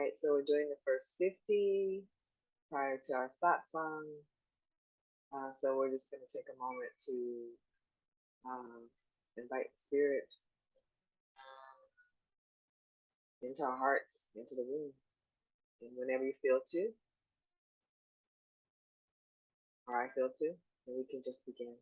right, so we're doing the first 50 prior to our satsang. So we're just going to take a moment to invite spirit into our hearts, into the room. And whenever you feel to, or I feel to, then we can just begin.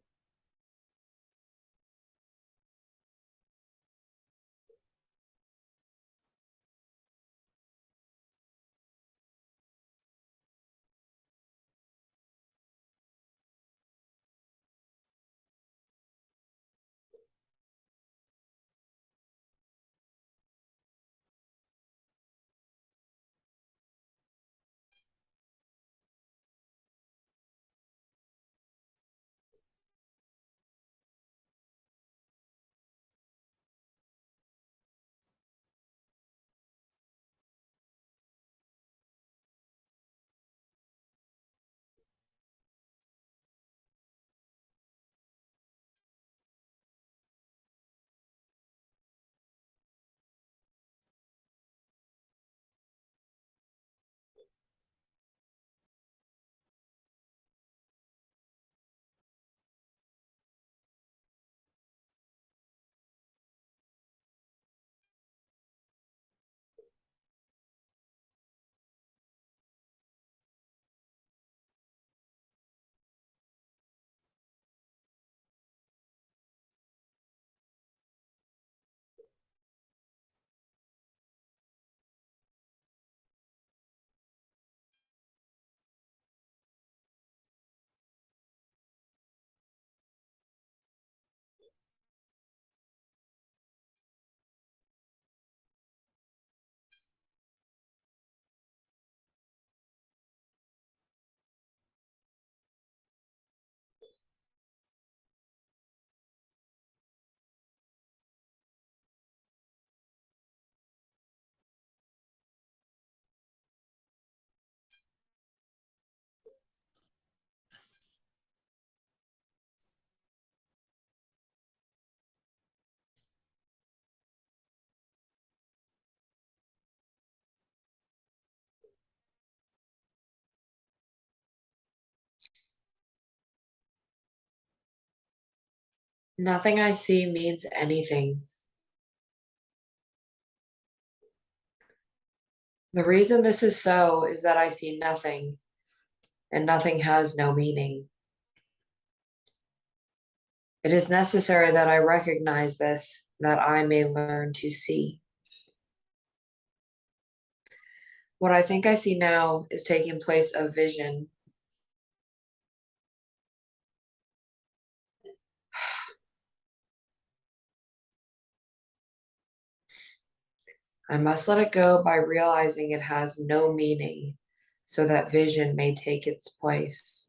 Nothing I see means anything. The reason this is so is that I see nothing, and nothing has no meaning. It is necessary that I recognize this, that I may learn to see. What I think I see now is taking place of vision. I must let it go by realizing it has no meaning, so that vision may take its place.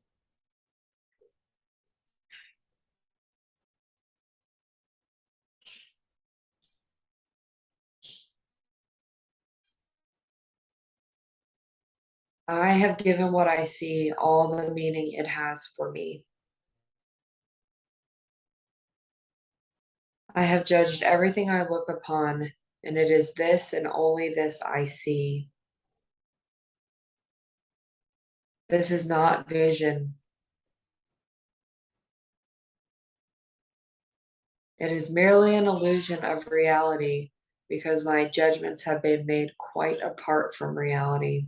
I have given what I see all the meaning it has for me. I have judged everything I look upon, and it is this and only this I see. This is not vision. It is merely an illusion of reality because my judgments have been made quite apart from reality.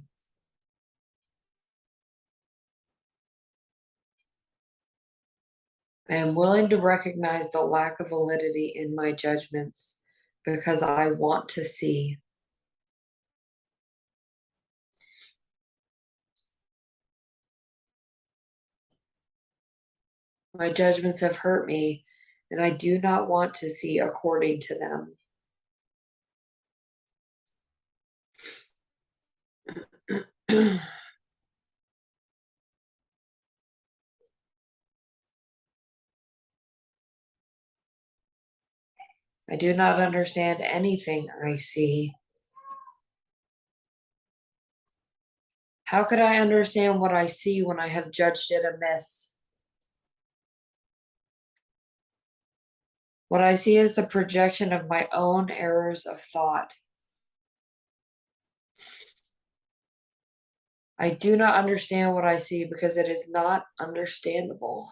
I am willing to recognize the lack of validity in my judgments because I want to see. My judgments have hurt me, and I do not want to see according to them. I do not understand anything I see. How could I understand what I see when I have judged it amiss? What I see is the projection of my own errors of thought. I do not understand what I see because it is not understandable.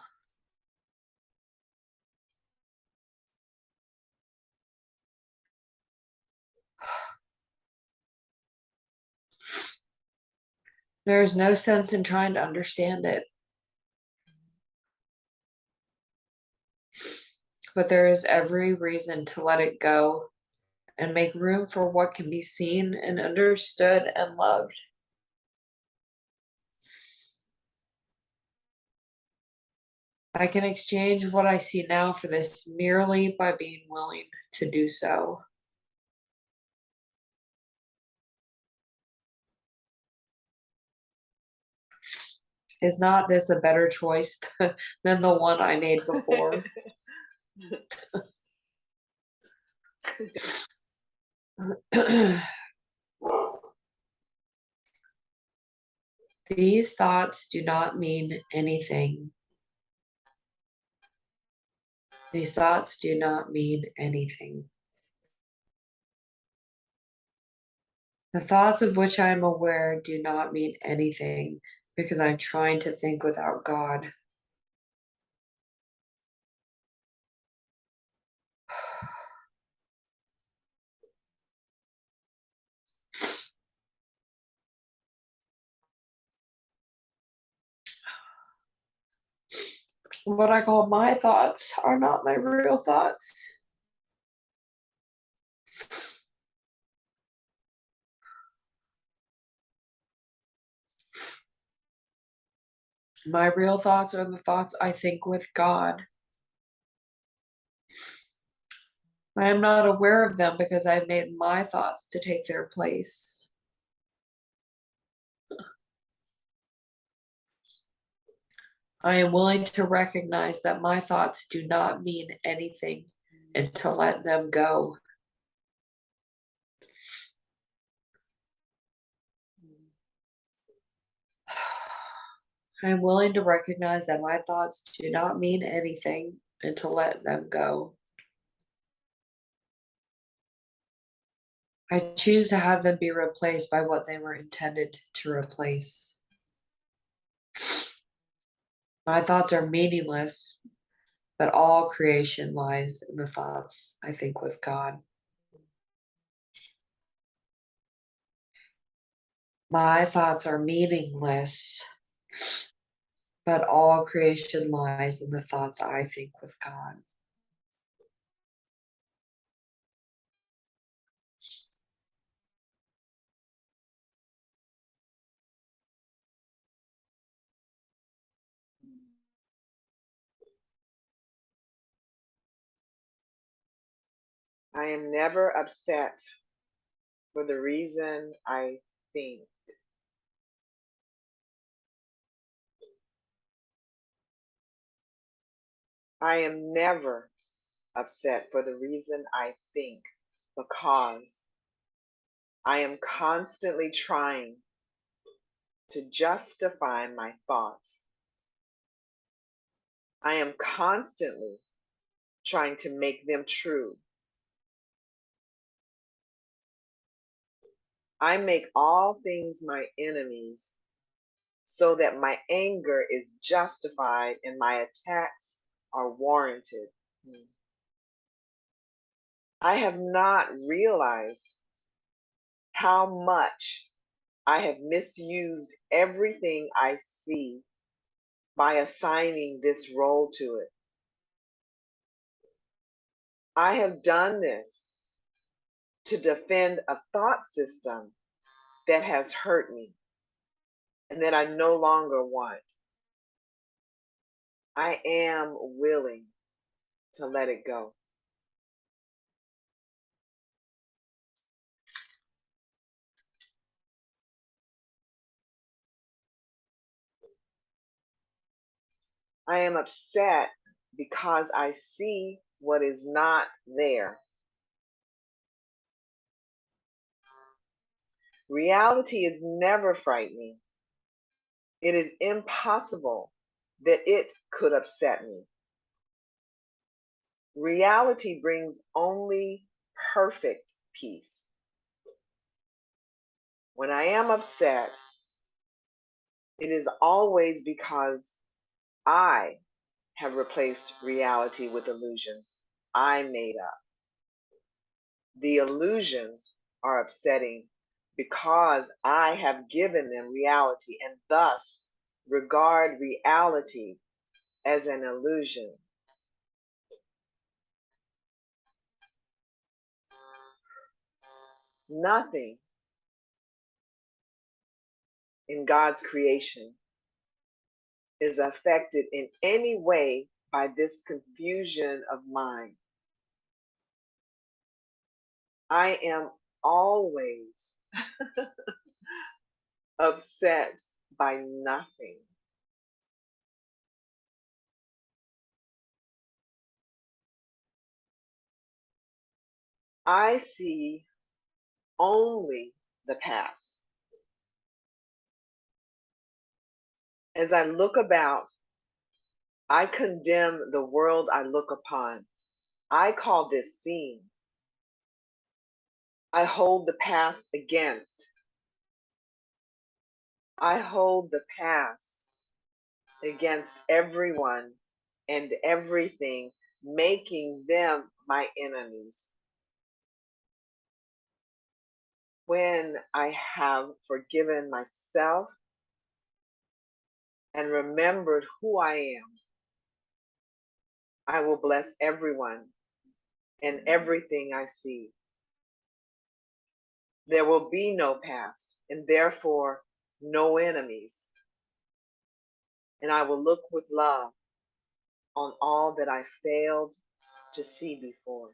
There is no sense in trying to understand it, but there is every reason to let it go and make room for what can be seen and understood and loved. I can exchange what I see now for this merely by being willing to do so. Is not this a better choice than the one I made before? These thoughts do not mean anything. These thoughts do not mean anything. The thoughts of which I am aware do not mean anything because I'm trying to think without God. What I call my thoughts are not my real thoughts. My real thoughts are the thoughts I think with God. I am not aware of them because I've made my thoughts to take their place. I am willing to recognize that my thoughts do not mean anything and to let them go. I am willing to recognize that my thoughts do not mean anything and to let them go. I choose to have them be replaced by what they were intended to replace. My thoughts are meaningless, but all creation lies in the thoughts I think with God. My thoughts are meaningless, but all creation lies in the thoughts I think with God. I am never upset for the reason I think. I am never upset for the reason I think, because I am constantly trying to justify my thoughts. I am constantly trying to make them true. I make all things my enemies so that my anger is justified and my attacks are warranted. I have not realized how much I have misused everything I see by assigning this role to it. I have done this to defend a thought system that has hurt me and that I no longer want. I am willing to let it go. I am upset because I see what is not there. Reality is never frightening. It is impossible that it could upset me. Reality brings only perfect peace. When I am upset, It is always because I have replaced reality with illusions I made up. The illusions are upsetting because I have given them reality and thus regard reality as an illusion. Nothing in God's creation is affected in any way by this confusion of mind. I am always upset by nothing. I see only the past. As I look about, I condemn the world I look upon. I call this seeing. I hold the past against. I hold the past against everyone and everything, making them my enemies. When I have forgiven myself and remembered who I am, I will bless everyone and everything I see. There will be no past and therefore no enemies. And I will look with love on all that I failed to see before.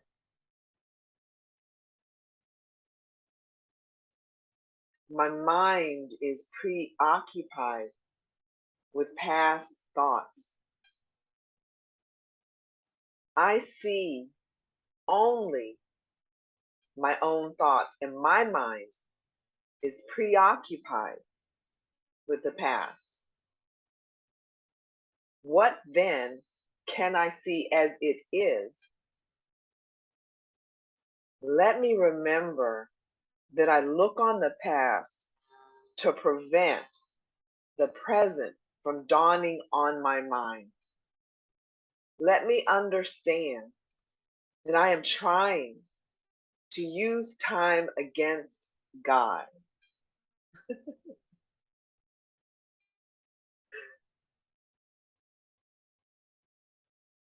My mind is preoccupied with past thoughts. I see only my own thoughts, and my mind is preoccupied with the past. What then can I see as it is? Let me remember that I look on the past to prevent the present from dawning on my mind. Let me understand that I am trying to use time against God.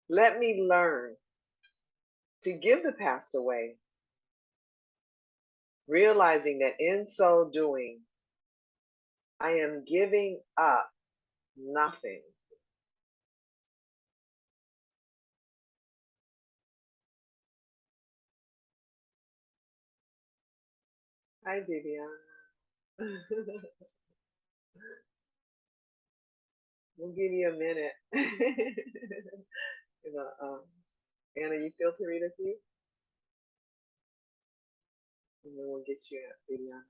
Let me learn to give the past away, realizing that in so doing, I am giving up nothing. Hi, Vivian. We'll give you a minute. You know, Anna, you feel to read a few? And then we'll get you a Vivian.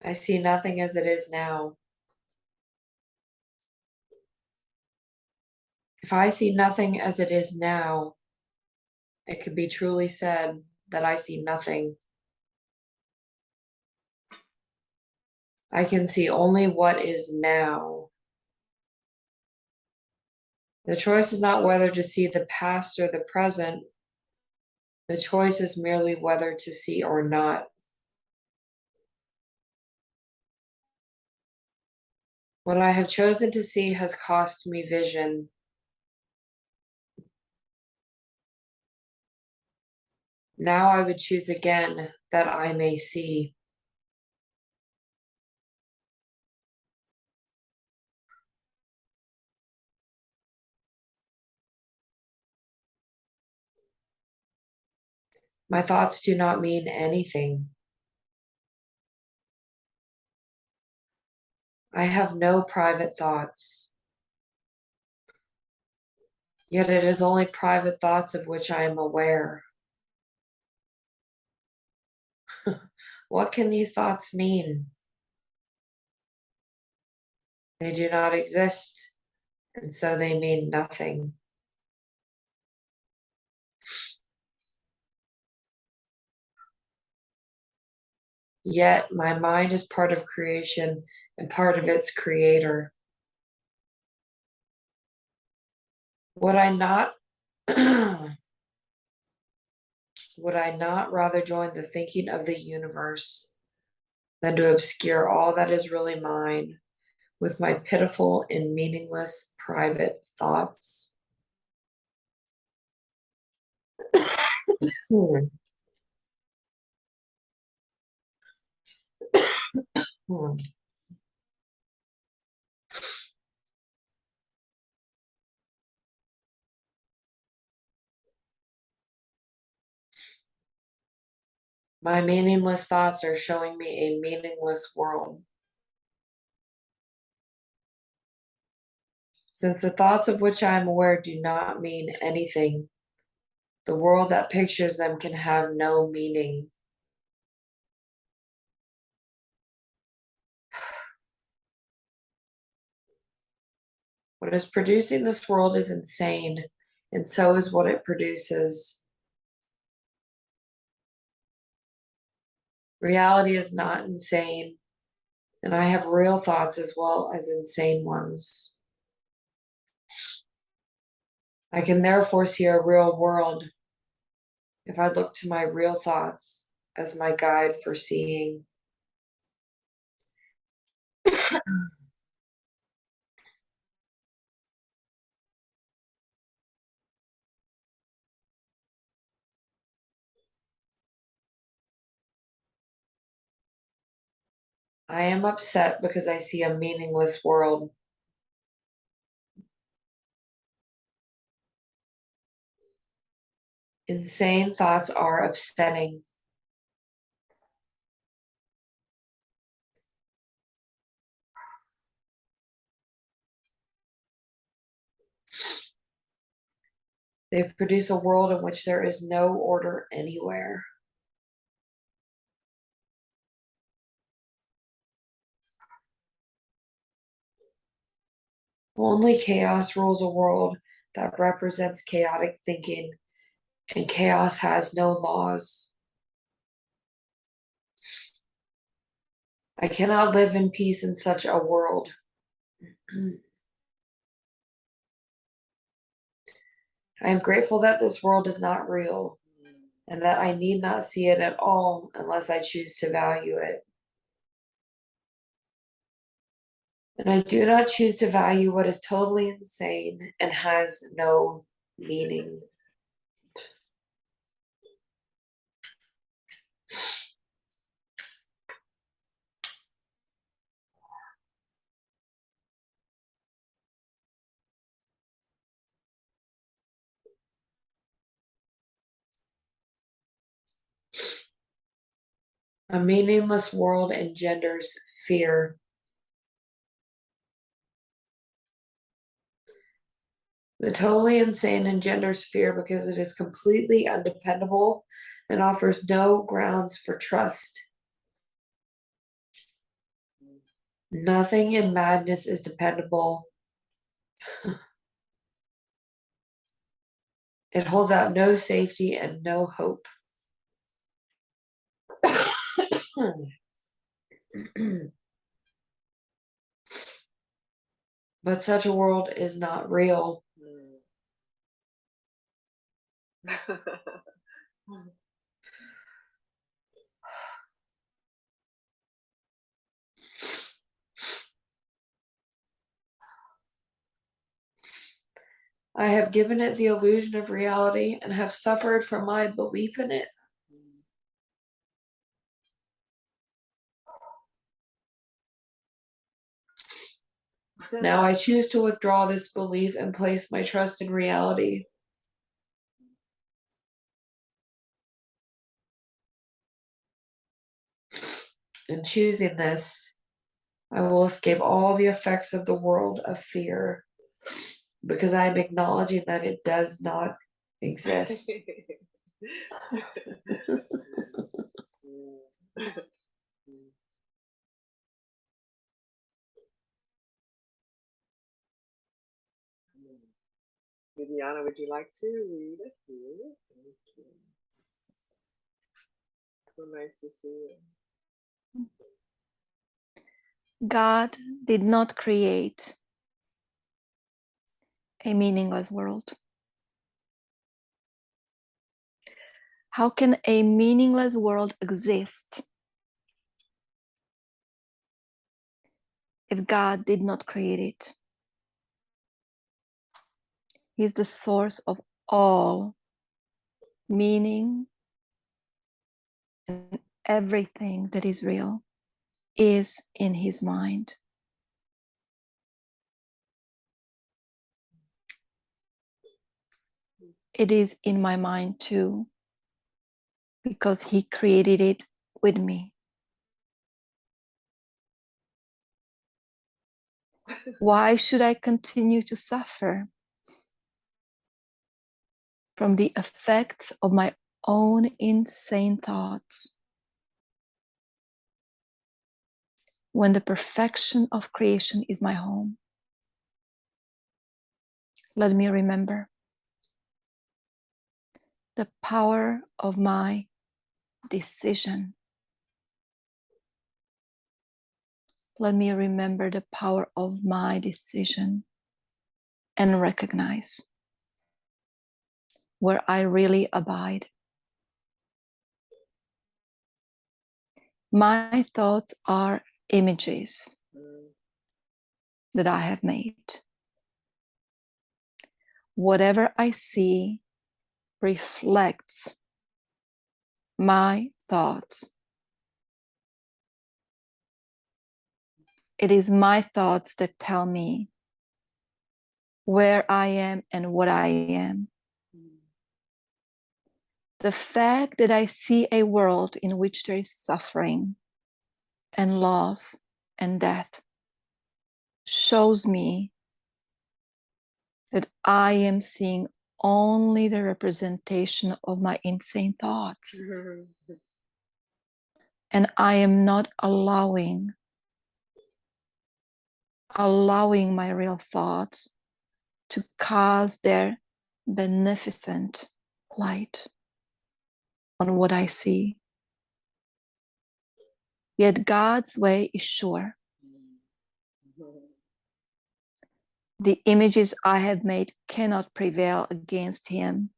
I see nothing as it is now. If I see nothing as it is now, it could be truly said that I see nothing. I can see only what is now. The choice is not whether to see the past or the present. The choice is merely whether to see or not. What I have chosen to see has cost me vision. Now I would choose again that I may see. My thoughts do not mean anything. I have no private thoughts. Yet it is only private thoughts of which I am aware. What can these thoughts mean? They do not exist, and so they mean nothing. Yet my mind is part of creation and part of its creator. Would I not would I not rather join the thinking of the universe than to obscure all that is really mine with my pitiful and meaningless private thoughts? Hmm. Hmm. My meaningless thoughts are showing me a meaningless world. Since the thoughts of which I am aware do not mean anything, the world that pictures them can have no meaning. What is producing this world is insane, and so is what it produces. Reality is not insane, and I have real thoughts as well as insane ones. I can therefore see a real world if I look to my real thoughts as my guide for seeing. I am upset because I see a meaningless world. Insane thoughts are upsetting. They produce a world in which there is no order anywhere. Only chaos rules a world that represents chaotic thinking, and chaos has no laws. I cannot live in peace in such a world. I am grateful that this world is not real, and that I need not see it at all unless I choose to value it. And I do not choose to value what is totally insane and has no meaning. A meaningless world engenders fear. The totally insane engenders fear because it is completely undependable and offers no grounds for trust. Nothing in madness is dependable. It holds out no safety and no hope. But such a world is not real. I have given it the illusion of reality and have suffered from my belief in it. Now I choose to withdraw this belief and place my trust in reality. In choosing this, I will escape all the effects of the world of fear because I am acknowledging that it does not exist. Viviana, would you like to read it? Thank you. So nice to see you. God did not create a meaningless world. How can a meaningless world exist if God did not create it? He's the source of all meaning, and everything that is real is in his mind. It is in my mind too, because he created it with me. Why should I continue to suffer from the effects of my own insane thoughts when the perfection of creation is my home? Let me remember the power of my decision. Let me remember the power of my decision and recognize where I really abide. My thoughts are images that I have made. Whatever I see reflects my thoughts. It is my thoughts that tell me where I am and what I am. The fact that I see a world in which there is suffering and loss and death shows me that I am seeing only the representation of my insane thoughts. And I am not allowing my real thoughts to cast their beneficent light on what I see. Yet God's way is sure. The images I have made cannot prevail against him,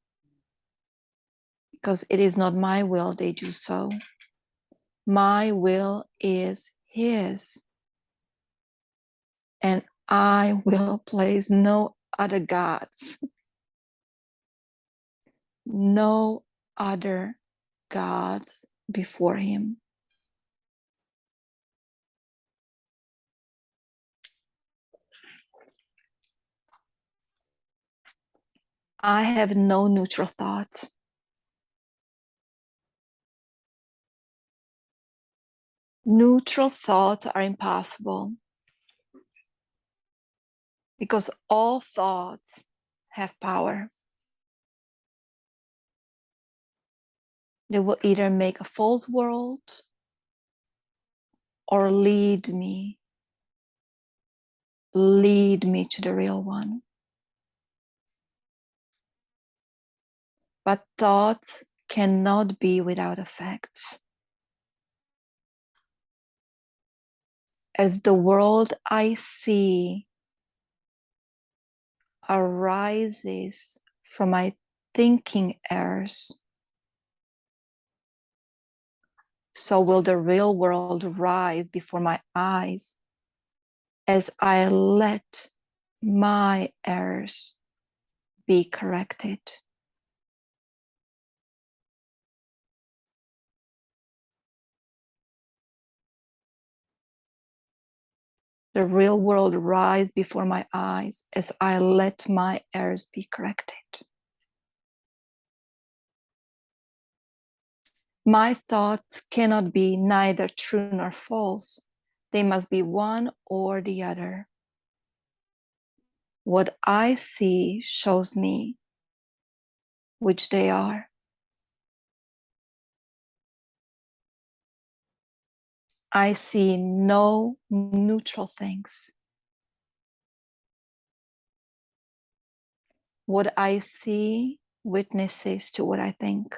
because it is not my will they do so. My will is his, and I will place no other gods, no other gods before him. I have no neutral thoughts. Neutral thoughts are impossible because all thoughts have power. They will either make a false world or lead me to the real one. But thoughts cannot be without effects. As the world I see arises from my thinking errors, so will the real world rise before my eyes as I let my errors be corrected. The real world rise before my eyes as I let my errors be corrected. My thoughts cannot be neither true nor false. They must be one or the other. What I see shows me which they are. I see no neutral things. what I see witnesses to what I think.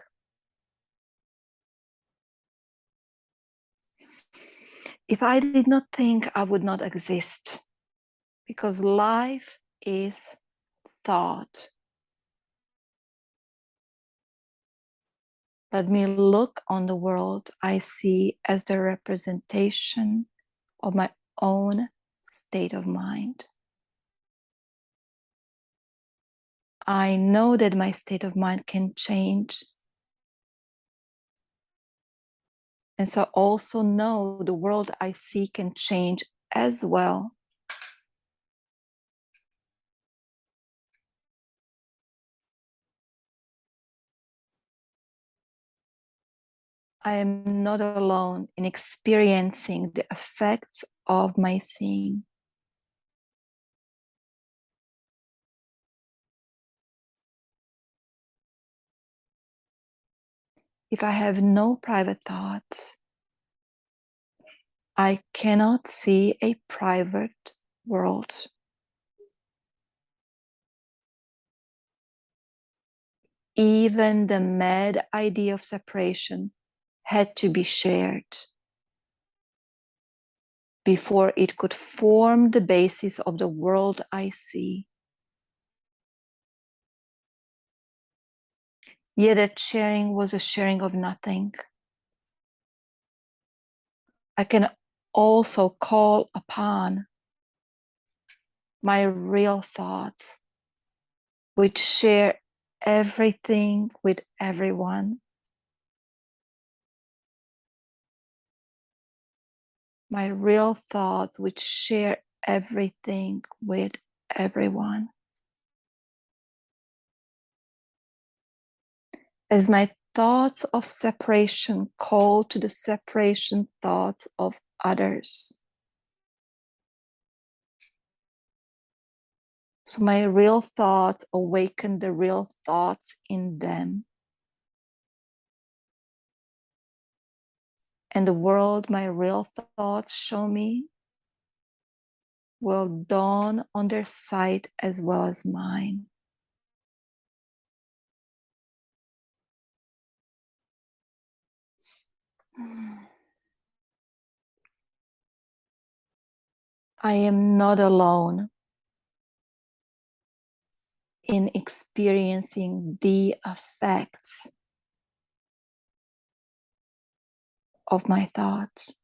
If I did not think, I would not exist, because life is thought. Let me look on the world I see as the representation of my own state of mind. I know that my state of mind can change. And so I also know the world I see can change as well. I am not alone in experiencing the effects of my seeing. If I have no private thoughts, I cannot see a private world. Even the mad idea of separation had to be shared before it could form the basis of the world I see. Yet that sharing was a sharing of nothing. I can also call upon my real thoughts, which share everything with everyone. My real thoughts, which share everything with everyone. As my thoughts of separation call to the separation thoughts of others. So my real thoughts awaken the real thoughts in them. And the world my real thoughts show me will dawn on their sight as well as mine. I am not alone in experiencing the effects of my thoughts.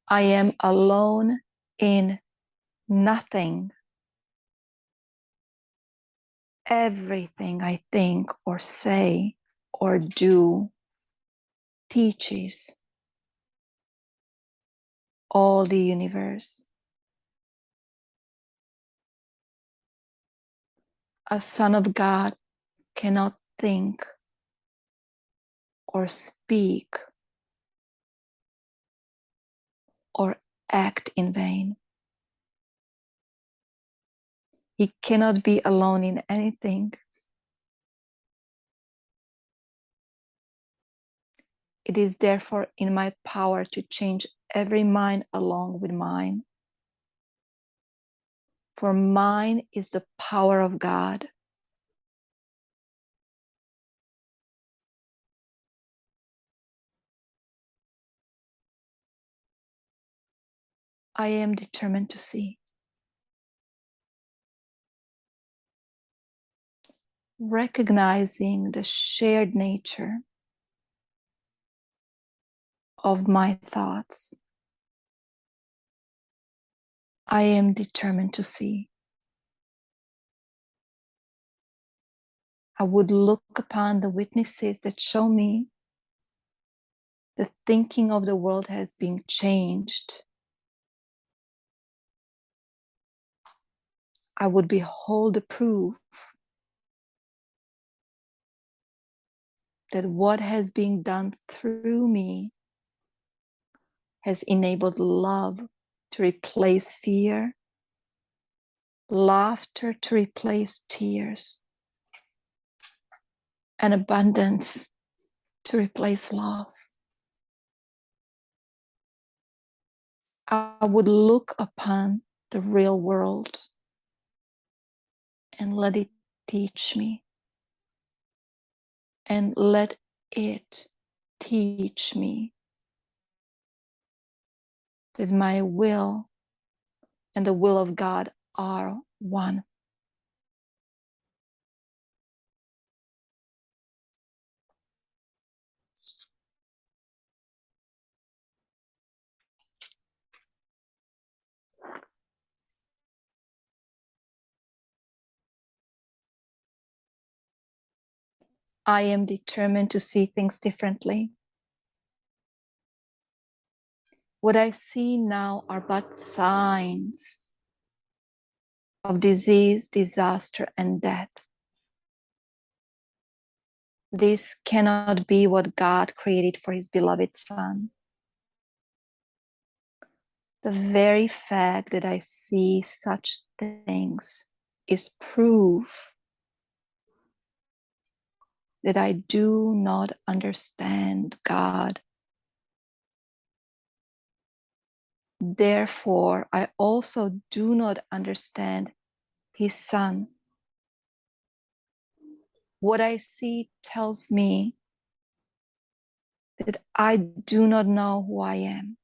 I am alone in nothing. Everything I think or say or do teaches all the universe. A son of God cannot think or speak or act in vain. He cannot be alone in anything. It is therefore in my power to change every mind along with mine. For mine is the power of God. I am determined to see. Recognizing the shared nature of my thoughts, I am determined to see. I would look upon the witnesses that show me the thinking of the world has been changed. I would behold the proof that what has been done through me has enabled love to replace fear, laughter to replace tears, and abundance to replace loss. I would look upon the real world and let it teach me. And let it teach me that my will and the will of God are one. I am determined to see things differently. What I see now are but signs of disease, disaster, and death. This cannot be what God created for his beloved Son. The very fact that I see such things is proof that I do not understand God. Therefore, I also do not understand his Son. What I see tells me that I do not know who I am.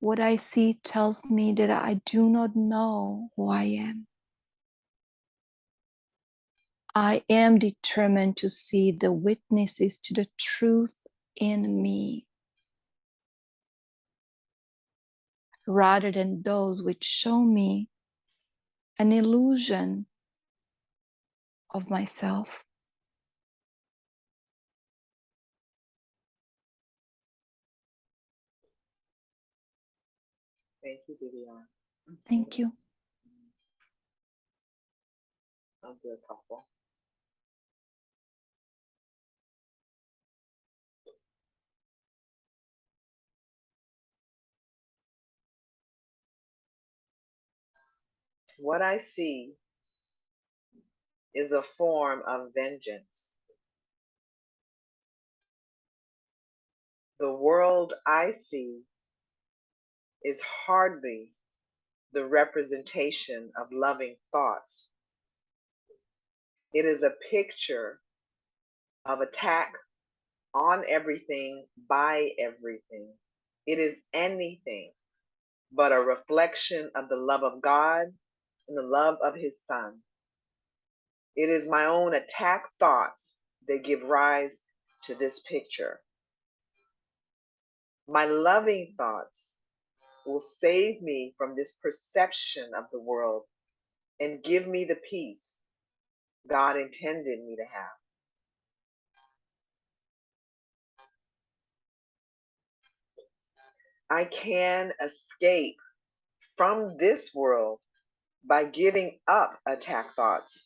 What I see tells me that I do not know who I am. I am determined to see the witnesses to the truth in me, rather than those which show me an illusion of myself. Thank you, Vivian. Thank you. I'll do a couple. What I see is a form of vengeance. The world I see is hardly the representation of loving thoughts. It is a picture of attack on everything by everything. It is anything but a reflection of the love of God and the love of his Son. It is my own attack thoughts that give rise to this picture. My loving thoughts will save me from this perception of the world and give me the peace God intended me to have. I can escape from this world by giving up attack thoughts.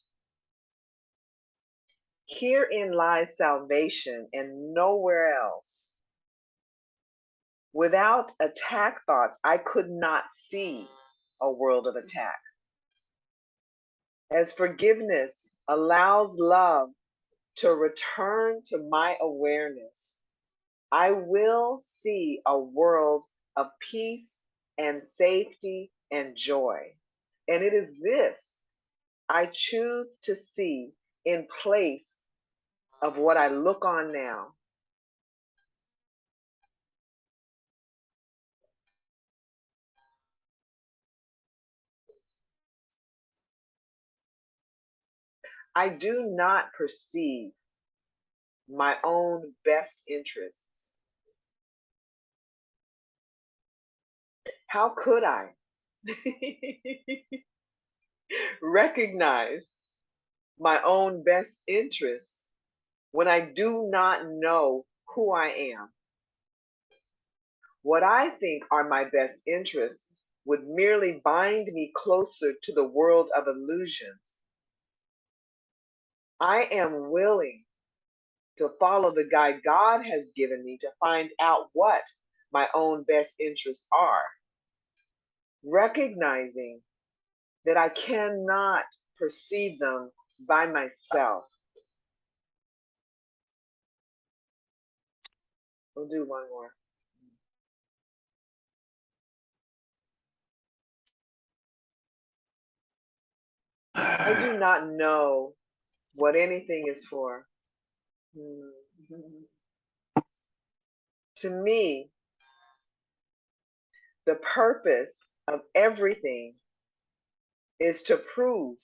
Herein lies salvation and nowhere else. Without attack thoughts, I could not see a world of attack. As forgiveness allows love to return to my awareness, I will see a world of peace and safety and joy. And it is this I choose to see in place of what I look on now. I do not perceive my own best interests. How could I recognize my own best interests when I do not know who I am? What I think are my best interests would merely bind me closer to the world of illusions. I am willing to follow the guide God has given me to find out what my own best interests are, recognizing that I cannot perceive them by myself. We'll do one more. I do not know what anything is for. To me, the purpose of everything is to prove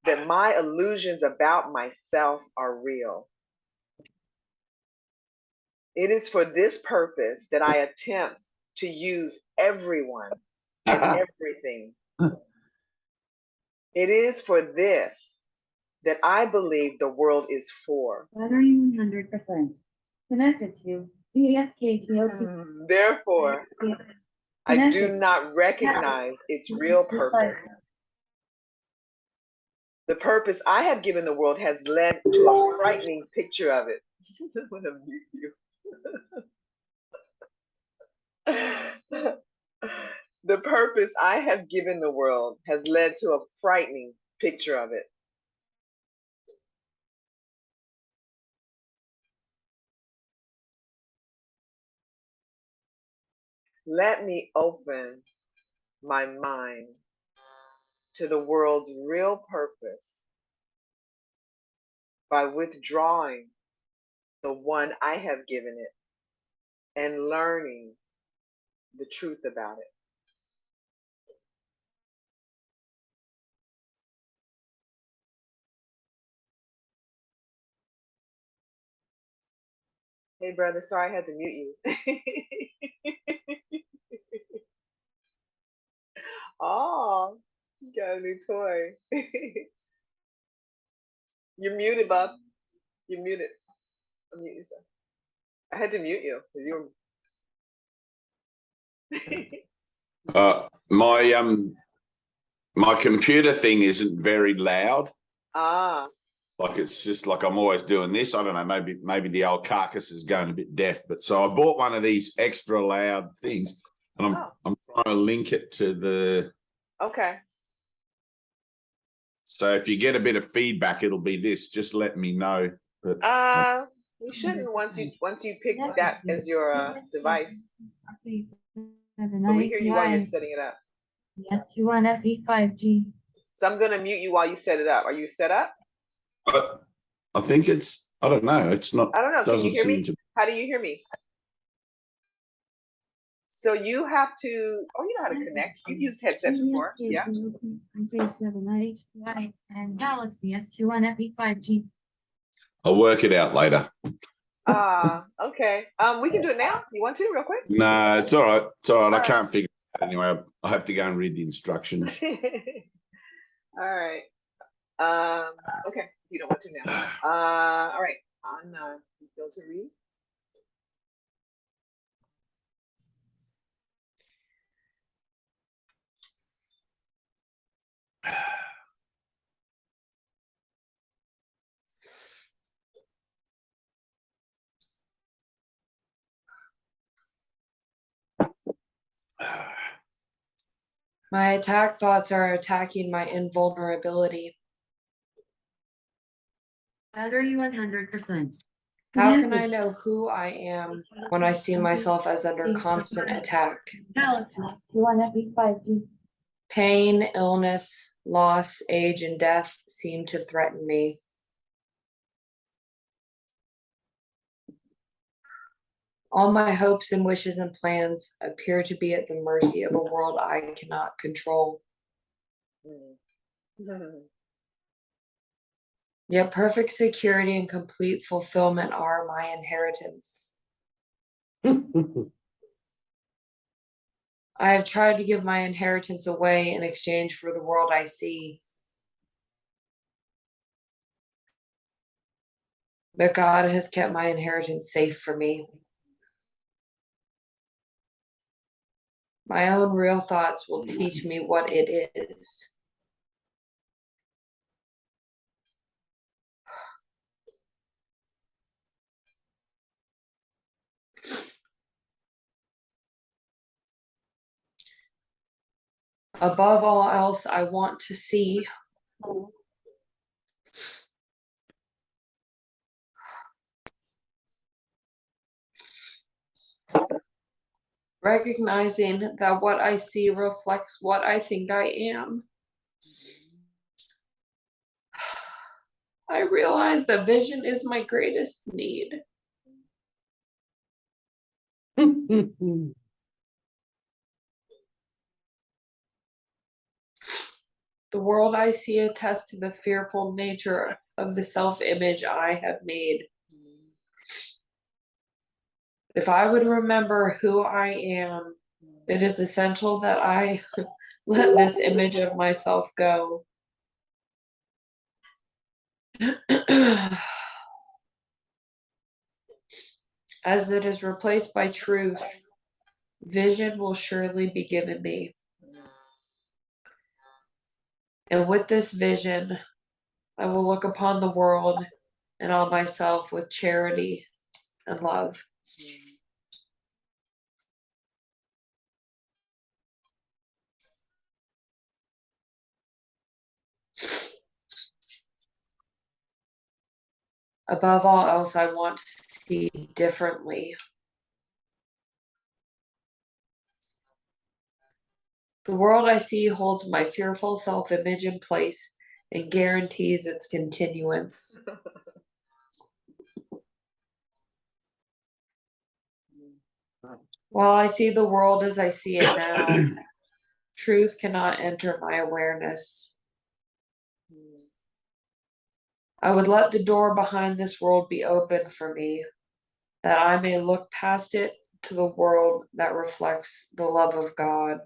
that my illusions about myself are real. It is for this purpose that I attempt to use everyone and everything. It is for this that I believe the world is for. Battery 100%. Connected to VSKTOP. Therefore, I do not recognize its real purpose. The purpose I have given the world has led to a frightening picture of it. I'm going to mute you. The purpose I have given the world has led to a frightening picture of it. Let me open my mind to the world's real purpose by withdrawing the one I have given it and learning the truth about it. Hey, brother, sorry I had to mute you. Oh, you got a new toy. You're muted, bub. You're muted. Unmute yourself. I had to mute you because you were. My computer thing isn't very loud. Ah. Like it's just like I'm always doing this. I don't know, maybe the old carcass is going a bit deaf. But so I bought one of these extra loud things and I'm trying to link it to the. Okay. So if you get a bit of feedback, it'll be this. Just let me know. But we shouldn't once you pick that as your device. But we hear you while you're setting it up. Yes, Q1 FE5G. So I'm gonna mute you while you set it up. Are you set up? I think it's. I don't know. It's not. I don't know. Can you hear me? To... How do you hear me? So you have to. Oh, you know how to connect. You've used headsets before, yeah? And Galaxy S21 FE5G. I'll work it out later. Okay. We can do it now. You want to, real quick? No, it's all right. It's all right. I can't figure it out anyway. I have to go and read the instructions. All right. Okay. You don't want to now. All right. On filter read. My attack thoughts are attacking my invulnerability. Battery 100%. How can I know who I am when I see myself as under constant attack? Galaxy S21 FE5G. Pain, illness, loss, age, and death seem to threaten me. All my hopes and wishes and plans appear to be at the mercy of a world I cannot control. Yet perfect security and complete fulfillment are my inheritance. I have tried to give my inheritance away in exchange for the world I see. But God has kept my inheritance safe for me. My own real thoughts will teach me what it is. Above all else, I want to see recognizing that what I see reflects what I think I am. I realize that vision is my greatest need. The world I see attests to the fearful nature of the self-image I have made. If I would remember who I am, it is essential that I let this image of myself go. As it is replaced by truth, vision will surely be given me. And with this vision, I will look upon the world and on myself with charity and love. Above all else, I want to see differently. The world I see holds my fearful self-image in place and guarantees its continuance. While I see the world as I see it now, truth cannot enter my awareness. I would let the door behind this world be open for me, that I may look past it to the world that reflects the love of God.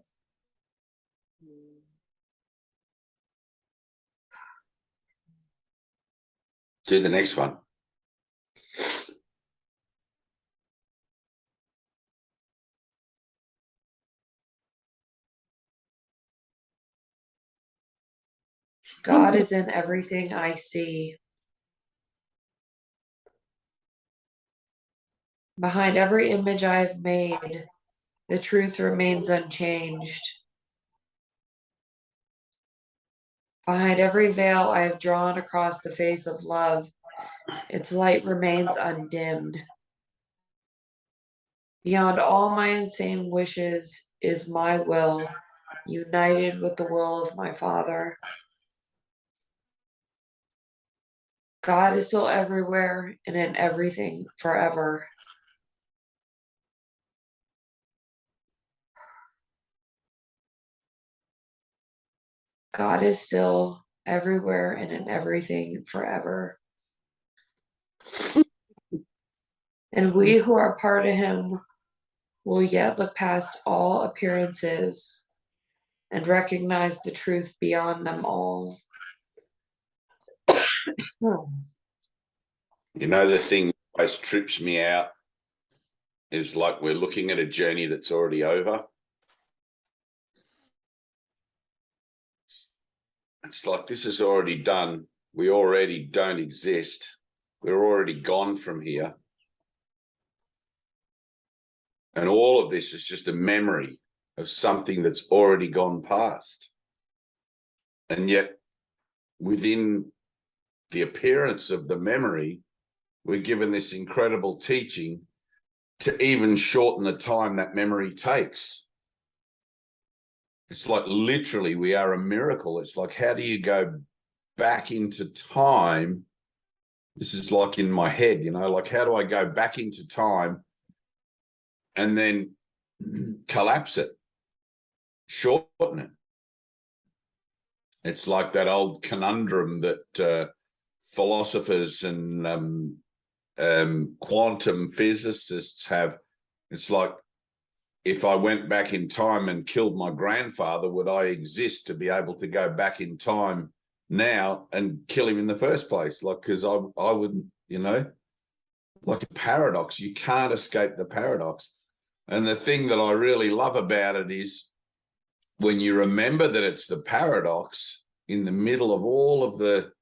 Do the next one. God is in everything I see. Behind every image I have made, the truth remains unchanged. Behind every veil I have drawn across the face of love, its light remains undimmed. Beyond all my insane wishes is my will, united with the will of my Father. God is still everywhere and in everything forever. God is still everywhere and in everything forever. And we who are part of him will yet look past all appearances and recognize the truth beyond them all. You know, the thing that always trips me out is like we're looking at a journey that's already over. It's like this is already done. We already don't exist. We're already gone from here. And all of this is just a memory of something that's already gone past. And yet, within the appearance of the memory, we're given this incredible teaching to even shorten the time that memory takes. It's like literally we are a miracle. It's like, how do you go back into time? This is like in my head, you know, like how do I go back into time and then collapse it, shorten it? It's like that old conundrum that philosophers and quantum physicists have. It's like, if I went back in time and killed my grandfather, would I exist to be able to go back in time now and kill him in the first place? Like, because I wouldn't, you know, like a paradox. You can't escape the paradox. And the thing that I really love about it is when you remember that it's the paradox in the middle of all of the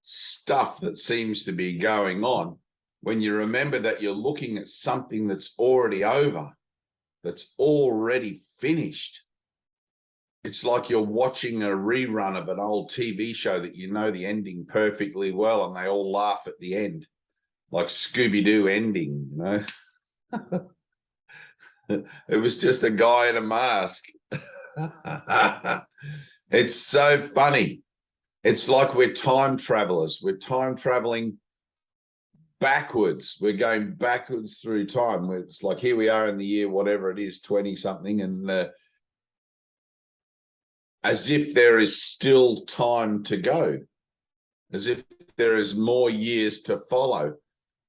stuff that seems to be going on, when you remember that you're looking at something that's already over, that's already finished. It's like you're watching a rerun of an old TV show that you know the ending perfectly well, and they all laugh at the end, like Scooby-Doo ending, you know. It was just a guy in a mask. It's so funny. It's like we're time travelers. We're time traveling backwards. We're going backwards through time. It's like here we are in the year, whatever it is, 20 something, and as if there is still time to go, as if there is more years to follow.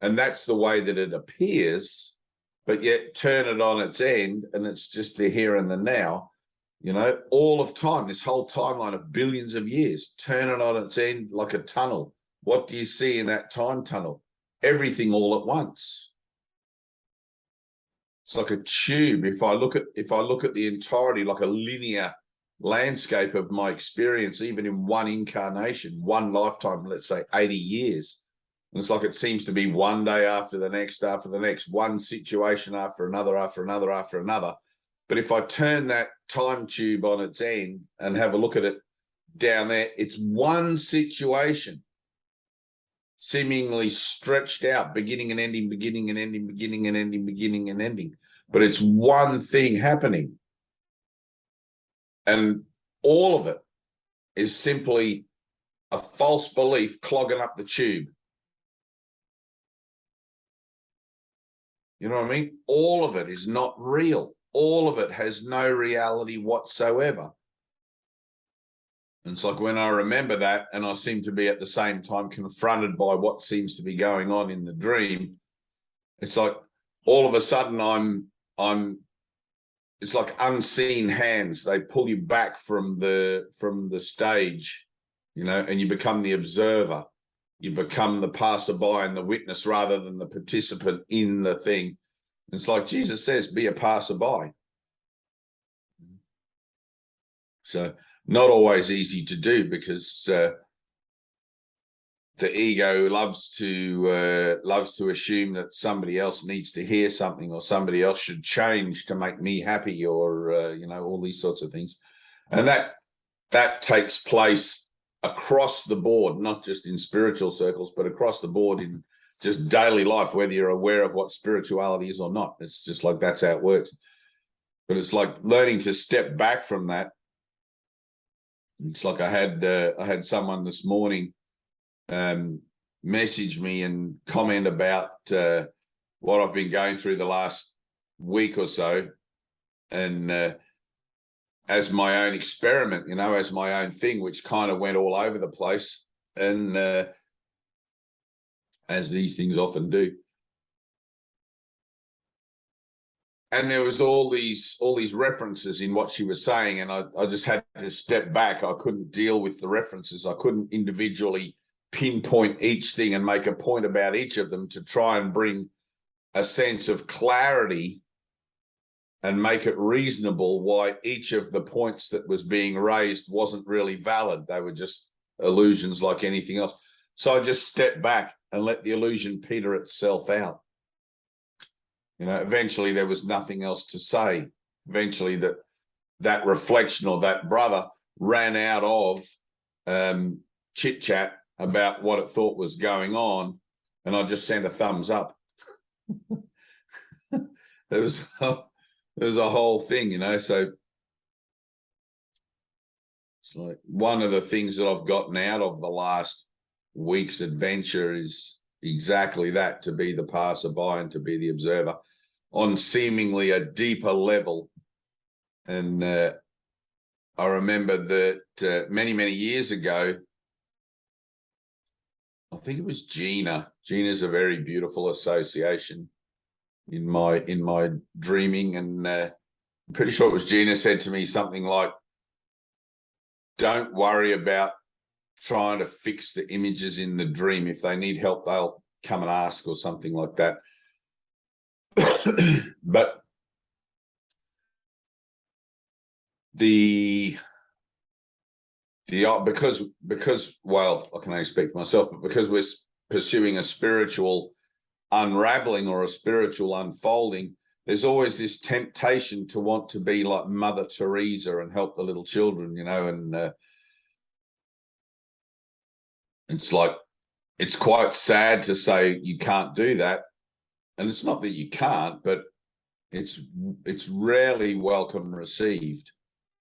And that's the way that it appears, but yet turn it on its end and it's just the here and the now, you know, all of time, this whole timeline of billions of years, turn it on its end like a tunnel. What do you see in that time tunnel? Everything all at once. It's like a tube. If I look at the entirety, like a linear landscape of my experience, even in one incarnation, one lifetime, let's say 80 years, and it's like it seems to be one day after the next, one situation after another, after another, after another. But if I turn that time tube on its end and have a look at it down there, it's one situation seemingly stretched out, beginning and ending, beginning and ending, beginning and ending, beginning and ending. But it's one thing happening. And all of it is simply a false belief clogging up the tube. You know what I mean? All of it is not real. All of it has no reality whatsoever. And it's like when I remember that, and I seem to be at the same time confronted by what seems to be going on in the dream, it's like all of a sudden it's like unseen hands. They pull you back from the stage, you know, and you become the observer. You become the passerby and the witness rather than the participant in the thing. It's like Jesus says, be a passerby. So not always easy to do because the ego loves to assume that somebody else needs to hear something or somebody else should change to make me happy or, you know, all these sorts of things. And that takes place across the board, not just in spiritual circles, but across the board in just daily life, whether you're aware of what spirituality is or not. It's just like that's how it works. But it's like learning to step back from that. It's like I had someone this morning message me and comment about what I've been going through the last week or so, and as my own experiment, you know, as my own thing, which kind of went all over the place, and as these things often do. And there was all these references in what she was saying, and I just had to step back. I couldn't deal with the references. I couldn't individually pinpoint each thing and make a point about each of them to try and bring a sense of clarity and make it reasonable why each of the points that was being raised wasn't really valid. They were just illusions like anything else. So I just stepped back and let the illusion peter itself out. You know, eventually there was nothing else to say. Eventually that reflection or that brother ran out of chit-chat about what it thought was going on, and I just sent a thumbs up. There was a whole thing, you know. So it's like one of the things that I've gotten out of the last week's adventure is exactly that, to be the passerby and to be the observer on seemingly a deeper level. And I remember that many years ago, I think it was Gina. Gina's a very beautiful association in my dreaming, and I'm pretty sure it was Gina said to me something like, don't worry about trying to fix the images in the dream. If they need help, they'll come and ask, or something like that. But because well, I can only speak for myself, but because we're pursuing a spiritual unraveling or a spiritual unfolding, there's always this temptation to want to be like Mother Teresa and help the little children, you know, and it's like, it's quite sad to say you can't do that. And it's not that you can't, but it's rarely welcome received.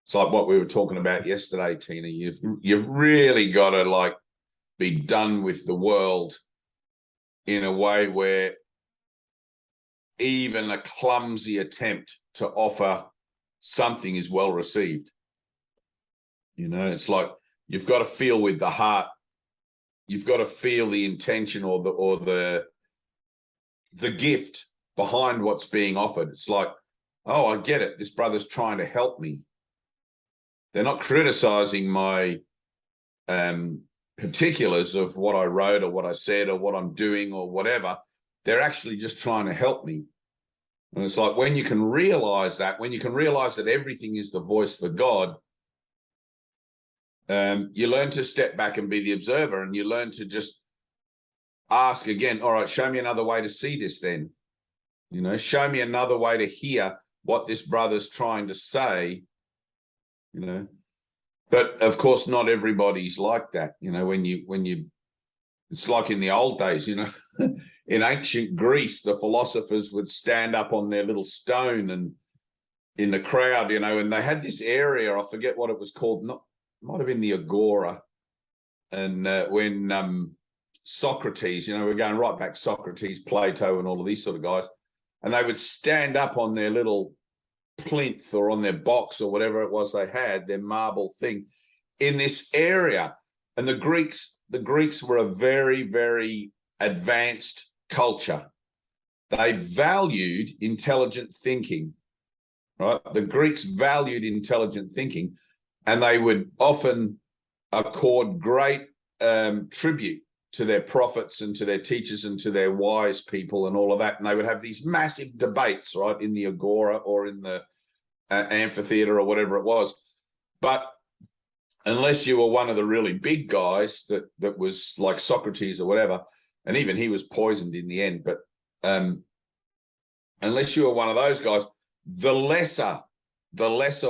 It's like what we were talking about yesterday, Tina. You've really got to like be done with the world in a way where even a clumsy attempt to offer something is well received. You know, it's like you've got to feel with the heart. You've got to feel the intention or the gift behind what's being offered. It's like, oh, I get it. This brother's trying to help me. They're not criticizing my particulars of what I wrote or what I said or what I'm doing or whatever. They're actually just trying to help me. And it's like when you can realize that, when you can realize that everything is the voice for God, you learn to step back and be the observer, and you learn to just ask again, all right, show me another way to see this then. You know, show me another way to hear what this brother's trying to say, you know. But of course, not everybody's like that. You know, when you, it's like in the old days, you know, in ancient Greece, the philosophers would stand up on their little stone and in the crowd, you know, and they had this area, I forget what it was called, might have been the agora. And when Socrates, you know, we're going right back, Socrates, Plato, and all of these sort of guys, and they would stand up on their little plinth or on their box or whatever it was they had, their marble thing, in this area. And the Greeks were a very, very advanced culture. They valued intelligent thinking, right? The Greeks valued intelligent thinking, and they would often accord great tribute to their prophets and to their teachers and to their wise people and all of that. And they would have these massive debates, right, in the agora or in the amphitheater or whatever it was. But unless you were one of the really big guys that was like Socrates or whatever, and even he was poisoned in the end, but unless you were one of those guys, the lesser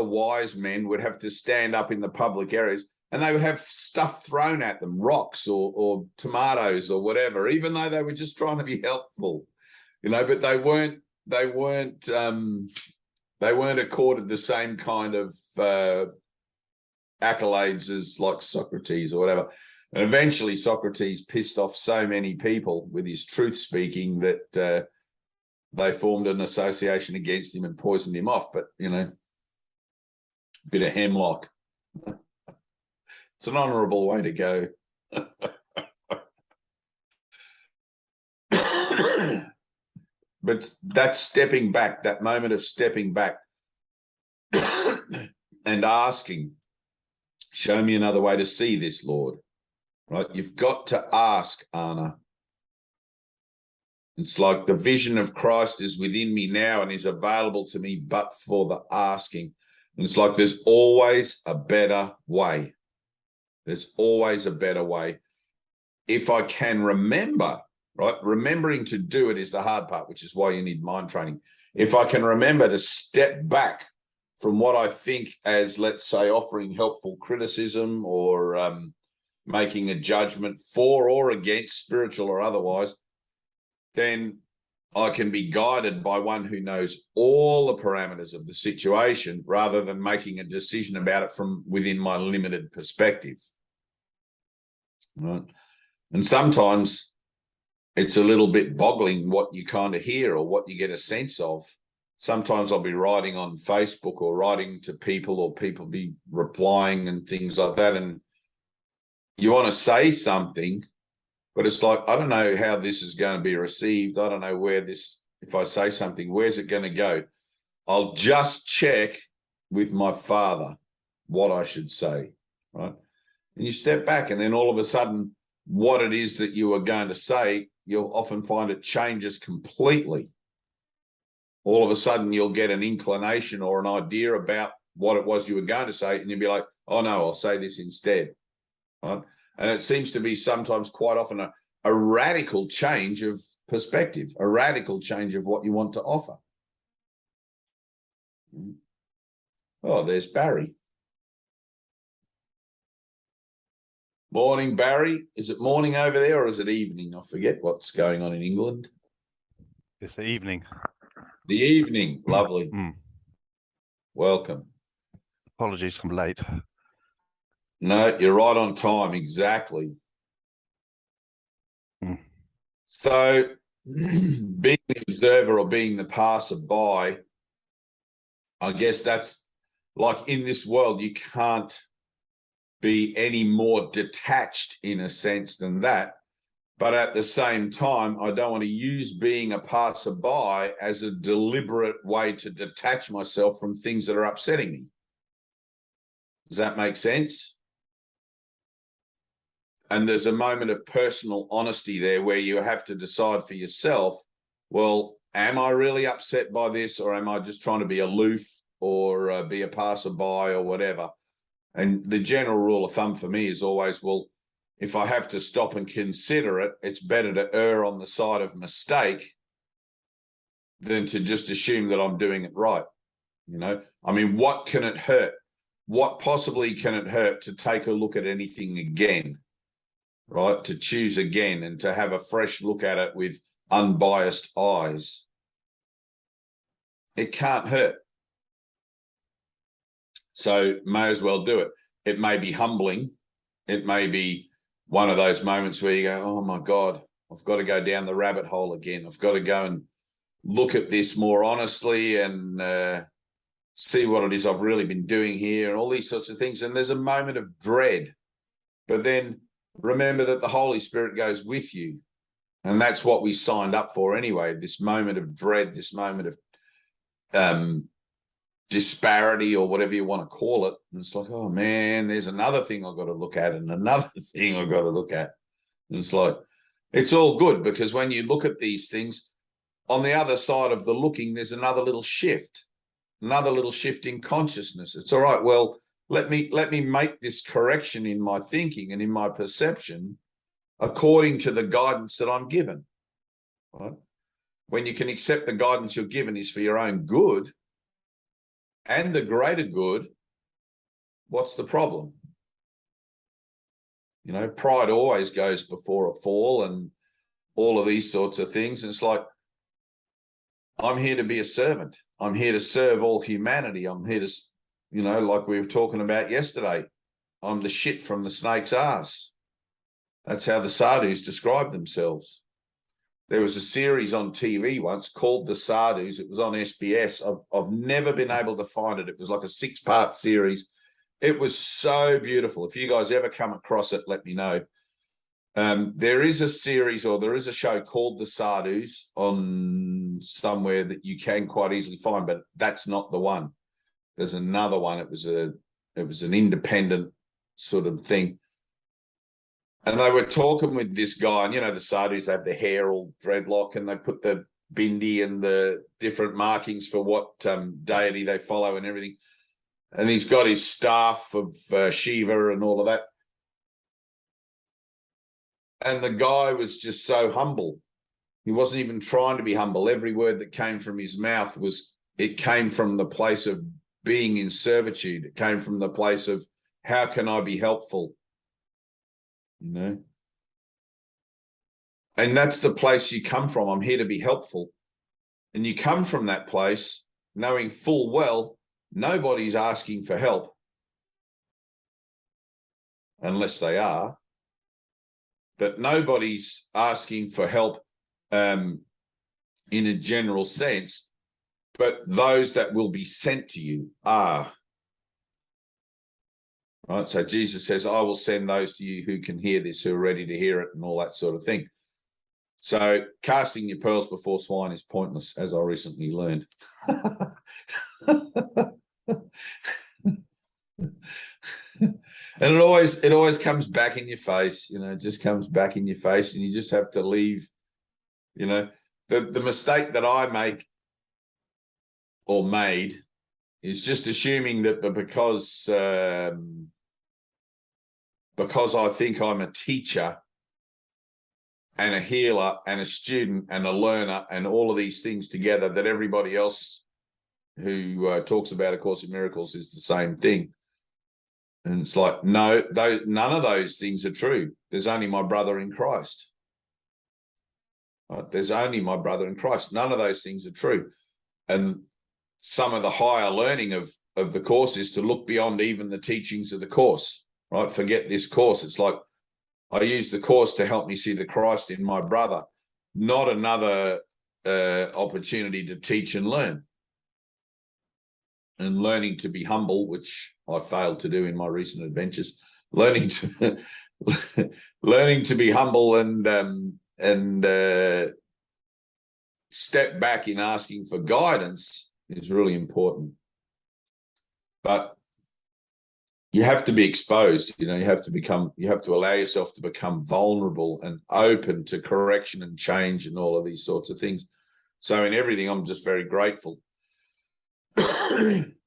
wise men would have to stand up in the public areas, and they would have stuff thrown at them, rocks or tomatoes or whatever, even though they were just trying to be helpful, you know. But they weren't accorded the same kind of accolades as like Socrates or whatever. And eventually Socrates pissed off so many people with his truth speaking that they formed an association against him and poisoned him off. But, you know, a bit of hemlock. It's an honourable way to go. But that's stepping back, that moment of stepping back and asking, show me another way to see this, Lord. Right? You've got to ask, Anna. It's like the vision of Christ is within me now and is available to me but for the asking. And it's like there's always a better way. There's always a better way. If I can remember, right? Remembering to do it is the hard part, which is why you need mind training. If I can remember to step back from what I think as, let's say, offering helpful criticism or making a judgment for or against, spiritual or otherwise, then I can be guided by one who knows all the parameters of the situation rather than making a decision about it from within my limited perspective. Right? And sometimes it's a little bit boggling what you kind of hear or what you get a sense of. Sometimes I'll be writing on Facebook or writing to people or people be replying and things like that. And you want to say something, but it's like, I don't know how this is going to be received. I don't know where this, if I say something, where's it going to go? I'll just check with my Father what I should say, right? And you step back and then all of a sudden, what it is that you are going to say, you'll often find it changes completely. All of a sudden, you'll get an inclination or an idea about what it was you were going to say, and you'll be like, oh, no, I'll say this instead. Right? And it seems to be sometimes quite often a radical change of perspective, a radical change of what you want to offer. Oh, there's Barry. Morning, Barry. Is it morning over there or is it evening? I forget what's going on in England. It's the evening. The evening, lovely. Welcome. Apologies, I'm late. No, you're right on time, exactly. So being the observer or being the passerby, I guess that's like in this world, you can't be any more detached in a sense than that. But at the same time, I don't want to use being a passerby as a deliberate way to detach myself from things that are upsetting me. Does that make sense? And there's a moment of personal honesty there where you have to decide for yourself, well, am I really upset by this, or am I just trying to be aloof or be a passerby or whatever? And the general rule of thumb for me is always, well, if I have to stop and consider it, it's better to err on the side of mistake than to just assume that I'm doing it right. You know, I mean, what can it hurt? What possibly can it hurt to take a look at anything again, right? To choose again and to have a fresh look at it with unbiased eyes. It can't hurt. So may as well do it. It may be humbling. It may be one of those moments where you go, oh my God, I've got to go down the rabbit hole again. I've got to go and look at this more honestly and see what it is I've really been doing here and all these sorts of things. And there's a moment of dread, but then remember that the Holy Spirit goes with you. And that's what we signed up for anyway, this moment of dread, this moment of disparity or whatever you want to call it. And it's like, oh man, there's another thing I've got to look at and another thing I've got to look at. And it's like, it's all good because when you look at these things, on the other side of the looking, there's another little shift in consciousness. It's all right. Well, let me make this correction in my thinking and in my perception according to the guidance that I'm given. Right? When you can accept the guidance you're given is for your own good and the greater good, what's the problem? You know, pride always goes before a fall and all of these sorts of things. And it's like, I'm here to be a servant. I'm here to serve all humanity. I'm here to, you know, like we were talking about yesterday, I'm the shit from the snake's ass. That's how the sadhus describe themselves. There was a series on TV once called The Sadhus. It was on SBS. I've never been able to find it. It was like a 6-part series. It was so beautiful. If you guys ever come across it, let me know. There is a series or there is a show called The Sadhus on somewhere that you can quite easily find, but that's not the one. There's another one. It was an independent sort of thing. And they were talking with this guy, and you know, the sadhus have the hair all dreadlock and they put the bindi and the different markings for what deity they follow and everything. And he's got his staff of Shiva and all of that. And the guy was just so humble. He wasn't even trying to be humble. Every word that came from his mouth came from the place of being in servitude. It came from the place of, how can I be helpful? You know, and that's the place you come from. I'm here to be helpful. And you come from that place knowing full well nobody's asking for help unless they are, but nobody's asking for help in a general sense, but those that will be sent to you are. Right, so Jesus says, I will send those to you who can hear this, who are ready to hear it and all that sort of thing. So casting your pearls before swine is pointless, as I recently learned. And it always comes back in your face, you know, it just comes back in your face and you just have to leave, you know. The mistake that I make or made is just assuming that because I think I'm a teacher and a healer and a student and a learner and all of these things together, that everybody else who talks about A Course in Miracles is the same thing. And it's like, no, none of those things are true. There's only my brother in Christ. Right? There's only my brother in Christ. None of those things are true. And some of the higher learning of the course is to look beyond even the teachings of the course, right? Forget this course. It's like, I use the course to help me see the Christ in my brother, not another opportunity to teach and learn. And learning to be humble, which I failed to do in my recent adventures, learning to be humble and step back in asking for guidance is really important. But you have to be exposed, you have to allow yourself to become vulnerable and open to correction and change and all of these sorts of things. So in everything, I'm just very grateful.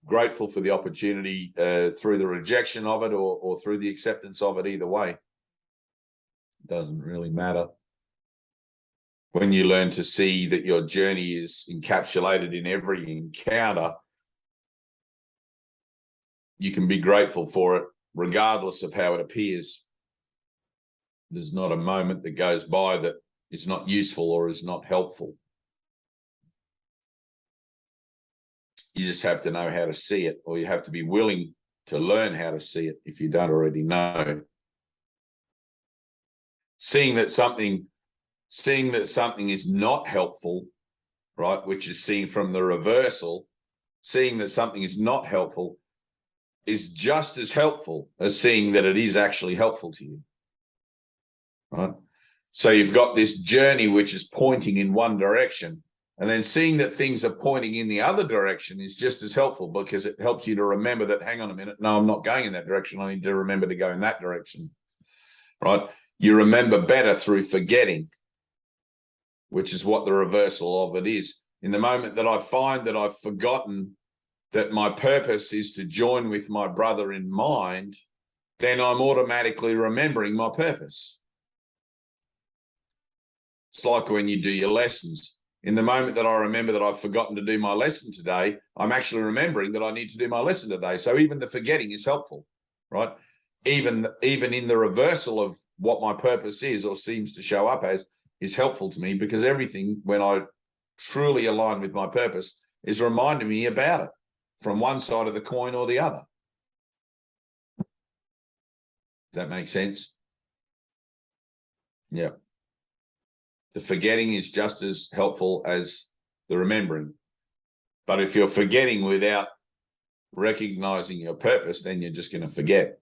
Grateful for the opportunity through the rejection of it or through the acceptance of it. Either way, it doesn't really matter. When you learn to see that your journey is encapsulated in every encounter, you can be grateful for it regardless of how it appears. There's not a moment that goes by that is not useful or is not helpful. You just have to know how to see it, or you have to be willing to learn how to see it if you don't already know. Seeing that something is not helpful, right, which is seen from the reversal, seeing that something is not helpful is just as helpful as seeing that it is actually helpful to you, right? So you've got this journey which is pointing in one direction, and then seeing that things are pointing in the other direction is just as helpful, because it helps you to remember that, hang on a minute, no, I'm not going in that direction. I need to remember to go in that direction, right? You remember better through forgetting, which is what the reversal of it is. In the moment that I find that I've forgotten that my purpose is to join with my brother in mind, then I'm automatically remembering my purpose. It's like when you do your lessons. In the moment that I remember that I've forgotten to do my lesson today, I'm actually remembering that I need to do my lesson today. So even the forgetting is helpful, right? Even in the reversal of what my purpose is or seems to show up as is helpful to me, because everything, when I truly align with my purpose, is reminding me about it from one side of the coin or the other. Does that make sense? Yeah. The forgetting is just as helpful as the remembering. But if you're forgetting without recognizing your purpose, then you're just going to forget.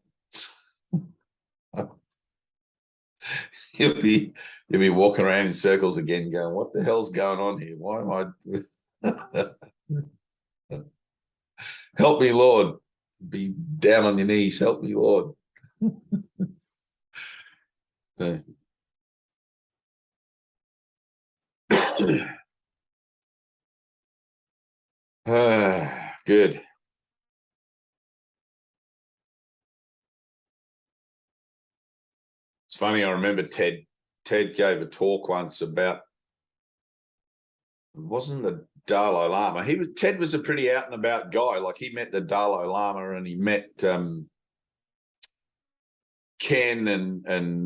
You'll be walking around in circles again going, what the hell's going on here? Why am I... Help me, Lord. Be down on your knees. Help me, Lord. Good. It's funny, I remember Ted gave a talk once about, it wasn't the Dalai Lama. Ted was a pretty out and about guy. Like, he met the Dalai Lama and he met Ken and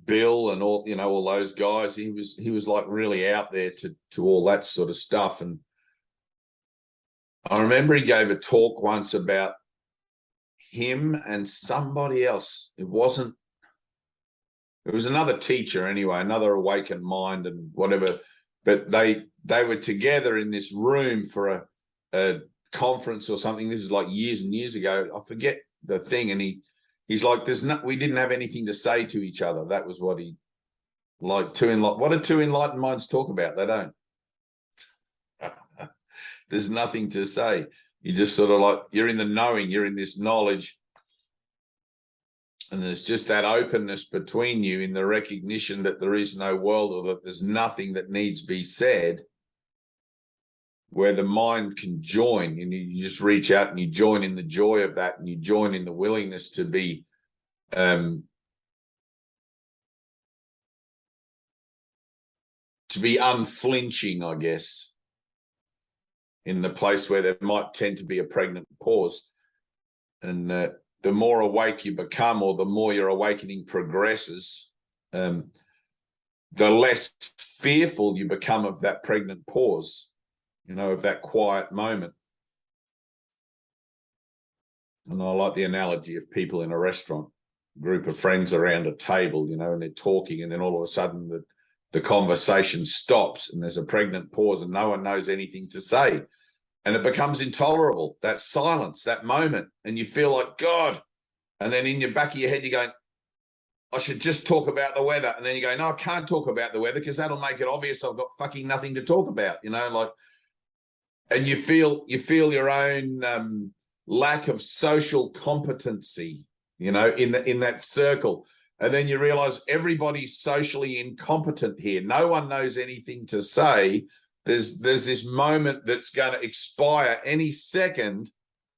Bill and all those guys. He was like really out there to all that sort of stuff. And I remember he gave a talk once about him and somebody else. It was another teacher anyway, another awakened mind and whatever. But they were together in this room for a conference or something. This is like years and years ago. I forget the thing. And he's like, we didn't have anything to say to each other. That was what he like. What do two enlightened minds talk about? They don't. There's nothing to say. You just sort of like, you're in the knowing, you're in this knowledge. And there's just that openness between you in the recognition that there is no world, or that there's nothing that needs to be said, where the mind can join, and you just reach out and you join in the joy of that, and you join in the willingness to be unflinching, I guess, in the place where there might tend to be a pregnant pause. And the more awake you become, or the more your awakening progresses, the less fearful you become of that pregnant pause. you know, of that quiet moment. And I like the analogy of people in a restaurant, a group of friends around a table, you know, and they're talking, and then all of a sudden the conversation stops and there's a pregnant pause and no one knows anything to say. And it becomes intolerable, that silence, that moment. And you feel like, God. And then in your back of your head, you're going, I should just talk about the weather. And then you go, no, I can't talk about the weather because that'll make it obvious I've got fucking nothing to talk about, you know, like, and you feel your own lack of social competency, you know, in that circle. And then you realize everybody's socially incompetent here. No one knows anything to say. There's this moment that's going to expire any second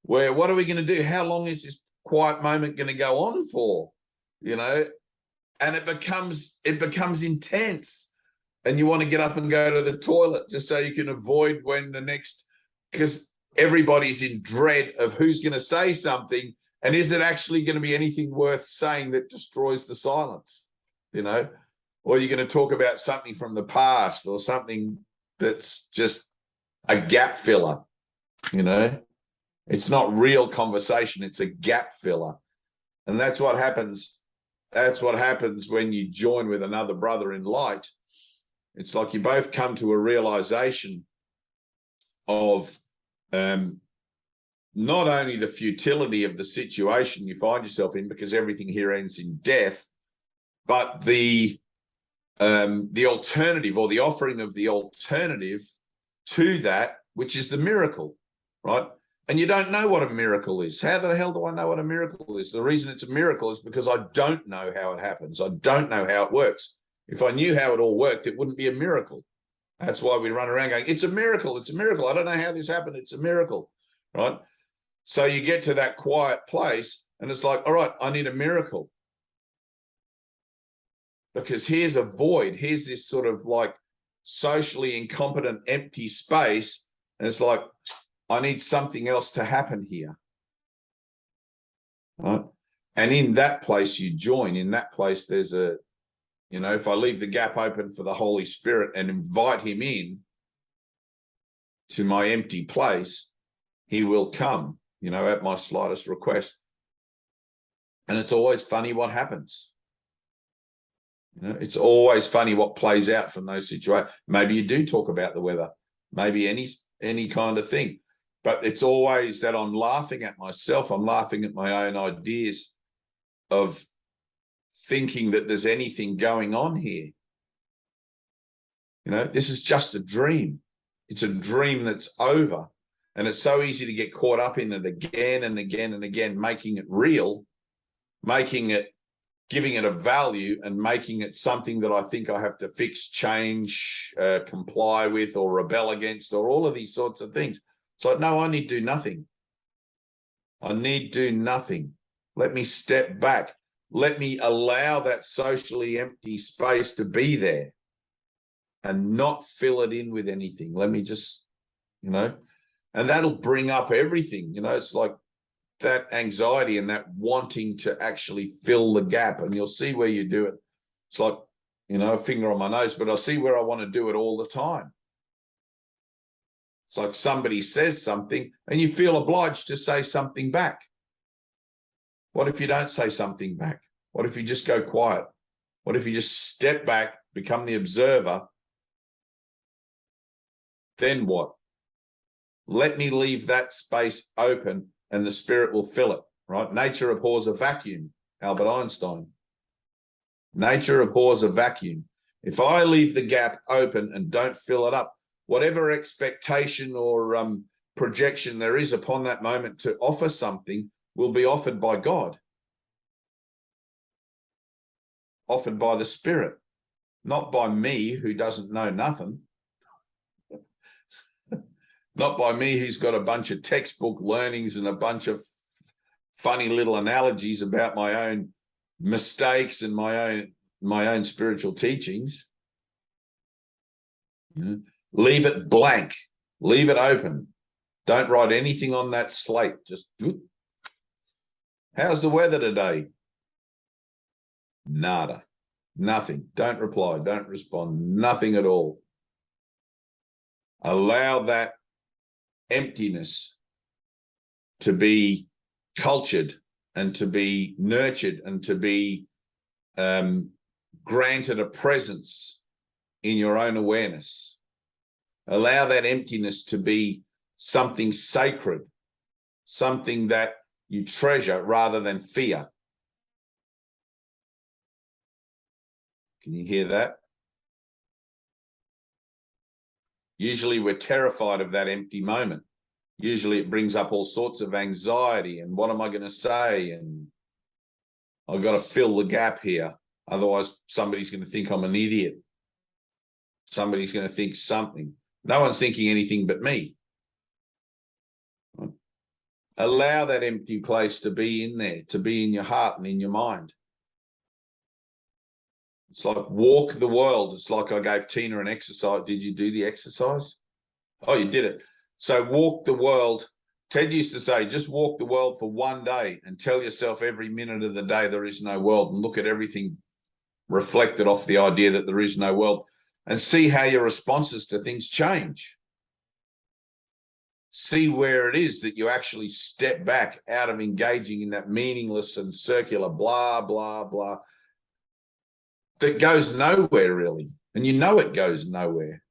where what are we going to do? How long is this quiet moment going to go on for? You know, and it becomes intense, and you want to get up and go to the toilet just so you can avoid when the next, because everybody's in dread of who's going to say something, and is it actually going to be anything worth saying that destroys the silence, you know, or you're going to talk about something from the past or something that's just a gap filler, you know. It's not real conversation, it's a gap filler. And that's what happens. That's what happens when you join with another brother in light. It's like you both come to a realization of not only the futility of the situation you find yourself in, because everything here ends in death, but the alternative, or the offering of the alternative to that, which is the miracle, right? And you don't know what a miracle is. How the hell do I know what a miracle is? The reason it's a miracle is because I don't know how it happens. I don't know how it works. If I knew how it all worked, it wouldn't be a miracle. That's why we run around going, it's a miracle, it's a miracle. I don't know how this happened, it's a miracle, right? So you get to that quiet place and it's like, all right, I need a miracle. Because here's a void, here's this sort of like socially incompetent, empty space. And it's like, I need something else to happen here. Right? And in that place you join. In that place there's a, you know, if I leave the gap open for the Holy Spirit and invite him in to my empty place, he will come, you know, at my slightest request. And it's always funny what happens. You know, it's always funny what plays out from those situations. Maybe you do talk about the weather, maybe any kind of thing. But it's always that I'm laughing at myself. I'm laughing at my own ideas of thinking that there's anything going on here. You know, this is just a dream. It's a dream that's over. And it's so easy to get caught up in it again and again and again, making it real, making it, giving it a value, and making it something that I think I have to fix, change, comply with, or rebel against, or all of these sorts of things. It's like, no, I need do nothing. I need do nothing. Let me step back. Let me allow that socially empty space to be there and not fill it in with anything. Let me just, you know, and that'll bring up everything. You know, it's like that anxiety and that wanting to actually fill the gap, and you'll see where you do it. It's like, you know, a finger on my nose, but I see where I want to do it all the time. It's like somebody says something and you feel obliged to say something back. What if you don't say something back? What if you just go quiet? What if you just step back, become the observer? Then what? Let me leave that space open and the spirit will fill it, right? Nature abhors a vacuum, Albert Einstein. Nature abhors a vacuum. If I leave the gap open and don't fill it up, whatever expectation or projection there is upon that moment to offer something will be offered by God, offered by the Spirit, not by me who doesn't know nothing, not by me who's got a bunch of textbook learnings and a bunch of funny little analogies about my own mistakes and my own spiritual teachings. You know? Leave it blank. Leave it open. Don't write anything on that slate. Just, how's the weather today? Nada. Nothing. Don't reply. Don't respond. Nothing at all. Allow that emptiness to be cultured and to be nurtured and to be granted a presence in your own awareness. Allow that emptiness to be something sacred, something that you treasure rather than fear. Can you hear that? Usually we're terrified of that empty moment. Usually it brings up all sorts of anxiety and what am I going to say? And I've got to fill the gap here. Otherwise somebody's going to think I'm an idiot. Somebody's going to think something. No one's thinking anything but me. Allow that empty place to be in there, to be in your heart and in your mind. It's like walk the world. It's like I gave Tina an exercise. Did you do the exercise? Oh, you did it. So walk the world. Ted used to say, just walk the world for one day and tell yourself every minute of the day there is no world, and look at everything reflected off the idea that there is no world, and see how your responses to things change. See where it is that you actually step back out of engaging in that meaningless and circular blah, blah, blah, that goes nowhere really. And you know it goes nowhere.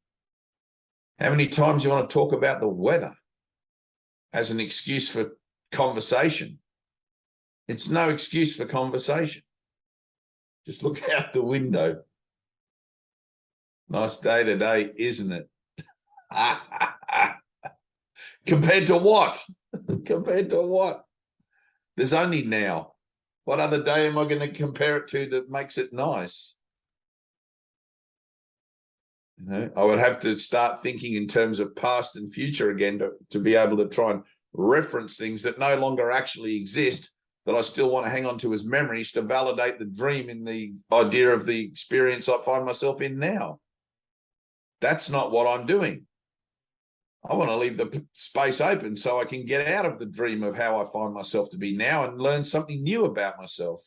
How many times you want to talk about the weather as an excuse for conversation? It's no excuse for conversation. Just look out the window. Nice day today, isn't it? Compared to what? Compared to what? There's only now. What other day am I going to compare it to that makes it nice? You know, I would have to start thinking in terms of past and future again to be able to try and reference things that no longer actually exist, that I still want to hang on to as memories to validate the dream in the idea of the experience I find myself in now. That's not what I'm doing. I want to leave the space open so I can get out of the dream of how I find myself to be now and learn something new about myself.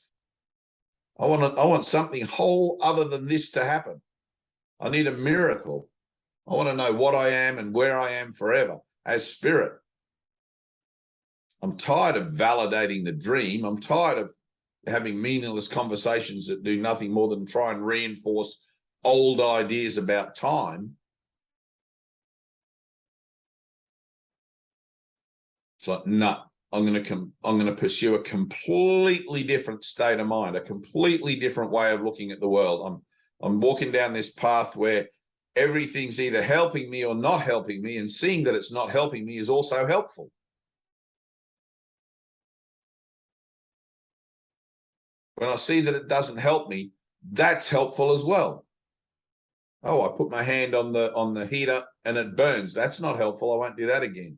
I want something whole other than this to happen. I need a miracle. I want to know what I am and where I am forever as spirit. I'm tired of validating the dream. I'm tired of having meaningless conversations that do nothing more than try and reinforce old ideas about time. It's like, no, I'm going to pursue a completely different state of mind, a completely different way of looking at the world. I'm walking down this path where everything's either helping me or not helping me, and seeing that it's not helping me is also helpful. When I see that it doesn't help me, that's helpful as well. Oh, I put my hand on the heater and it burns. That's not helpful. I won't do that again.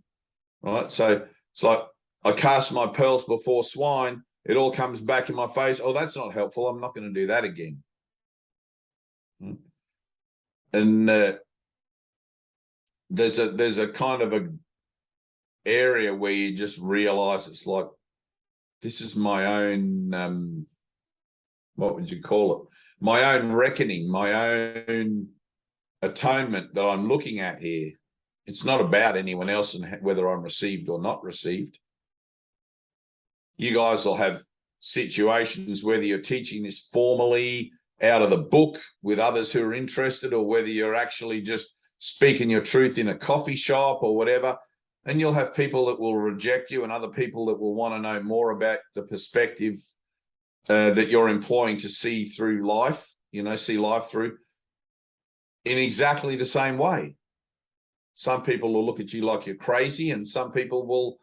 Right? So it's like I cast my pearls before swine. It all comes back in my face. Oh, that's not helpful. I'm not going to do that again. And there's a kind of a area where you just realize it's like, this is my own, what would you call it? My own reckoning, my own atonement that I'm looking at here. It's not about anyone else and whether I'm received or not received. You guys will have situations, whether you're teaching this formally out of the book with others who are interested, or whether you're actually just speaking your truth in a coffee shop or whatever, and you'll have people that will reject you and other people that will want to know more about the perspective that you're employing to see through life, see life through in exactly the same way. Some people will look at you like you're crazy, and some people will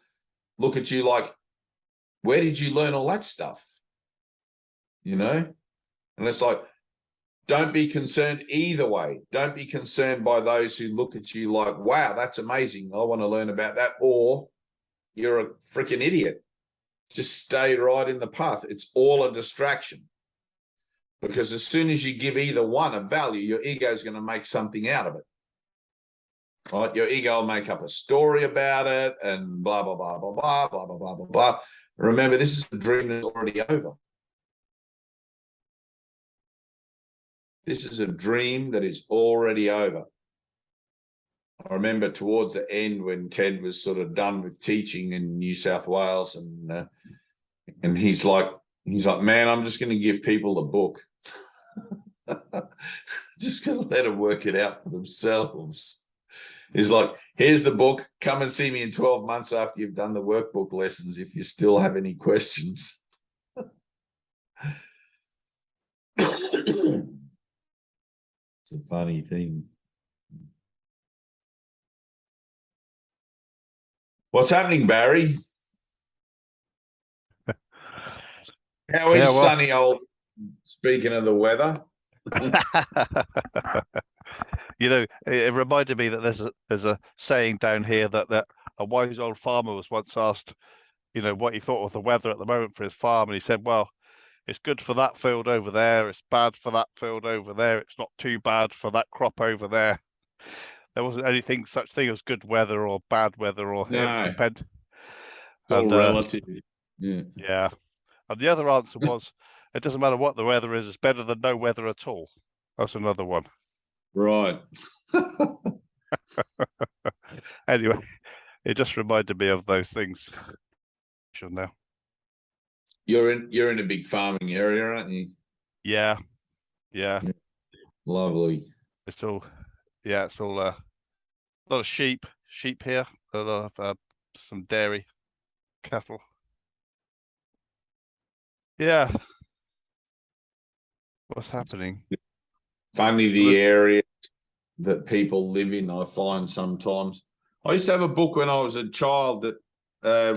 look at you like, where did you learn all that stuff? And it's like, don't be concerned either way. Don't be concerned by those who look at you like, wow, that's amazing. I want to learn about that. Or you're a freaking idiot. Just stay right in the path. It's all a distraction. Because as soon as you give either one a value, your ego is going to make something out of it. Right? Your ego will make up a story about it and blah, blah, blah, blah, blah, blah, blah, blah, blah, blah. Remember, this is a dream that's already over. This is a dream that is already over. I remember towards the end when Ted was sort of done with teaching in New South Wales, and he's like, man, I'm just going to give people the book. Just going to let them work it out for themselves. He's like, here's the book. Come and see me in 12 months after you've done the workbook lessons if you still have any questions. It's a funny thing. What's happening, Barry? How is Yeah, well- sunny old, speaking of the weather? You know, it reminded me that there's a saying down here that a wise old farmer was once asked, you know, what he thought of the weather at the moment for his farm, and he said, well, it's good for that field over there, it's bad for that field over there, it's not too bad for that crop over there. There wasn't anything such thing as good weather or bad weather, or No. it depend. It's all And, relative. Yeah. yeah. And the other answer was, it doesn't matter what the weather is, it's better than no weather at all. That's another one. Right. Anyway, it just reminded me of those things. Now. You're in a big farming area, aren't you? Yeah. Lovely. It's all a lot of sheep here, a lot of some dairy, cattle. Yeah. What's happening? Funny the area that people live in, I find sometimes. I used to have a book when I was a child that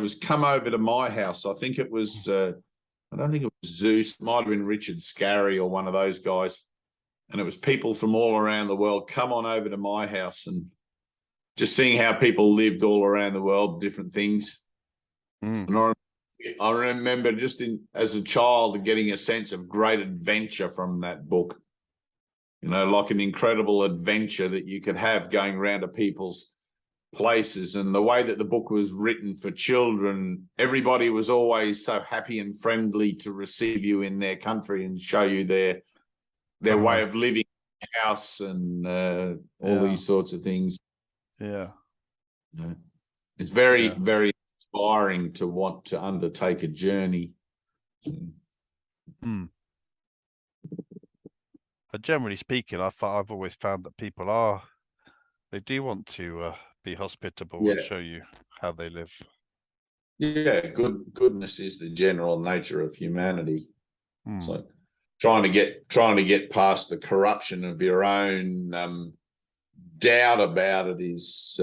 was come over to my house. I think it was, I don't think it was Zeus. It might have been Richard Scarry or one of those guys. And it was people from all around the world come on over to my house, and just seeing how people lived all around the world, different things. Mm. And I remember just as a child getting a sense of great adventure from that book. You know, like an incredible adventure that you could have going around to people's places. And the way that the book was written for children, everybody was always so happy and friendly to receive you in their country and show you their way of living, house, and all these sorts of things. Yeah. It's very, very inspiring to want to undertake a journey. But generally speaking, I've always found that people they do want to be hospitable and show you how they live. Yeah, goodness is the general nature of humanity. It's like trying to get past the corruption of your own doubt about it is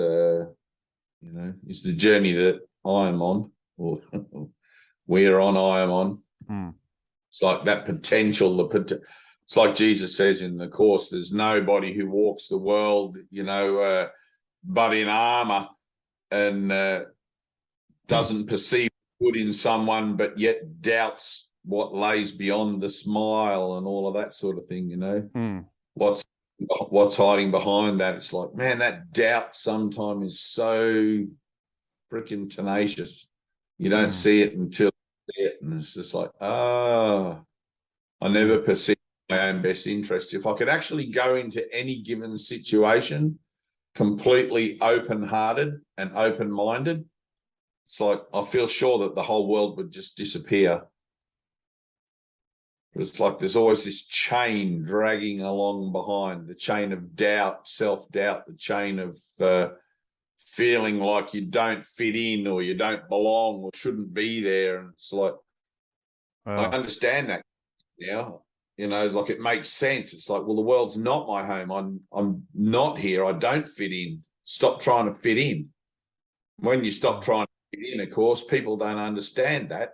is the journey that I am on, or we're on. I am on. It's like that potential. It's like Jesus says in the Course, there's nobody who walks the world, but in armor, and doesn't perceive good in someone, but yet doubts what lays beyond the smile and all of that sort of thing. What's hiding behind that. It's like, man, that doubt sometimes is so freaking tenacious. You don't see it until you see it, and it's just like, I never perceive my own best interest. If I could actually go into any given situation completely open-hearted and open-minded, it's like I feel sure that the whole world would just disappear. It's like there's always this chain dragging along behind, the chain of doubt, self-doubt, the chain of feeling like you don't fit in or you don't belong or shouldn't be there. And it's like, I understand that now. Like it makes sense. It's like, well, the world's not my home. I'm not here. I don't fit in. Stop trying to fit in. When you stop trying to fit in, of course, people don't understand that.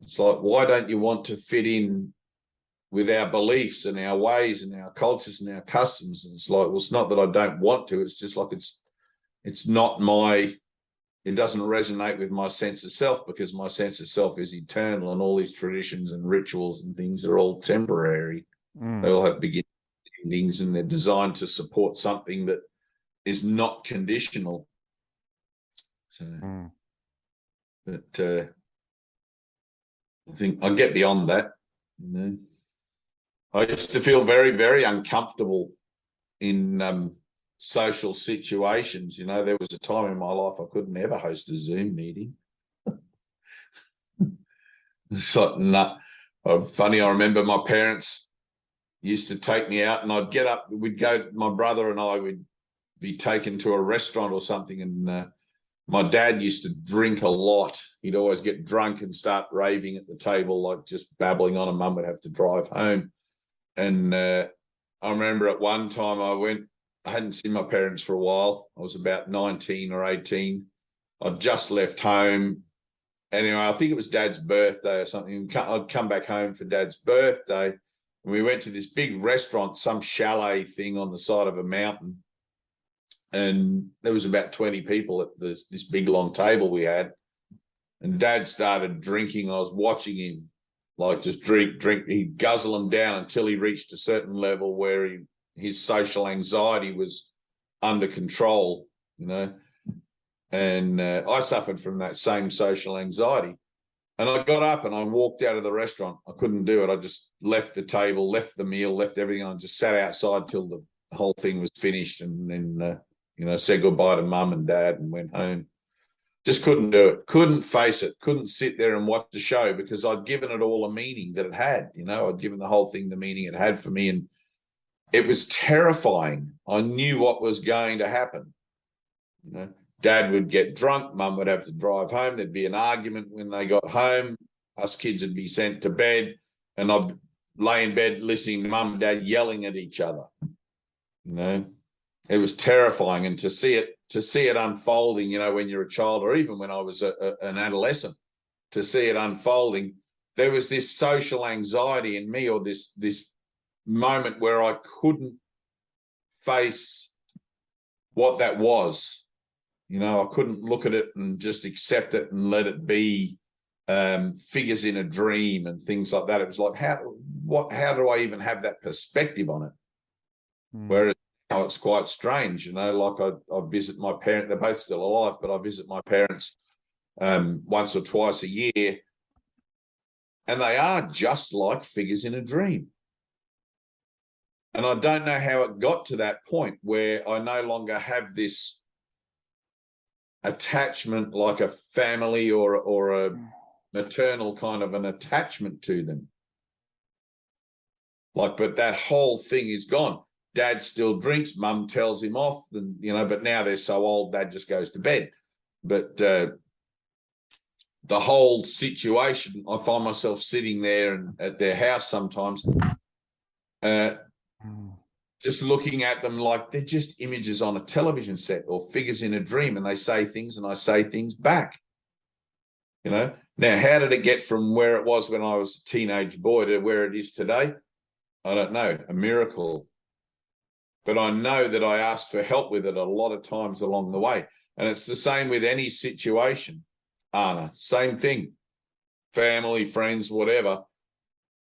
It's like, why don't you want to fit in with our beliefs and our ways and our cultures and our customs? And it's like, well, it's not that I don't want to. It's just like it's not it doesn't resonate with my sense of self, because my sense of self is eternal, and all these traditions and rituals and things are all temporary. They all have beginnings and endings, and they're designed to support something that is not conditional. So, but I think I get beyond that. I used to feel very, very uncomfortable in social situations. You know, there was a time in my life I could never host a Zoom meeting. It's like, nah. Funny, I remember my parents used to take me out, and I'd get up, we'd go, my brother and I would be taken to a restaurant or something, and my dad used to drink a lot. He'd always get drunk and start raving at the table, like just babbling on, and Mum would have to drive home. And I remember at one time I hadn't seen my parents for a while. I was about 19 or 18. I'd just left home. Anyway, I think it was Dad's birthday or something. I'd come back home for Dad's birthday, and we went to this big restaurant, some chalet thing on the side of a mountain. And there was about 20 people at this big long table we had. And Dad started drinking. I was watching him, like, just drink. He'd guzzle them down until he reached a certain level where his social anxiety was under control, you know. And I suffered from that same social anxiety. And I got up and I walked out of the restaurant. I couldn't do it. I just left the table, left the meal, left everything. I just sat outside till the whole thing was finished, and then, you know, said goodbye to Mum and Dad and went home. Just couldn't do it. Couldn't face it. Couldn't sit there and watch the show, because I'd given it all a meaning that it had. You know, I'd given the whole thing the meaning it had for me. And it was terrifying. I knew what was going to happen. You know, Dad would get drunk, Mum would have to drive home, there'd be an argument when they got home, us kids would be sent to bed, and I'd lay in bed listening to Mum and Dad yelling at each other. You know, it was terrifying. And to see it unfolding, you know, when you're a child, or even when I was an adolescent, to see it unfolding, there was this social anxiety in me, or this moment where I couldn't face what that was. You know, I couldn't look at it and just accept it and let it be figures in a dream and things like that. It was like, how do I even have that perspective on it? Whereas now it's quite strange, you know, like I visit my parents, they're both still alive, but I visit my parents once or twice a year, and they are just like figures in a dream. And I don't know how it got to that point where I no longer have this attachment, like a family or a maternal kind of an attachment to them. Like, but that whole thing is gone. Dad still drinks, Mum tells him off, and, you know, but now they're so old, Dad just goes to bed. But the whole situation, I find myself sitting there and at their house sometimes, just looking at them like they're just images on a television set or figures in a dream, and they say things and I say things back. You know, now how did it get from where it was when I was a teenage boy to where it is today? I don't know, a miracle. But I know that I asked for help with it a lot of times along the way. And it's the same with any situation, Anna, same thing. Family, friends, whatever.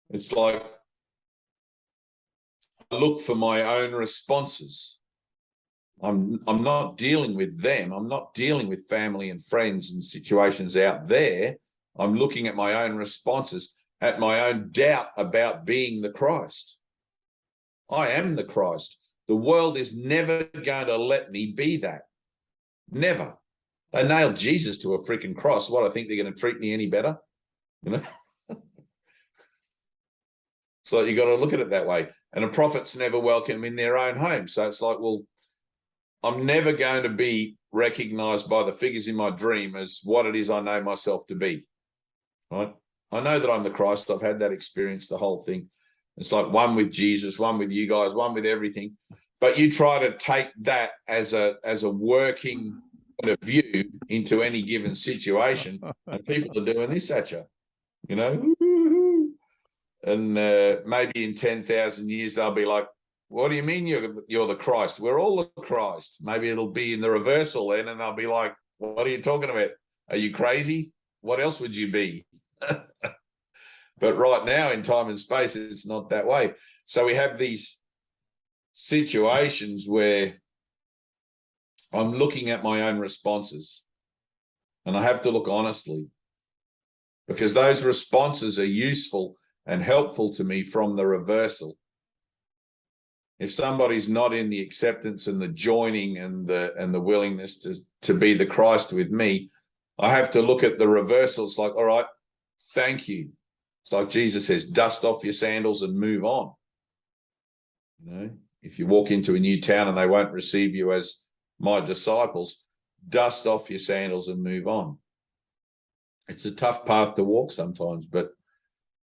It's like, I look for my own responses. I'm not dealing with them. I'm not dealing with family and friends and situations out there. I'm looking at my own responses, at my own doubt about being the Christ. I am the Christ. The world is never going to let me be that. Never. They nailed Jesus to a freaking cross. What, I think they're going to treat me any better? You know? So you got to look at it that way. And a prophet's never welcome in their own home. So it's like, well, I'm never going to be recognized by the figures in my dream as what it is I know myself to be. Right? I know that I'm the Christ. I've had that experience, the whole thing. It's like one with Jesus, one with you guys, one with everything. But you try to take that as a working point of view into any given situation, and people are doing this at you, you know. And maybe in 10,000 years they'll be like, "What do you mean you're the Christ? We're all the Christ." Maybe it'll be in the reversal then, and they'll be like, "What are you talking about? Are you crazy? What else would you be?" But right now in time and space, it's not that way. So we have these situations where I'm looking at my own responses, and I have to look honestly, because those responses are useful and helpful to me from the reversal. If somebody's not in the acceptance and the joining and the willingness to be the Christ with me, I have to look at the reversal. It's like, all right, thank you. It's like Jesus says, dust off your sandals and move on. You know, if you walk into a new town and they won't receive you as my disciples, dust off your sandals and move on. It's a tough path to walk sometimes, but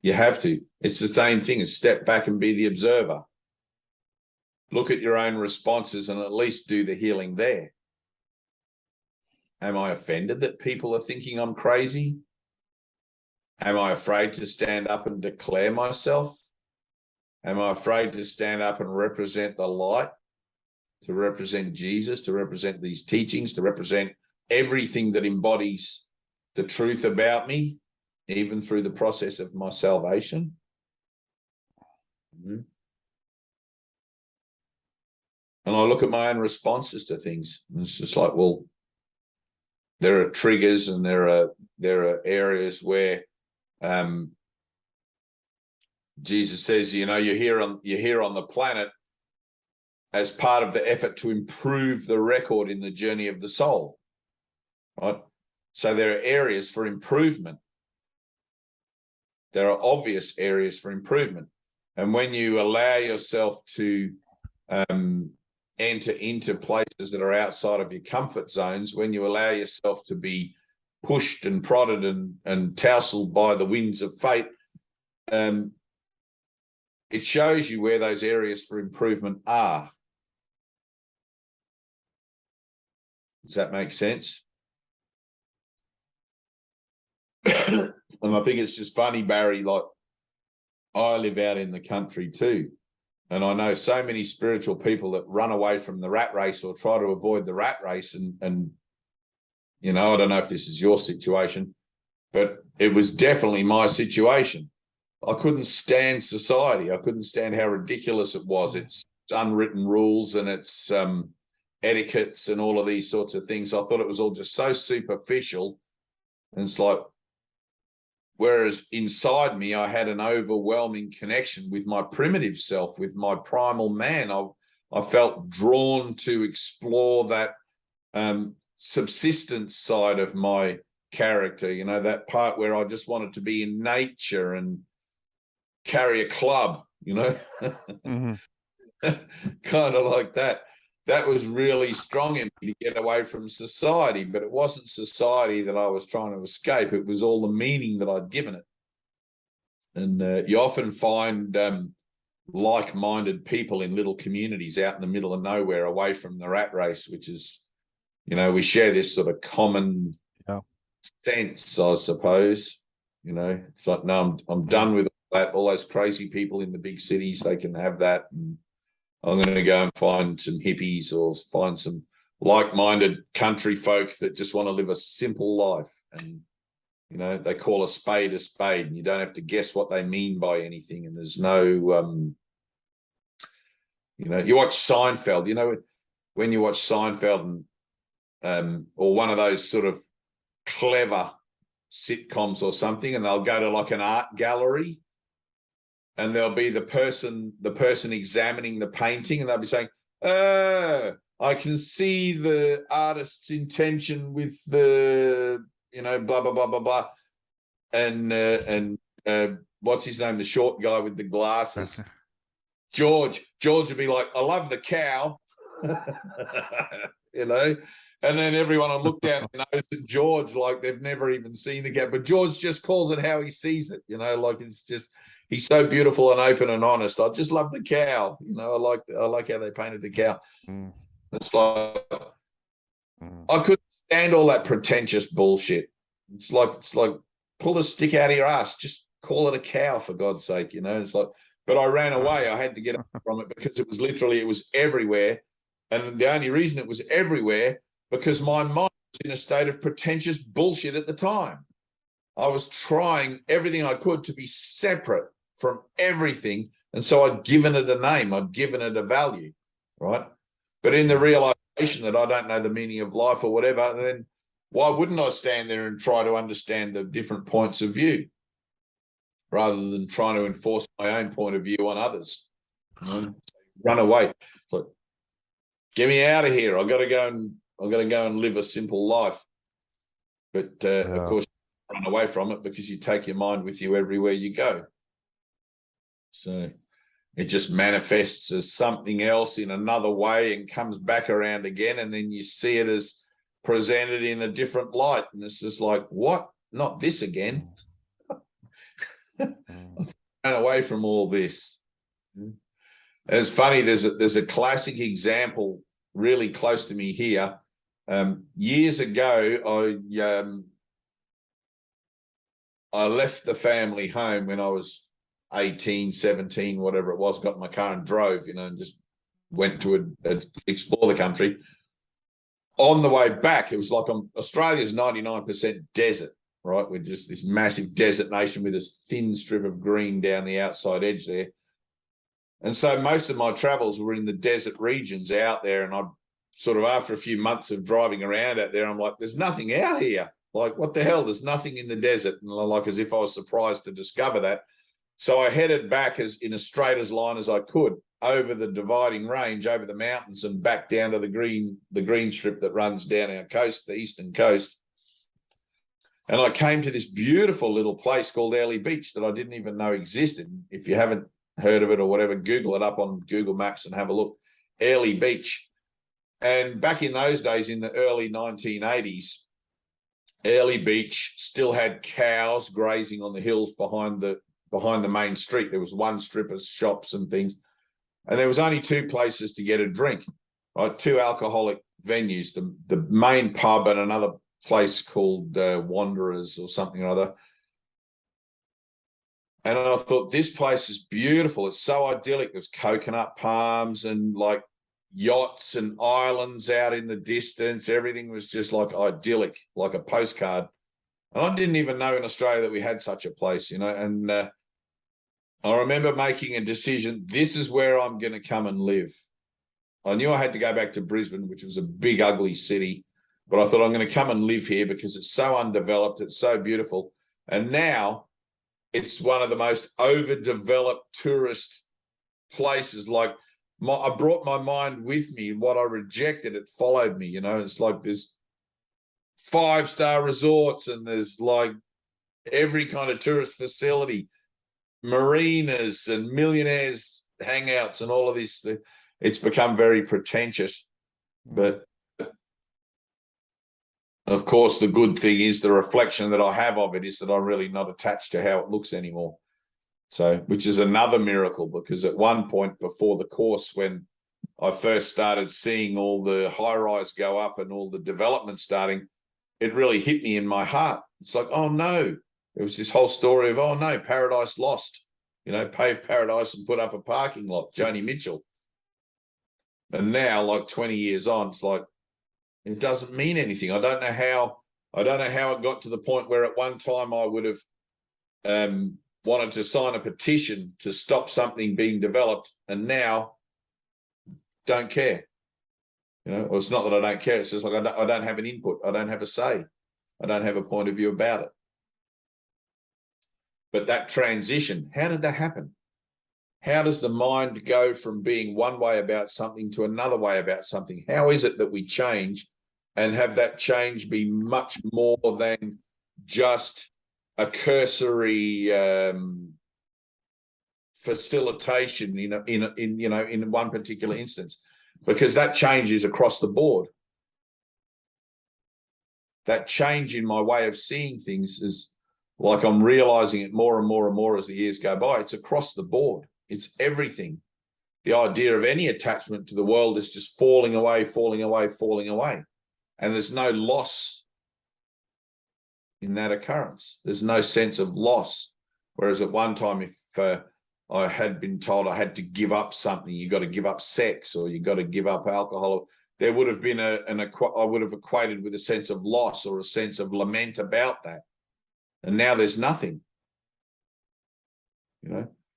you have to. It's the same thing as step back and be the observer. Look at your own responses and at least do the healing there. Am I offended that people are thinking I'm crazy? Am I afraid to stand up and declare myself? Am I afraid to stand up and represent the light, to represent Jesus, to represent these teachings, to represent everything that embodies the truth about me, even through the process of my salvation? And I look at my own responses to things. And it's just like, well, there are triggers and there are areas where Jesus says, you know, you're here on the planet as part of the effort to improve the record in the journey of the soul, right? So there are areas for improvement. There are obvious areas for improvement. And when you allow yourself to enter into places that are outside of your comfort zones, when you allow yourself to be pushed and prodded and tousled by the winds of fate, it shows you where those areas for improvement are. Does that make sense? And I think it's just funny, Barry, like I live out in the country too. And I know so many spiritual people that run away from the rat race or try to avoid the rat race. And you know, I don't know if this is your situation, but it was definitely my situation. I couldn't stand society. I couldn't stand how ridiculous it was. It's unwritten rules and it's etiquettes and all of these sorts of things. I thought it was all just so superficial. And it's like, whereas inside me, I had an overwhelming connection with my primitive self, with my primal man. I felt drawn to explore that subsistence side of my character, you know, that part where I just wanted to be in nature and carry a club, you know, kind of like that. That was really strong in me to get away from society, but it wasn't society that I was trying to escape. It was all the meaning that I'd given it. And you often find like-minded people in little communities out in the middle of nowhere, away from the rat race, which is, you know, we share this sort of common sense, I suppose. You know, it's like, no, I'm done with that. All those crazy people in the big cities, they can have that. And I'm going to go and find some hippies or find some like-minded country folk that just want to live a simple life. And, you know, they call a spade, and you don't have to guess what they mean by anything. And there's no, you know, you watch Seinfeld, you know, when you watch Seinfeld and, or one of those sort of clever sitcoms or something, and they'll go to like an art gallery, and there'll be the person examining the painting, and they'll be saying, I can see the artist's intention with the, you know, blah, blah, blah, blah, blah. And what's his name? The short guy with the glasses. George would be like, I love the cow, you know, and then everyone will look down their nose at George like they've never even seen the cow. But George just calls it how he sees it, you know, like it's just, he's so beautiful and open and honest. I just love the cow. You know, I like how they painted the cow. It's like I couldn't stand all that pretentious bullshit. It's like pull the stick out of your ass. Just call it a cow, for God's sake. You know, it's like, but I ran away. I had to get away from it because it was everywhere. And the only reason it was everywhere because my mind was in a state of pretentious bullshit at the time. I was trying everything I could to be separate from everything. And so I'd given it a name. I'd given it a value, right? But in the realization that I don't know the meaning of life or whatever, then why wouldn't I stand there and try to understand the different points of view rather than trying to enforce my own point of view on others? You know? run away. Like, get me out of here. I got to go and live a simple life. But of course, you run away from it because you take your mind with you everywhere you go. So it just manifests as something else in another way and comes back around again. And then you see it as presented in a different light. And it's just like, what? Not this again. I've run away from all this. And it's funny, there's a classic example really close to me here. Years ago, I left the family home when I was 18, 17, whatever it was, got in my car and drove, and just went to explore the country. On the way back, it was like Australia's 99% desert, right? We're just this massive desert nation with this thin strip of green down the outside edge there. And so most of my travels were in the desert regions out there. And I sort of, after a few months of driving around out there, I'm like, there's nothing out here. Like, what the hell? There's nothing in the desert. And like, as if I was surprised to discover that. So I headed back as in a straight as line as I could over the dividing range, over the mountains, and back down to the green strip that runs down our coast, the eastern coast. And I came to this beautiful little place called Early Beach that I didn't even know existed. If you haven't heard of it or whatever, Google it up on Google Maps and have a look. Early Beach. And back in those days, in the early 1980s, Early Beach still had cows grazing on the hills behind the main street. There was one strip of shops and things. And there was only two places to get a drink, right? Two alcoholic venues, the main pub and another place called Wanderers or something or other. And I thought, this place is beautiful. It's so idyllic. There's coconut palms and like yachts and islands out in the distance. Everything was just like idyllic, like a postcard. And I didn't even know in Australia that we had such a place, and I remember making a decision, this is where I'm going to come and live. I knew I had to go back to Brisbane, which was a big, ugly city, but I thought I'm going to come and live here because it's so undeveloped, it's so beautiful. And now it's one of the most overdeveloped tourist places. Like, I brought my mind with me. What I rejected, it followed me. It's like there's 5-star resorts and there's like every kind of tourist facility, marinas and millionaires hangouts and all of this. It's become very pretentious. But of course, the good thing is the reflection that I have of it is that I'm really not attached to how it looks anymore. So, which is another miracle, because at one point before the course, when I first started seeing all the high-rise go up and all the development starting, it really hit me in my heart. It's like, oh no, there was this whole story of, oh no, paradise lost, paved paradise and put up a parking lot, Joni Mitchell. And now, like 20 years on, it's like, it doesn't mean anything. I don't know how it got to the point where at one time I would have wanted to sign a petition to stop something being developed, and now don't care. Well, it's not that I don't care. It's just like I don't have an input. I don't have a say. I don't have a point of view about it. But that transition, how did that happen? How does the mind go from being one way about something to another way about something? How is it that we change and have that change be much more than just a cursory facilitation in one particular instance? Because that change is across the board. That change in my way of seeing things is like I'm realizing it more and more and more as the years go by. It's across the board. It's everything. The idea of any attachment to the world is just falling away, falling away, falling away. And there's no loss in that occurrence. There's no sense of loss. Whereas at one time, if I had been told I had to give up something, you got to give up sex or you got to give up alcohol, there would have been I would have equated with a sense of loss or a sense of lament about that. And now there's nothing.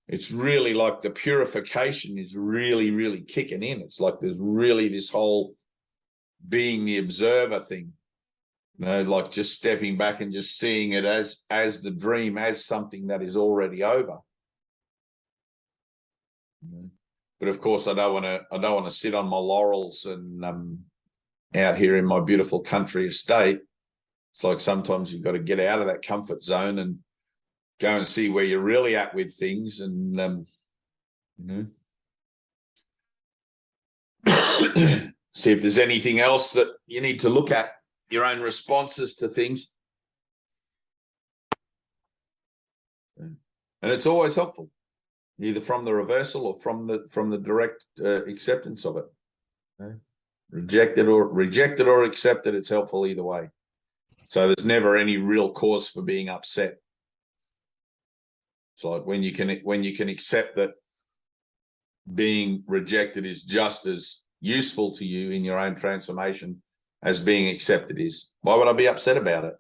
It's really like the purification is really, really kicking in. It's like there's really this whole being the observer thing, like just stepping back and just seeing it as the dream, as something that is already over. But of course, I don't want to sit on my laurels and out here in my beautiful country estate. It's like sometimes you've got to get out of that comfort zone and go and see where you're really at with things, and see if there's anything else that you need to look at, your own responses to things. And it's always helpful, either from the reversal or from the direct acceptance of it. Reject it or accept it, it's helpful either way. So there's never any real cause for being upset. It's like when you can accept that being rejected is just as useful to you in your own transformation as being accepted is. Why would I be upset about it?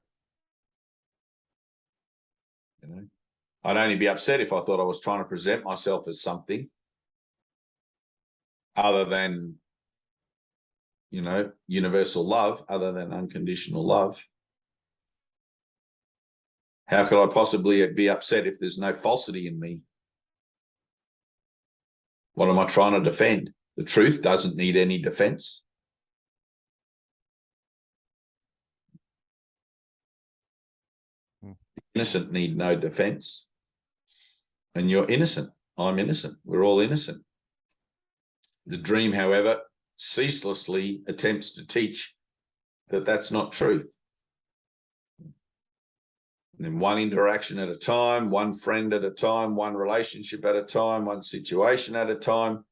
I'd only be upset if I thought I was trying to present myself as something other than, universal love, other than unconditional love. How could I possibly be upset if there's no falsity in me? What am I trying to defend? The truth doesn't need any defense. The innocent need no defense. And you're innocent. I'm innocent. We're all innocent. The dream, however, ceaselessly attempts to teach that that's not true. And then one interaction at a time, one friend at a time, one relationship at a time, one situation at a time.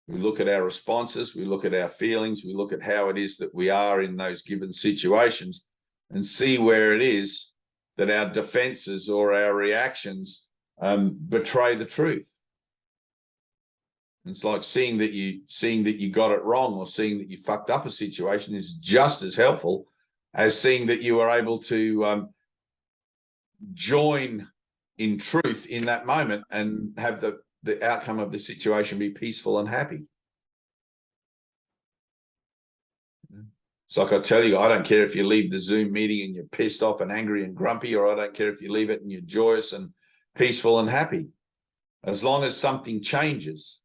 We look at our responses, we look at our feelings, we look at how it is that we are in those given situations and see where it is that our defenses or our reactions betray the truth. It's like seeing that you got it wrong or seeing that you fucked up a situation is just as helpful as seeing that you were able to join in truth in that moment and have the outcome of the situation be peaceful and happy. It's like I tell you, I don't care if you leave the Zoom meeting and you're pissed off and angry and grumpy, or I don't care if you leave it and you're joyous and peaceful and happy. As long as something changes.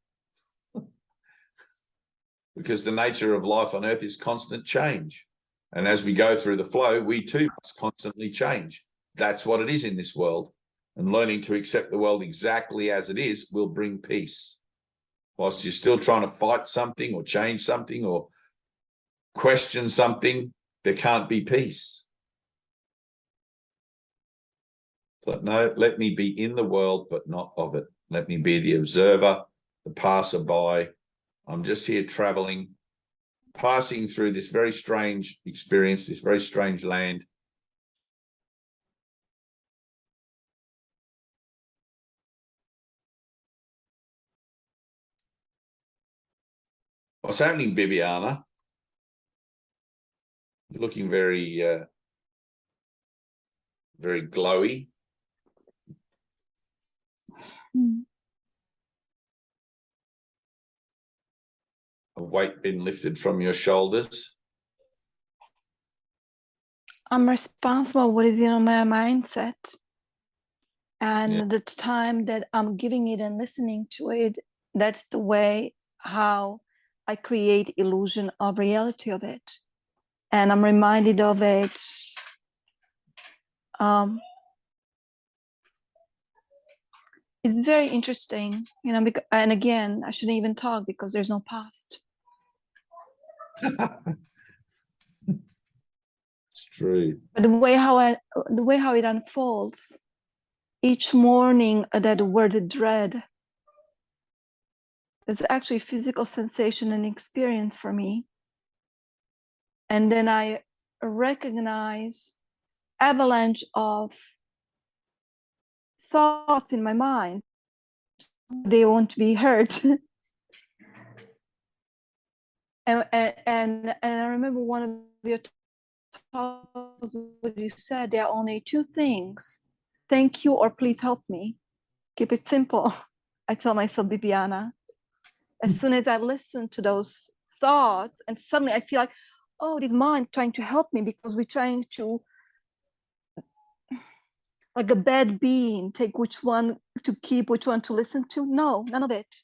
Because the nature of life on earth is constant change. And as we go through the flow, we too must constantly change. That's what it is in this world. And learning to accept the world exactly as it is will bring peace. Whilst you're still trying to fight something or change something or question something, there can't be peace. So no, let me be in the world, but not of it. Let me be the observer, the passerby. I'm just here traveling, passing through this very strange experience, this very strange land. What's happening, Bibiana? You're looking very, very glowy. A weight been lifted from your shoulders. I'm responsible for what is in my mindset. And the time that I'm giving it and listening to it, that's the way how I create illusion of reality of it. And I'm reminded of it. It's very interesting, because, and again, I shouldn't even talk because there's no past. It's true. But the way how it unfolds, each morning, that word dread is actually physical sensation and experience for me. And then I recognize avalanche of thoughts in my mind. They won't be heard. and I remember one of your talks what you said, there are only two things: thank you or please help me. Keep it simple. I tell myself, Bibiana. As soon as I listen to those thoughts, and suddenly I feel like, oh, it is mind trying to help me, because we're trying to, like a bad being, take which one to keep, which one to listen to. No, none of it.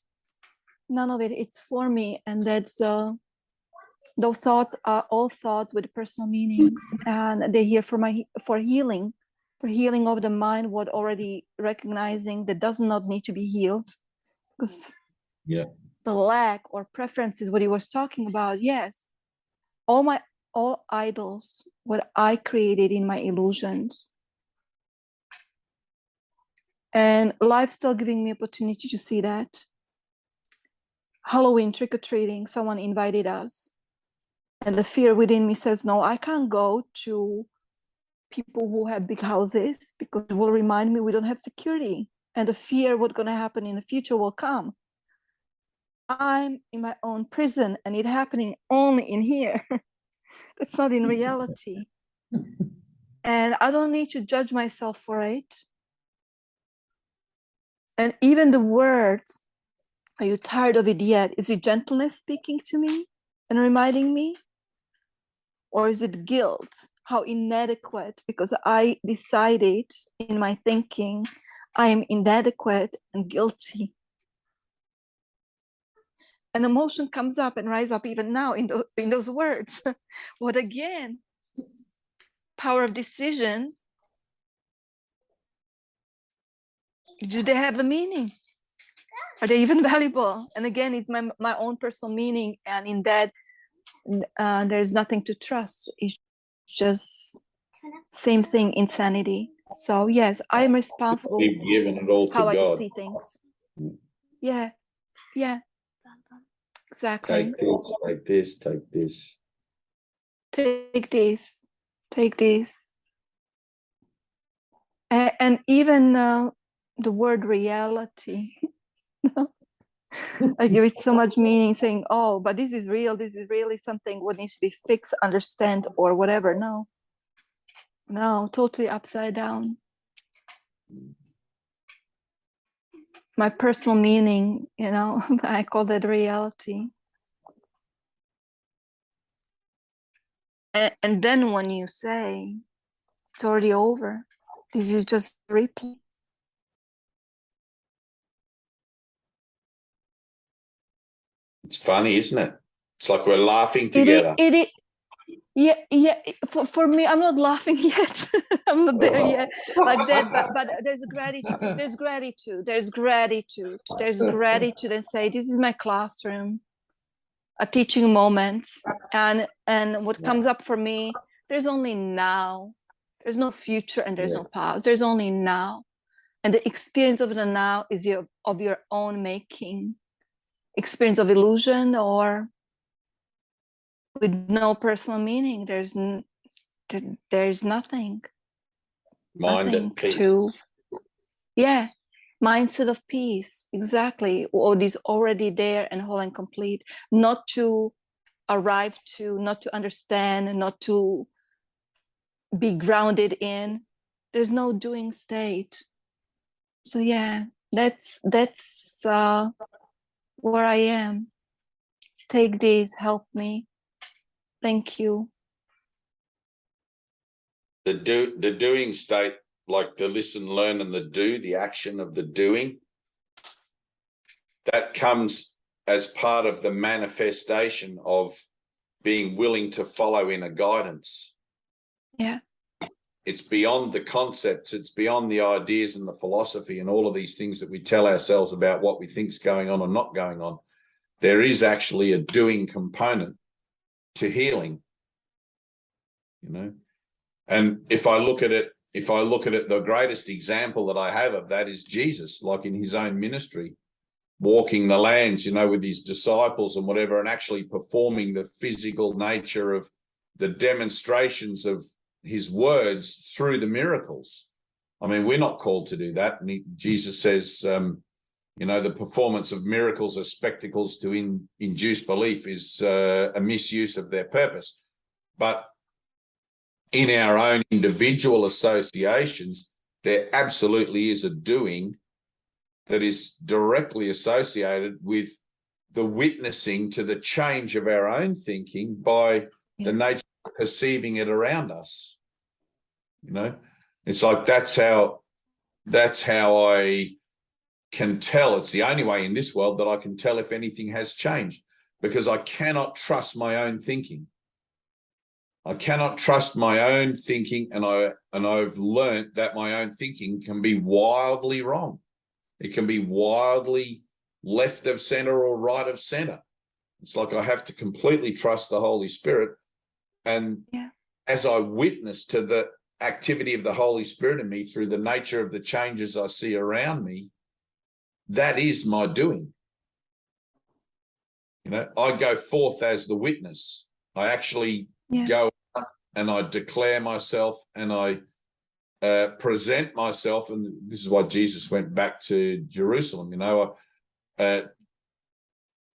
none of it. It's for me, and that's those thoughts are all thoughts with personal meanings, and they're here for healing of the mind, what already recognizing that does not need to be healed, because the lack or preferences, what he was talking about, yes, all idols, what I created in my illusions, and life still giving me opportunity to see that. Halloween trick-or-treating, someone invited us, and the fear within me says, no, I can't go to people who have big houses because it will remind me we don't have security, and the fear what's going to happen in the future will come. I'm in my own prison, and it's happening only in here. It's not in reality. And I don't need to judge myself for it. And even the words, are you tired of it yet? Is it gentleness speaking to me and reminding me? Or is it guilt? How inadequate, because I decided in my thinking, I am inadequate and guilty. An emotion comes up and rises up even now in those words. What again? Power of decision. Do they have a meaning? Are they even valuable? And again, it's my own personal meaning, and in that there's nothing to trust. It's just same thing, insanity. So yes, I am responsible. We've given it all to how God. I see things. Yeah, exactly. Take this, take this, take this. Take this. And even the word reality. I give it so much meaning, saying, oh, but this is real, this is really something what needs to be fixed, understand, or whatever. No, totally upside down. My personal meaning, I call that reality. And then when you say it's already over, this is just replay. It's funny, isn't it? It's like we're laughing together. Yeah. For me, I'm not laughing yet. I'm not there yet like that. But there's gratitude. There's gratitude, and say, this is my classroom, a teaching moments, and what comes up for me. There's only now. There's no future, and there's no past. There's only now, and the experience of the now is of your own making. Experience of illusion or with no personal meaning. There's nothing. Mind at peace. Mindset of peace, exactly. What is already there and whole and complete, not to arrive to, not to understand, not to be grounded in. There's no doing state. So that's where I am. Take this, help me. Thank you. The doing state, like the listen, learn, and the do, the action of the doing, that comes as part of the manifestation of being willing to follow in a guidance. Yeah. It's beyond the concepts, it's beyond the ideas and the philosophy and all of these things that we tell ourselves about what we think is going on or not going on. There is actually a doing component to healing, And if I look at it, the greatest example that I have of that is Jesus, like in his own ministry, walking the lands, with his disciples and whatever, and actually performing the physical nature of the demonstrations of his words through the miracles. I mean, we're not called to do that. And Jesus says, the performance of miracles as spectacles to induce belief is a misuse of their purpose. But in our own individual associations, there absolutely is a doing that is directly associated with the witnessing to the change of our own thinking by the nature of perceiving it around us. It's like that's how I can tell. It's the only way in this world that I can tell if anything has changed, because I cannot trust my own thinking. I cannot trust my own thinking, and I've learned that my own thinking can be wildly wrong. It can be wildly left of center or right of center. It's like I have to completely trust the Holy Spirit. And as I witness to the activity of the Holy Spirit in me through the nature of the changes I see around me, that is my doing. You know, I go forth as the witness. I actually go up and I declare myself, and I present myself. And this is why Jesus went back to Jerusalem. You know, what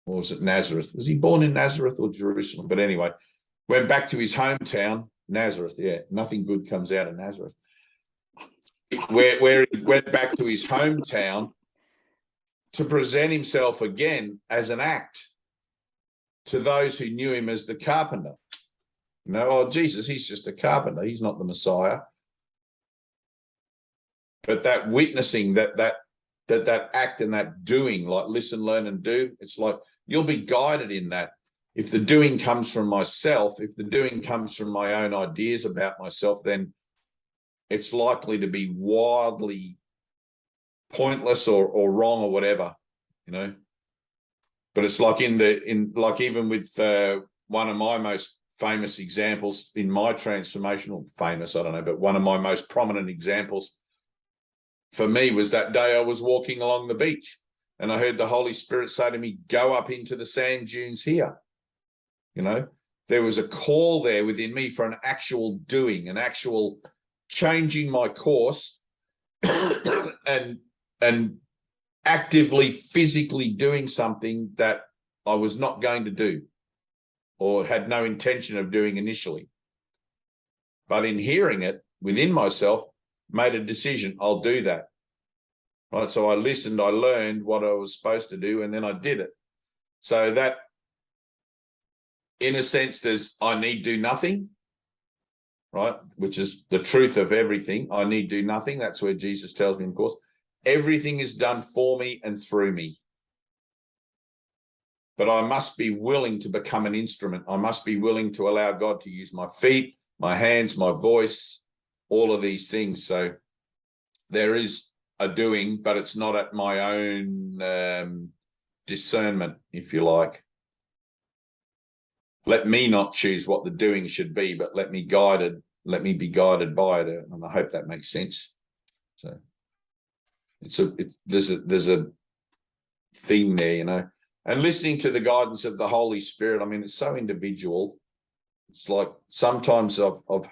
was it, Nazareth? Was he born in Nazareth or Jerusalem? But anyway, went back to his hometown, Nazareth. Yeah, nothing good comes out of Nazareth. Where he went back to his hometown to present himself again as an act to those who knew him as the carpenter. You know, oh, Jesus, he's just a carpenter. He's not the Messiah. But that witnessing, that act and that doing, like listen, learn, and do, it's like you'll be guided in that. If the doing comes from myself, if the doing comes from my own ideas about myself, then it's likely to be wildly pointless or wrong or whatever, you know. But it's like like even with one of my most famous examples in my transformational, famous, I don't know, but one of my most prominent examples for me was that day I was walking along the beach and I heard the Holy Spirit say to me, go up into the sand dunes here. You know, there was a call there within me for an actual doing, an actual changing my course and actively, physically doing something that I was not going to do or had no intention of doing initially. But in hearing it within myself, made a decision, I'll do that. Right. So I listened, I learned what I was supposed to do, and then I did it. So that, in a sense, there's I need do nothing, right? Which is the truth of everything. I need do nothing. That's where Jesus tells me, of course, everything is done for me and through me. But I must be willing to become an instrument. I must be willing to allow God to use my feet, my hands, my voice, all of these things. So there is a doing, but it's not at my own discernment, if you like. Let me not choose what the doing should be, but let me be guided by it. And I hope that makes sense. So there's a theme there, you know. And listening to the guidance of the Holy Spirit, I mean, it's so individual. It's like sometimes I've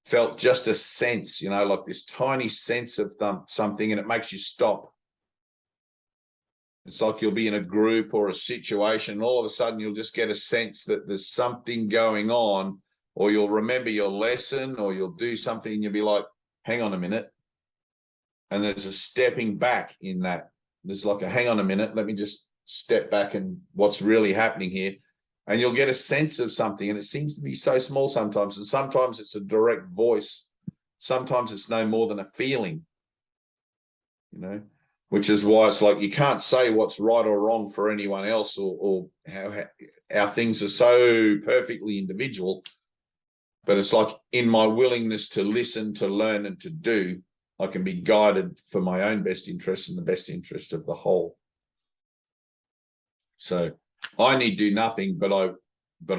felt just a sense, you know, like this tiny sense of something, and it makes you stop. It's like you'll be in a group or a situation, and all of a sudden you'll just get a sense that there's something going on, or you'll remember your lesson, or you'll do something and you'll be like, hang on a minute. And there's a stepping back in that. There's like a hang on a minute, let me just step back and what's really happening here. And you'll get a sense of something, and it seems to be so small sometimes. And sometimes it's a direct voice. Sometimes it's no more than a feeling, you know, which is why it's like you can't say what's right or wrong for anyone else, or how things are so perfectly individual. But it's like in my willingness to listen, to learn, and to do, I can be guided for my own best interest and the best interest of the whole. So I need do nothing, but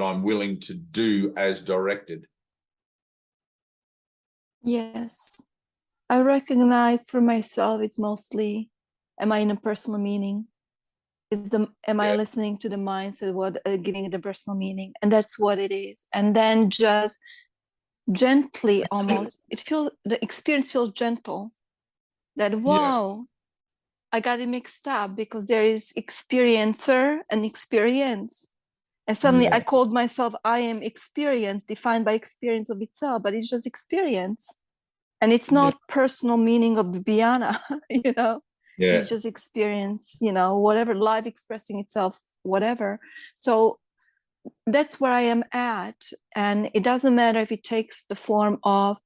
I'm willing to do as directed. Yes. I recognize for myself it's mostly, am I in a personal meaning? Am I listening to the mindset, what giving it a personal meaning? And that's what it is. And then just gently, almost, the experience feels gentle. That wow, I got it mixed up because there is experiencer and experience. And suddenly I called myself, I am experience, defined by experience of itself, but it's just experience. And it's not personal meaning of Bibiana, you know, it's just experience, you know, whatever, life expressing itself, whatever. So that's where I am at. And it doesn't matter if it takes the form of,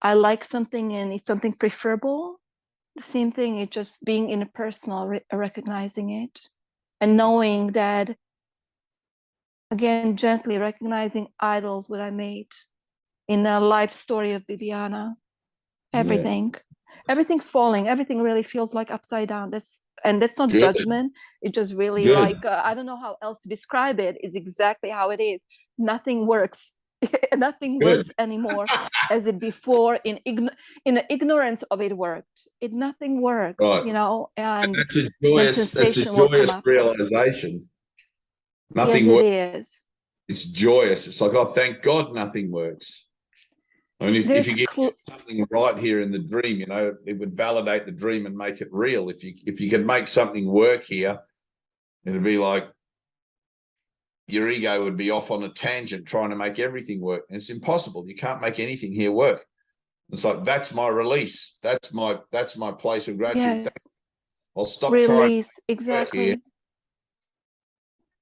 I like something and it's something preferable, Same thing. It's just being in a personal, recognizing it, and knowing that, again, gently recognizing idols, what I made in the life story of Bibiana. Everything, everything's falling. Everything really feels like upside down. That's not Good. judgment. It's just really Good. like, I don't know how else to describe it. It's exactly how it is. Nothing works. Nothing Good. works anymore as it before. In the ignorance of it worked. Nothing works, Right. you know. And that's a then joyous sensation will come up. realization. Nothing Yes, it works. is. It's joyous. It's like, oh, thank God nothing works. I mean, if you get something right here in the dream, you know, it would validate the dream and make it real. If you could make something work here, it'd be like your ego would be off on a tangent trying to make everything work. And it's impossible. You can't make anything here work. It's like, that's my release. That's my place of gratitude. Yes. I'll stop Release, trying exactly.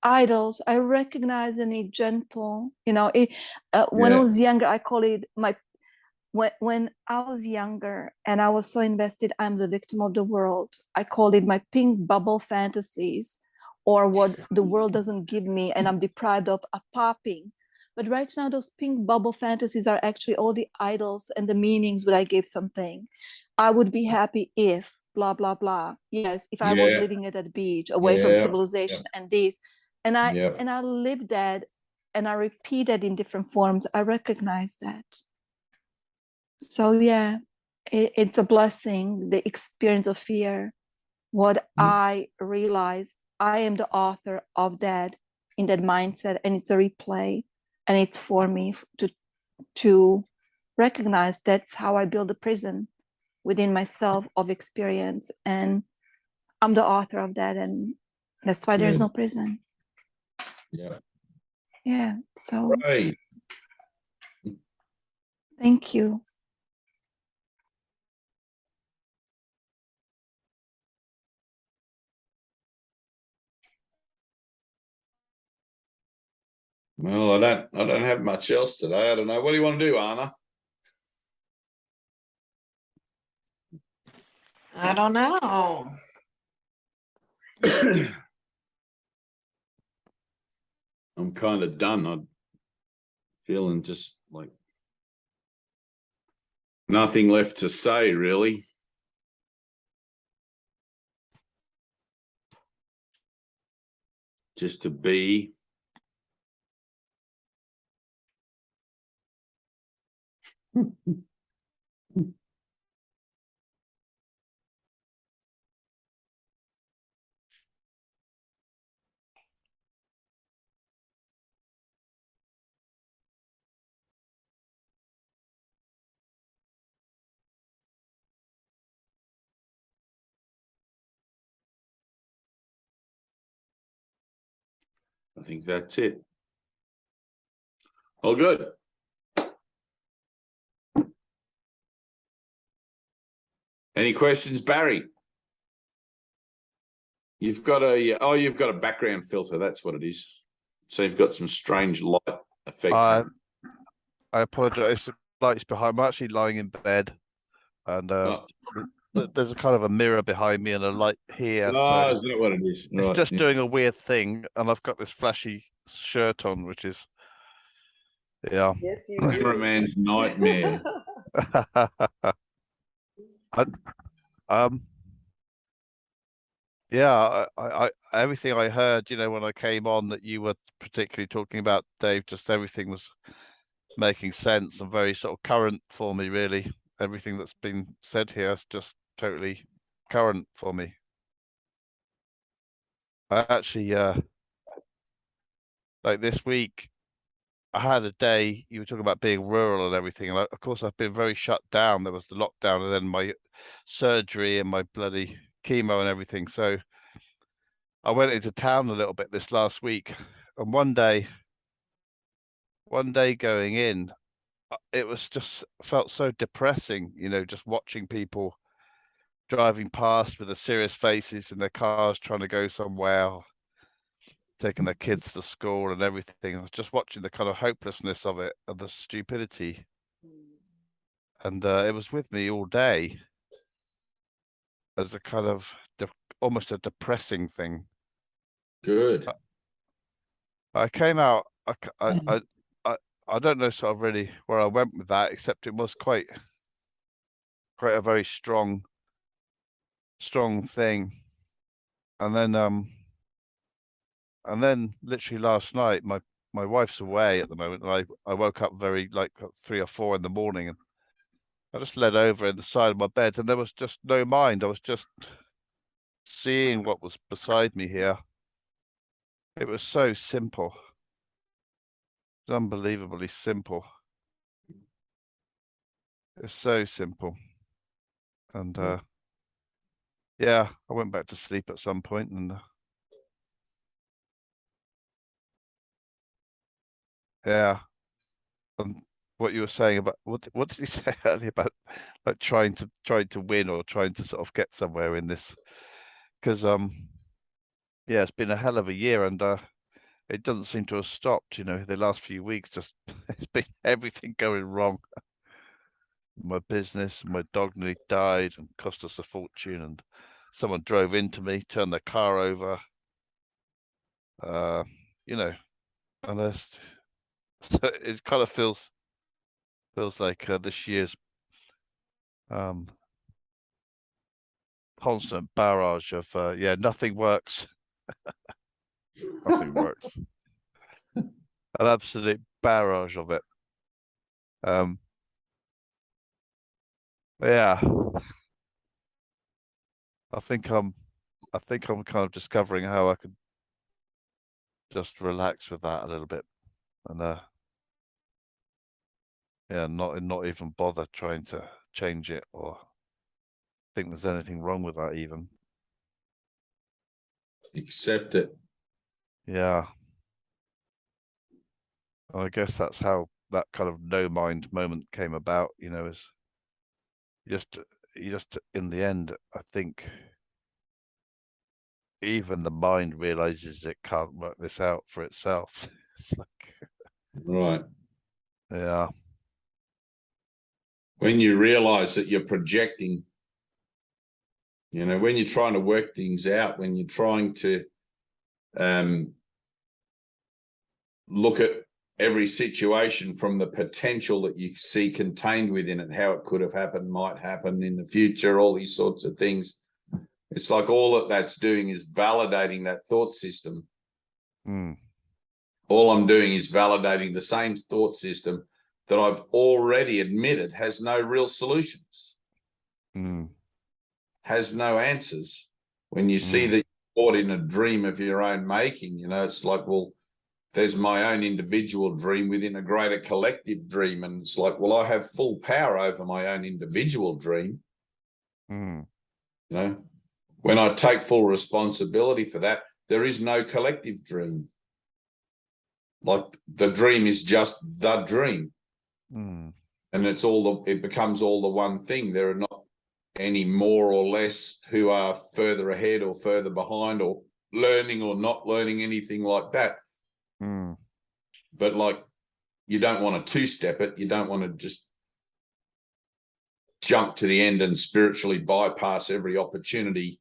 Idols, I recognize in it gentle, you know. When I was younger, I call it when I was younger and I was so invested, I'm the victim of the world, I called it my pink bubble fantasies, or what the world doesn't give me and I'm deprived of popping. But right now, those pink bubble fantasies are actually all the idols and the meanings that I gave something. I would be happy if blah blah blah. Yes, if I was living at that beach, away from civilization and this, and I live that, and I repeat that in different forms. I recognize that. So yeah, it's a blessing, the experience of fear. What I realize, I am the author of that, in that mindset, and it's a replay, and it's for me to recognize that's how I build a prison within myself of experience, and I'm the author of that, and that's why there's no prison. Yeah. So Right. Thank you. Well, I don't have much else today. I don't know. What do you want to do, Anna? I don't know. I'm kind of done. I'm feeling just like nothing left to say, really. Just to be. I think that's it. All good. Any questions, Barry? You've got a background filter. That's what it is. So you've got some strange light effect. I apologize. The light's behind. I'm actually lying in bed, and there's a kind of a mirror behind me and a light here. So is that what it is? it's just doing a weird thing, and I've got this flashy shirt on, which is Yes, you do. You're a man's nightmare. Yeah, I everything I heard, you know, when I came on that you were particularly talking about, Dave, just everything was making sense and very sort of current for me, really. Everything that's been said here is just totally current for me. I actually, like this week, I had a day, you were talking about being rural and everything. And of course, I've been very shut down. There was the lockdown and then my surgery and my bloody chemo and everything. So I went into town a little bit this last week, and one day going in, it was just felt so depressing, you know, just watching people driving past with the serious faces in their cars trying to go somewhere, taking their kids to school and everything. I was just watching the kind of hopelessness of it, of the stupidity. And it was with me all day. as a kind of almost a depressing thing. Good. I came out. I don't know sort of really where I went with that, except it was quite a very strong thing. And then literally last night, my wife's away at the moment, and I woke up very like 3 or 4 in the morning, and I just led over in the side of my bed, and there was just no mind. I was just seeing what was beside me here. It was so simple. It was unbelievably simple. It's so simple. And yeah, I went back to sleep at some point, and yeah. And what you were saying about what did you say earlier about like trying to win or trying to sort of get somewhere in this? Because yeah, it's been a hell of a year, and it doesn't seem to have stopped. You know, the last few weeks, just it's been everything going wrong. My business, my dog nearly died and cost us a fortune, and someone drove into me, turned their car over. You know, and so it kind of feels like this year's constant barrage of yeah, nothing works. Nothing works. An absolute barrage of it. Yeah. I think I'm kind of discovering how I can just relax with that a little bit, and yeah, not even bother trying to change it or think there's anything wrong with that even. Accept it. Yeah. And I guess that's how that kind of no mind moment came about, you know, is you just in the end, I think even the mind realizes it can't work this out for itself. It's like, Right. yeah. When you realize that you're projecting, you know, when you're trying to work things out, when you're trying to look at every situation from the potential that you see contained within it, how it could have happened, might happen in the future, all these sorts of things. It's like all that that's doing is validating that thought system. All I'm doing is validating the same thought system that I've already admitted has no real solutions, has no answers. When you see that you're caught in a dream of your own making, you know, it's like, well, there's my own individual dream within a greater collective dream. And it's like, well, I have full power over my own individual dream. You know, when I take full responsibility for that, there is no collective dream. Like the dream is just the dream. And it becomes all the one thing. There are not any more or less who are further ahead or further behind or learning or not learning, anything like that. But like, you don't want to two-step it. You don't want to just jump to the end and spiritually bypass every opportunity.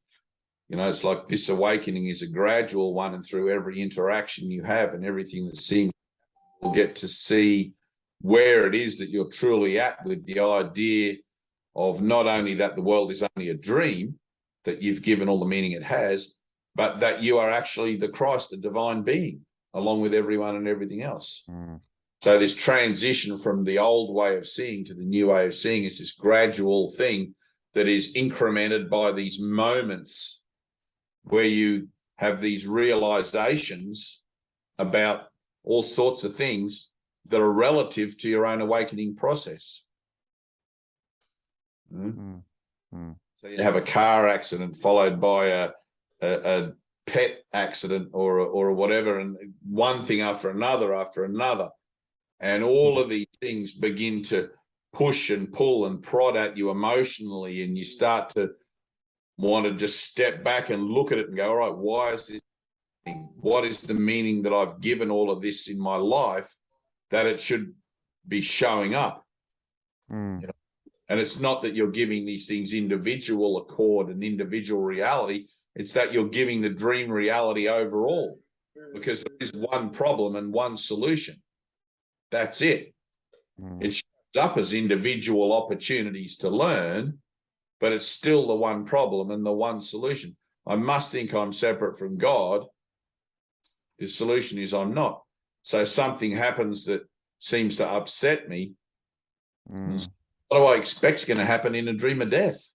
You know, it's like this awakening is a gradual one, and through every interaction you have and everything that's seen, you'll get to see where it is that you're truly at, with the idea of not only that the world is only a dream, that you've given all the meaning it has, but that you are actually the Christ, the divine being, along with everyone and everything else. So this transition from the old way of seeing to the new way of seeing is this gradual thing that is incremented by these moments where you have these realizations about all sorts of things that are relative to your own awakening process. So you have a car accident followed by a pet accident or whatever, and one thing after another, and all of these things begin to push and pull and prod at you emotionally, and you start to want to just step back and look at it and go, all right, why is this thing? What is the meaning that I've given all of this in my life that it should be showing up? You know? And it's not that you're giving these things individual accord and individual reality. It's that you're giving the dream reality overall, because there is one problem and one solution. That's it. It shows up as individual opportunities to learn, but it's still the one problem and the one solution. I must think I'm separate from God. The solution is I'm not. So something happens that seems to upset me. What do I expect's going to happen in a dream of death?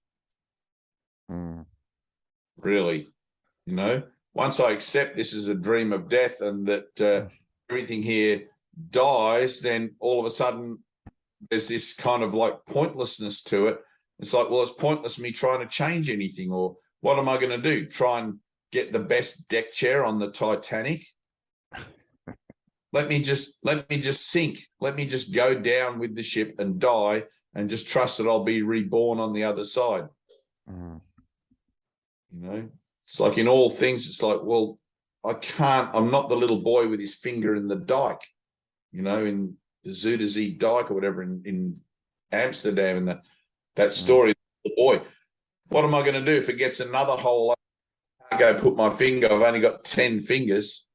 Really, you know, once I accept this is a dream of death and that everything here dies, then all of a sudden there's this kind of like pointlessness to it. It's like, well, it's pointless me trying to change anything, or what am I going to do? Try and get the best deck chair on the Titanic? Let me just sink. Let me just go down with the ship and die and just trust that I'll be reborn on the other side. You know, it's like in all things, it's like, well, I'm not the little boy with his finger in the dike, you know, in the Zuiderzee dike or whatever in Amsterdam, and that story, the boy. What am I going to do if it gets another hole? I go put my finger. I've only got 10 fingers.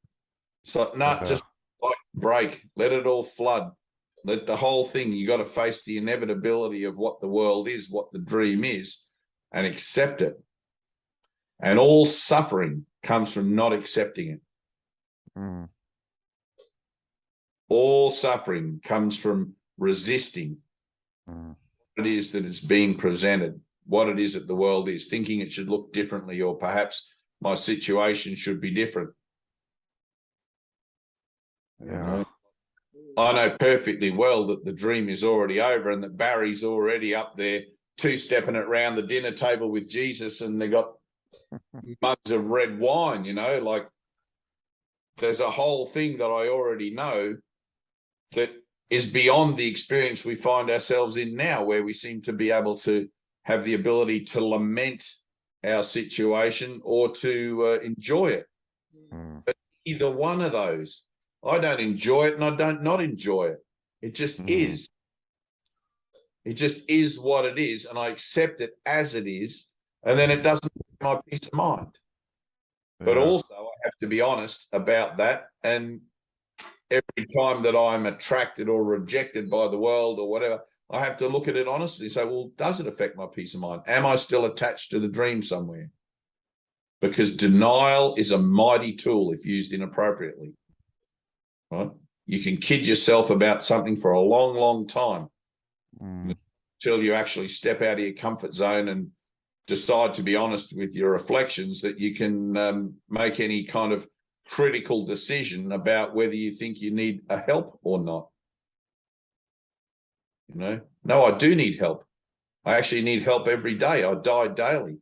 It's like, no, just like break. Let it all flood. Let the whole thing. You got to face the inevitability of what the world is, what the dream is, and accept it. And all suffering comes from not accepting it. All suffering comes from resisting what it is that is being presented, what it is that the world is, thinking it should look differently, or perhaps my situation should be different. Yeah. I know perfectly well that the dream is already over and that Barry's already up there two-stepping it round the dinner table with Jesus, and they got mugs of red wine, you know, like there's a whole thing that I already know that is beyond the experience we find ourselves in now, where we seem to be able to have the ability to lament our situation or to enjoy it. But either one of those, I don't enjoy it and I don't not enjoy it. It just is. It just is what it is, and I accept it as it is, and then it doesn't give my peace of mind. But also I have to be honest about that, and every time that I'm attracted or rejected by the world or whatever, I have to look at it honestly and say, well, does it affect my peace of mind? Am I still attached to the dream somewhere? Because denial is a mighty tool if used inappropriately. Right? You can kid yourself about something for a long, long time until you actually step out of your comfort zone and decide to be honest with your reflections, that you can make any kind of critical decision about whether you think you need a help or not. You know, no, I do need help. I actually need help every day. I die daily.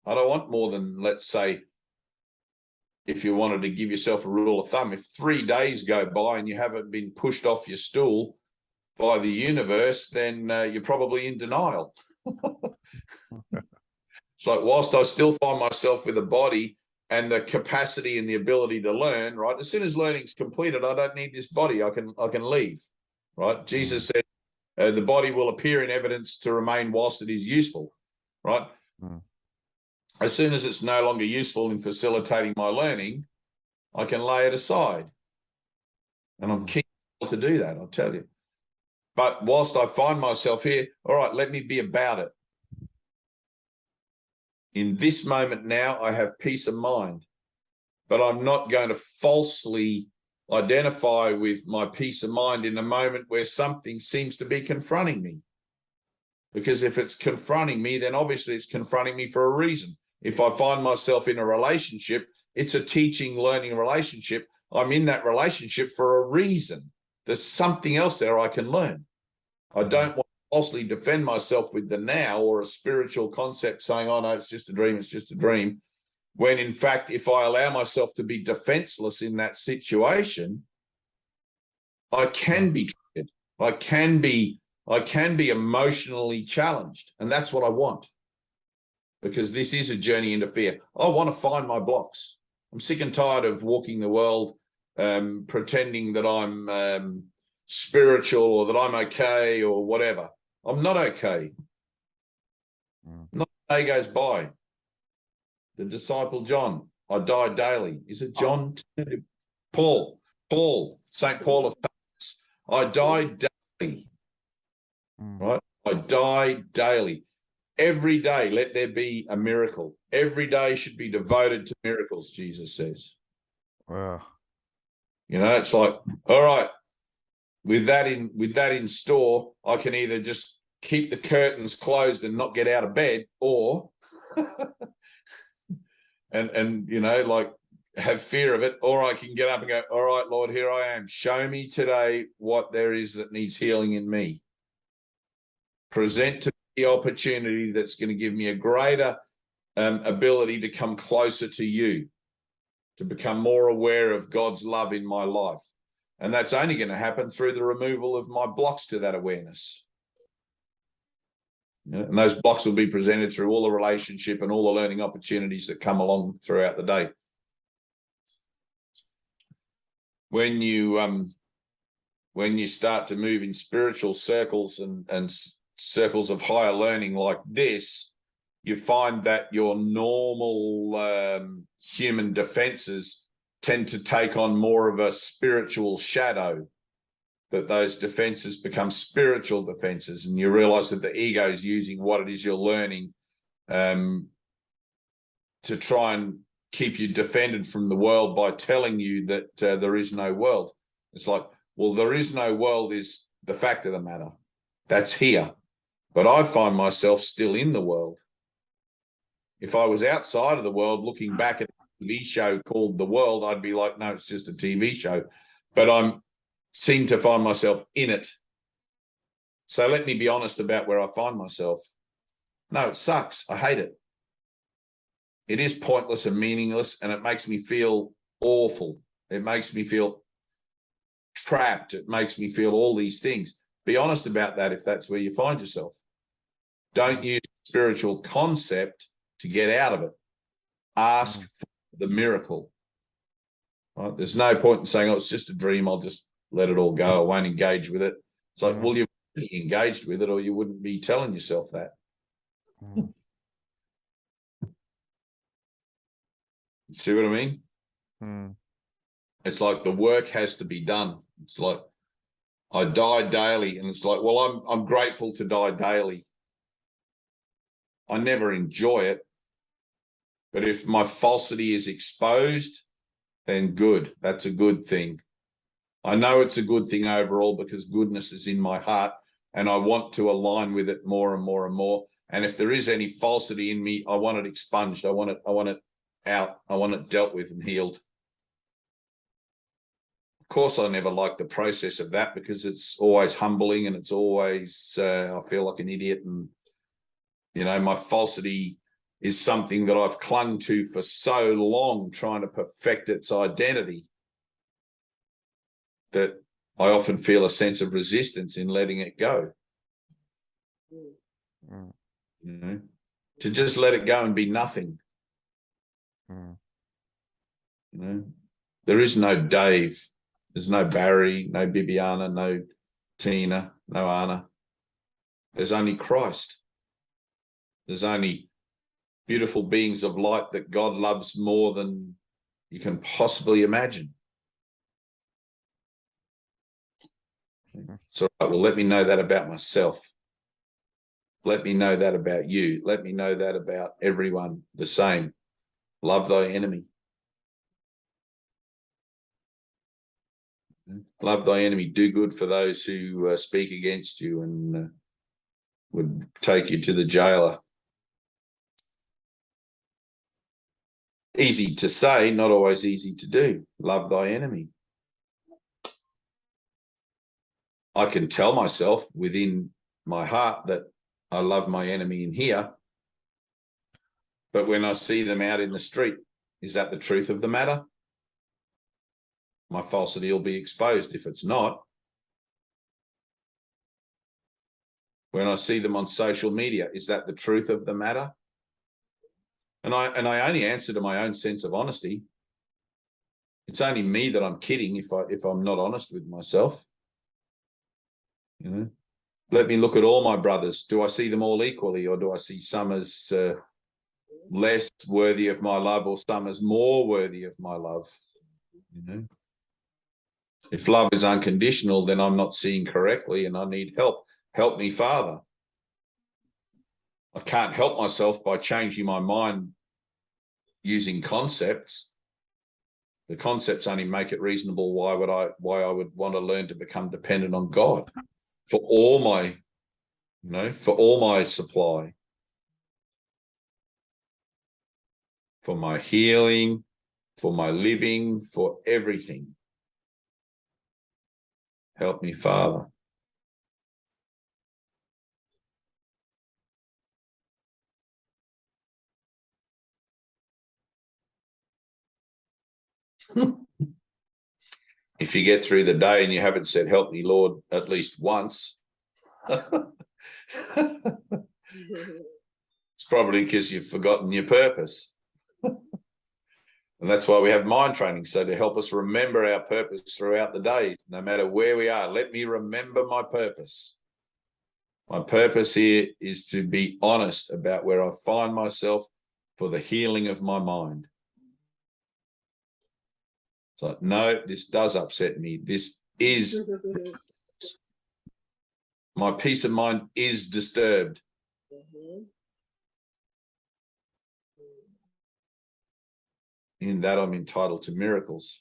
I don't want more than, let's say, if you wanted to give yourself a rule of thumb, if 3 days go by and you haven't been pushed off your stool by the universe, then you're probably in denial. It's like, whilst I still find myself with a body and the capacity and the ability to learn, right? As soon as learning's completed, I don't need this body. I can leave, right? Jesus said, the body will appear in evidence to remain whilst it is useful, right? As soon as it's no longer useful in facilitating my learning, I can lay it aside. And I'm keen to do that, I'll tell you. But whilst I find myself here, all right, let me be about it. In this moment now, I have peace of mind, but I'm not going to falsely identify with my peace of mind in a moment where something seems to be confronting me. Because if it's confronting me, then obviously it's confronting me for a reason. If I find myself in a relationship, it's a teaching, learning relationship. I'm in that relationship for a reason. There's something else there I can learn. I don't want to falsely defend myself with the now or a spiritual concept saying, oh, no, it's just a dream, it's just a dream. When in fact, if I allow myself to be defenseless in that situation, I can be triggered. I can be emotionally challenged. And that's what I want. Because this is a journey into fear. I want to find my blocks. I'm sick and tired of walking the world pretending that I'm spiritual or that I'm okay or whatever. I'm not okay. Not a day goes by. The disciple John, I die daily. Is it John? Paul, St. Paul of Tarsus, I die daily. Right? I die daily. Every day, let there be a miracle. Every day should be devoted to miracles, Jesus says. Wow. You know, it's like, all right, with that in store, I can either just keep the curtains closed and not get out of bed, or and you know, like have fear of it, or I can get up and go, all right, Lord, here I am. Show me today what there is that needs healing in me. Present to the opportunity that's going to give me a greater ability to come closer to you, to become more aware of God's love in my life. And that's only going to happen through the removal of my blocks to that awareness. You know, and those blocks will be presented through all the relationship and all the learning opportunities that come along throughout the day. When you start to move in spiritual circles and circles of higher learning like this, you find that your normal human defenses tend to take on more of a spiritual shadow, that those defenses become spiritual defenses, and you realize that the ego is using what it is you're learning to try and keep you defended from the world by telling you that there is no world. It's like, well, there is no world is the fact of the matter. That's here. But I find myself still in the world. If I was outside of the world looking back at a TV show called The World, I'd be like, no, it's just a TV show. But I seem to find myself in it. So let me be honest about where I find myself. No, it sucks. I hate it. It is pointless and meaningless, and it makes me feel awful. It makes me feel trapped. It makes me feel all these things. Be honest about that if that's where you find yourself. Don't use spiritual concept to get out of it. Ask for the miracle. Right? There's no point in saying, oh, it's just a dream, I'll just let it all go, I won't engage with it. It's like, well, you've already engaged with it, or you wouldn't be telling yourself that. See what I mean? It's like the work has to be done. It's like, I die daily, and it's like, well, I'm grateful to die daily. I never enjoy it, but if my falsity is exposed, then good. That's a good thing. I know it's a good thing overall because goodness is in my heart, and I want to align with it more and more and more. And if there is any falsity in me, I want it expunged. I want it out. I want it dealt with and healed. Of course, I never liked the process of that because it's always humbling, and it's always, I feel like an idiot. And, you know, my falsity is something that I've clung to for so long, trying to perfect its identity, that I often feel a sense of resistance in letting it go. You know, to just let it go and be nothing. You know, there is no Dave. There's no Barry, no Bibiana, no Tina, no Anna. There's only Christ. There's only beautiful beings of light that God loves more than you can possibly imagine. So, well, let me know that about myself. Let me know that about you. Let me know that about everyone the same. Love thy enemy. Love thy enemy. Do good for those who speak against you and would take you to the jailer. Easy to say, not always easy to do. Love thy enemy. I can tell myself within my heart that I love my enemy in here, but when I see them out in the street, is that the truth of the matter? My falsity will be exposed. If it's not, when I see them on social media, is that the truth of the matter? And I only answer to my own sense of honesty. It's only me that I'm kidding if I'm not honest with myself. You know, let me look at all my brothers. Do I see them all equally, or do I see some as less worthy of my love, or some as more worthy of my love? You know, if love is unconditional, then I'm not seeing correctly, and I need help. Help me, Father. I can't help myself by changing my mind using concepts. The concepts only make it reasonable. Why I would want to learn to become dependent on God for all my, for all my supply, for my healing, for my living, for everything. Help me, Father. If you get through the day and you haven't said, help me, Lord, at least once, it's probably because you've forgotten your purpose. And that's why we have mind training, so to help us remember our purpose throughout the day, no matter where we are. Let me remember my purpose. My purpose here is to be honest about where I find myself for the healing of my mind. It's like, no, this does upset me. This is, my peace of mind is disturbed. In that I'm entitled to miracles.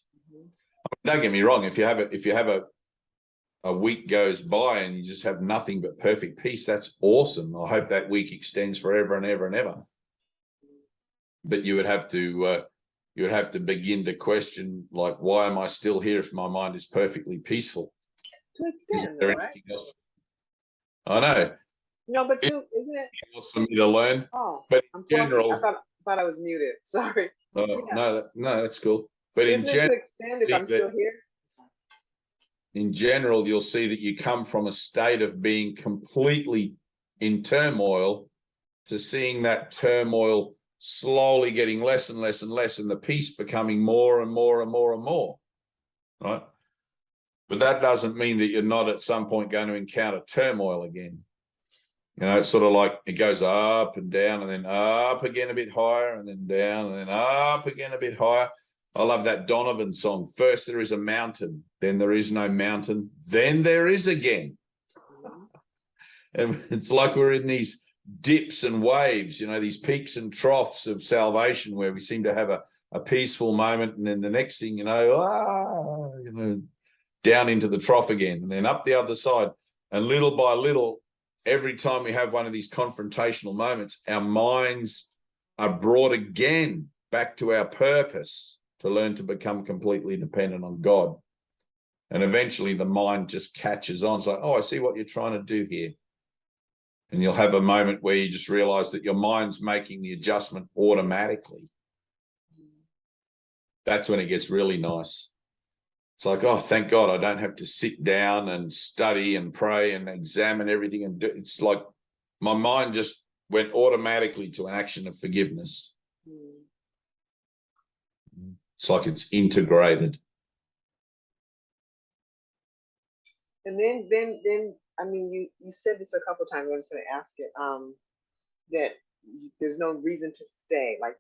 Don't get me wrong. If you have a week goes by and you just have nothing but perfect peace, that's awesome. I hope that week extends forever and ever and ever. But you would have to begin to question, like, why am I still here if my mind is perfectly peaceful? To extend, though, right? Else? I know. No, but isn't it? For me to learn. Oh, but I'm in general, I thought I was muted. Sorry. No, that's cool. But isn't it to extend if I'm still here? In general, you'll see that you come from a state of being completely in turmoil to seeing that turmoil slowly getting less and less and less, and the peace becoming more and more and more and more, right? But that doesn't mean that you're not at some point going to encounter turmoil again. You know, it's sort of like it goes up and down and then up again a bit higher and then down and then up again a bit higher. I love that Donovan song. First there is a mountain, then there is no mountain, then there is again. And it's like we're in these dips and waves, you know, these peaks and troughs of salvation where we seem to have a peaceful moment, and then the next thing, down into the trough again, and then up the other side. And little by little, every time we have one of these confrontational moments, our minds are brought again back to our purpose to learn to become completely dependent on God. And eventually the mind just catches on. It's like, oh, I see what you're trying to do here. And you'll have a moment where you just realize that your mind's making the adjustment automatically. That's when it gets really nice. It's like, oh, thank God I don't have to sit down and study and pray and examine everything. And it's like my mind just went automatically to an action of forgiveness. It's like it's integrated. And then I mean, you said this a couple of times. I'm just going to ask it. That there's no reason to stay. Like,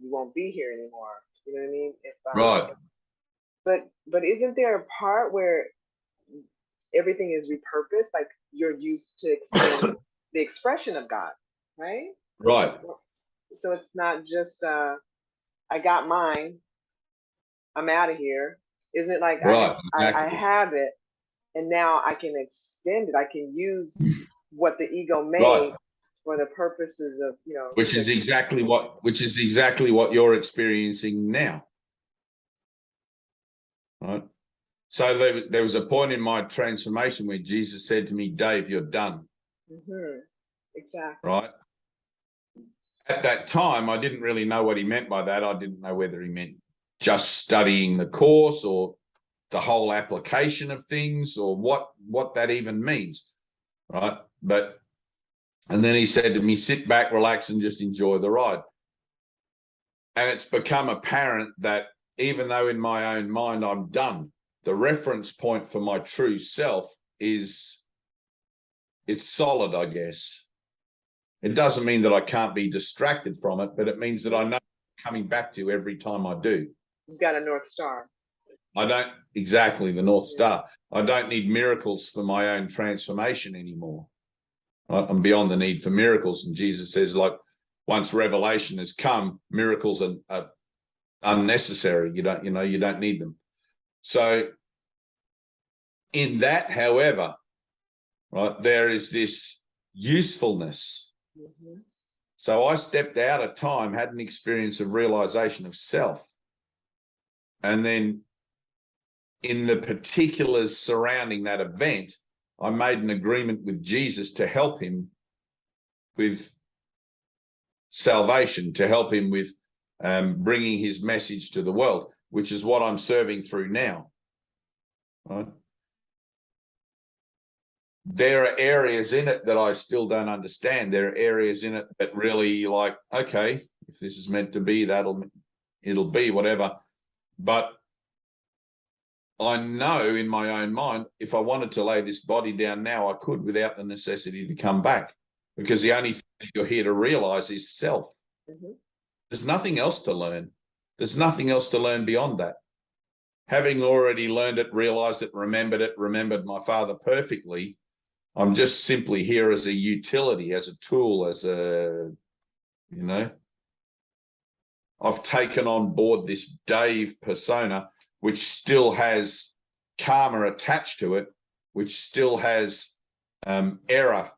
you won't be here anymore. You know what I mean? Right. But isn't there a part where everything is repurposed? Like, you're used to extend the expression of God, right? Right. So it's not just I got mine, I'm out of here. Isn't it like right, I have it, and now I can extend it. I can use what the ego made right. for the purposes of, which is exactly what you're experiencing now. Right. So there was a point in my transformation where Jesus said to me, Dave, you're done. Exactly. Right. At that time, I didn't really know what he meant by that. I didn't know whether he meant just studying the course or the whole application of things, or what that even means. Right. And then he said to me, sit back, relax, and just enjoy the ride. And it's become apparent that even though in my own mind I'm done, the reference point for my true self is it's solid, I guess. It doesn't mean that I can't be distracted from it, but it means that I know I'm coming back to every time I do. You've got a North Star. I don't exactly the North Star. I don't need miracles for my own transformation anymore. Right? I'm beyond the need for miracles. And Jesus says, like, once revelation has come, miracles are unnecessary. You don't need them. So in that, however, right, there is this usefulness. Mm-hmm. So I stepped out of time, had an experience of realization of self. And then in the particulars surrounding that event, I made an agreement with Jesus to help him with salvation, to help him with bringing his message to the world, which is what I'm serving through now. Right? There are areas in it that I still don't understand. There are areas in it that really, like, okay, if this is meant to be, it'll be whatever. But I know in my own mind, if I wanted to lay this body down now, I could without the necessity to come back, because the only thing that you're here to realize is self. Mm-hmm. There's nothing else to learn. There's nothing else to learn beyond that. Having already learned it, realized it, remembered my father perfectly, I'm just simply here as a utility, as a tool, as a, I've taken on board this Dave persona, which still has karma attached to it, which still has error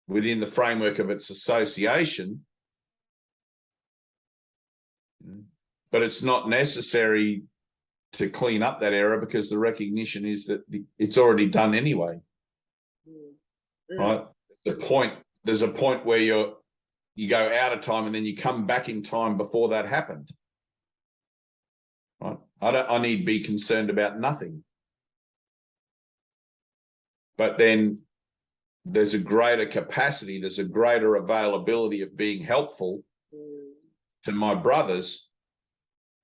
within the framework of its association. But it's not necessary to clean up that error, because the recognition is that it's already done anyway. Mm-hmm. Right? There's a point where you go out of time and then you come back in time before that happened. Right? I need be concerned about nothing. But then there's a greater capacity, there's a greater availability of being helpful to my brothers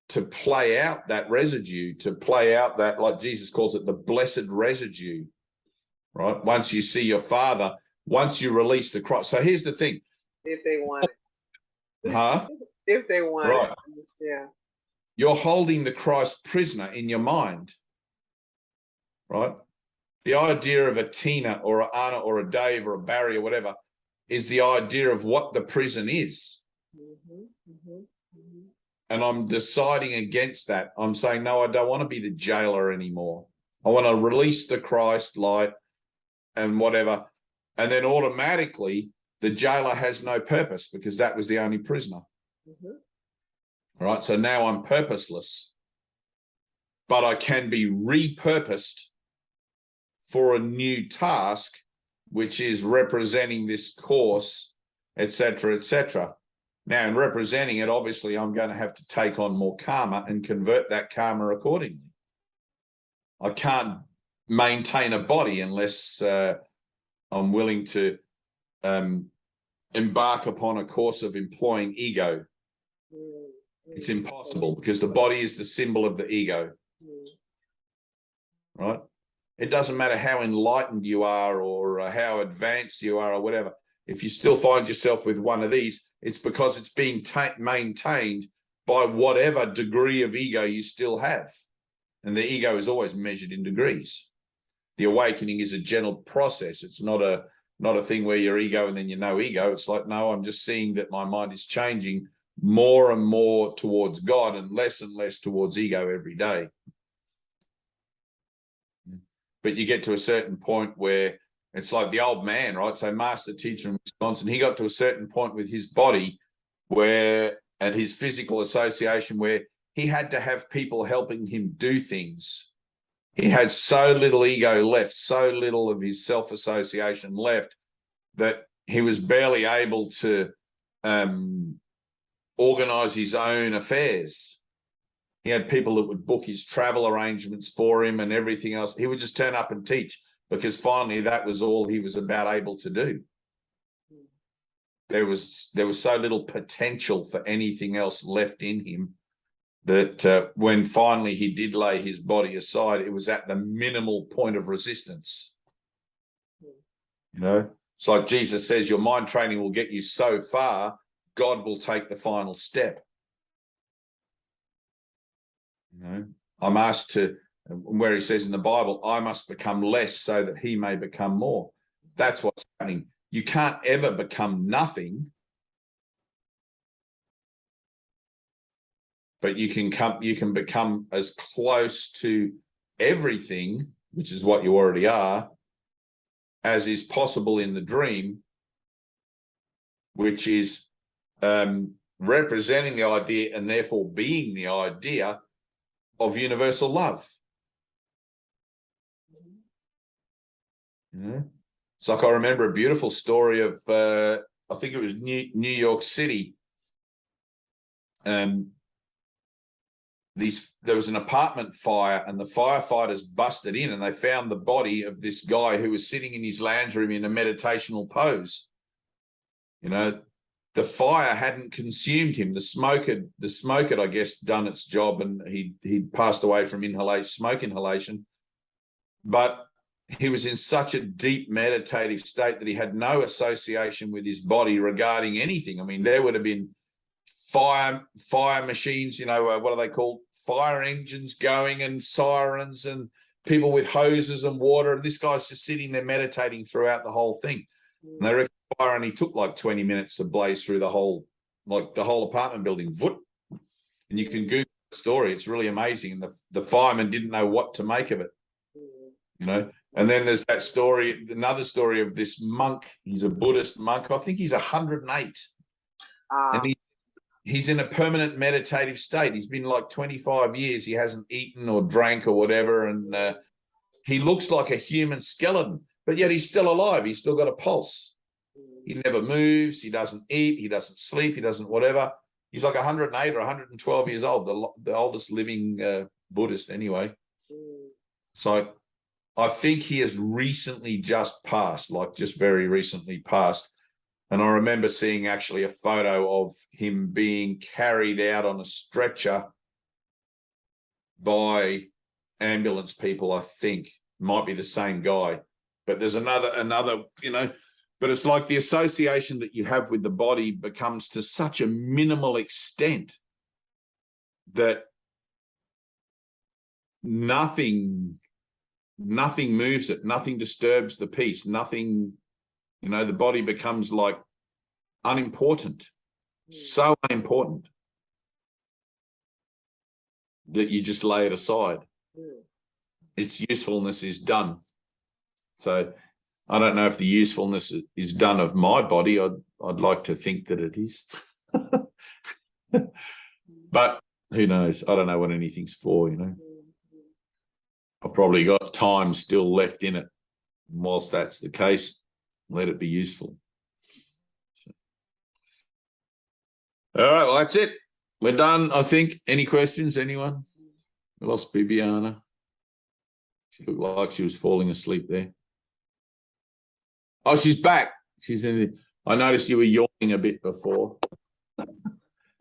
to play out that residue, to play out that, like Jesus calls it, the blessed residue. Right? Once you see your father, once you release the cross. So here's the thing. If they want it. Huh? If they want Right. it. Yeah. You're holding the Christ prisoner in your mind. Right? The idea of a Tina or a Anna or a Dave or a Barry or whatever is the idea of what the prison is. Mm-hmm. Mm-hmm. Mm-hmm. And I'm deciding against that. I'm saying, no, I don't want to be the jailer anymore. I want to release the Christ light and whatever. And then automatically the jailer has no purpose, because that was the only prisoner. Mm-hmm. All right. So now I'm purposeless, but I can be repurposed for a new task, which is representing this course, etc., etc. Now, in representing it, obviously, I'm going to have to take on more karma and convert that karma accordingly. I can't maintain a body unless I'm willing to embark upon a course of employing ego. It's impossible, because the body is the symbol of the ego. Right? It doesn't matter how enlightened you are or how advanced you are or whatever. If you still find yourself with one of these, it's because it's being maintained by whatever degree of ego you still have. And the ego is always measured in degrees. The awakening is a gentle process. It's not a thing where you're ego and then you're no ego. It's like, no, I'm just seeing that my mind is changing more and more towards God and less towards ego every day. But you get to a certain point where it's like the old man, right? So master teacher in Wisconsin, he got to a certain point with his body and his physical association, where he had to have people helping him do things. He had so little ego left, so little of his self-association left, that he was barely able to organize his own affairs. He had people that would book his travel arrangements for him and everything else. He would just turn up and teach, because finally that was all he was about able to do. There was so little potential for anything else left in him that when finally he did lay his body aside, it was at the minimal point of resistance. You know, it's like Jesus says, your mind training will get you so far, God will take the final step. You know, I'm asked to, where he says in the Bible, I must become less so that he may become more. That's what's happening. You can't ever become nothing, but you can become as close to everything, which is what you already are, as is possible in the dream, which is representing the idea and therefore being the idea of universal love. You know? It's like I remember a beautiful story of I think it was New York City. There was an apartment fire and the firefighters busted in and they found the body of this guy who was sitting in his lounge room in a meditational pose. You know, the fire hadn't consumed him. The smoke had, I guess, done its job, and he'd passed away from smoke inhalation. But he was in such a deep meditative state that he had no association with his body regarding anything. I mean, there would have been fire machines, you know, what are they called? Fire engines going and sirens and people with hoses and water. And this guy's just sitting there meditating throughout the whole thing. And they reckon the fire only took like 20 minutes to blaze through the whole apartment building. And you can Google the story. It's really amazing. And the fireman didn't know what to make of it, you know. And then there's that story, another story of this monk. He's a Buddhist monk. I think he's 108. And he's in a permanent meditative state. He's been like 25 years. He hasn't eaten or drank or whatever. And he looks like a human skeleton, but yet he's still alive. He's still got a pulse. He never moves. He doesn't eat. He doesn't sleep. He doesn't whatever. He's like 108 or 112 years old, the oldest living Buddhist anyway. So I think he has recently just passed, like just very recently passed. And I remember seeing actually a photo of him being carried out on a stretcher by ambulance people, I think. Might be the same guy. But there's another, you know, but it's like the association that you have with the body becomes to such a minimal extent that nothing moves it, nothing disturbs the peace, nothing, you know, the body becomes like unimportant, so unimportant that you just lay it aside. Its usefulness is done. So I don't know if the usefulness is done of my body. I'd like to think that it is. But who knows? I don't know what anything's for, you know. I've probably got time still left in it. And whilst that's the case, let it be useful. All right, well, that's it. We're done, I think. Any questions, anyone? We lost Bibiana. She looked like she was falling asleep there. Oh, she's back. She's in the, I noticed you were yawning a bit before.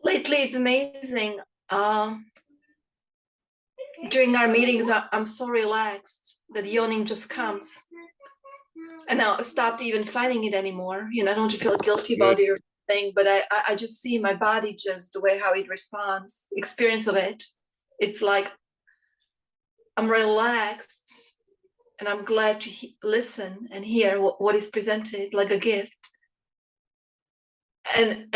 Lately, it's amazing. During our meetings, I'm so relaxed that yawning just comes. And now I stopped even fighting it anymore. You know, I don't feel guilty about it or anything, but I just see my body, just the way how it responds, experience of it. It's like I'm relaxed and I'm glad to listen and hear what is presented like a gift. And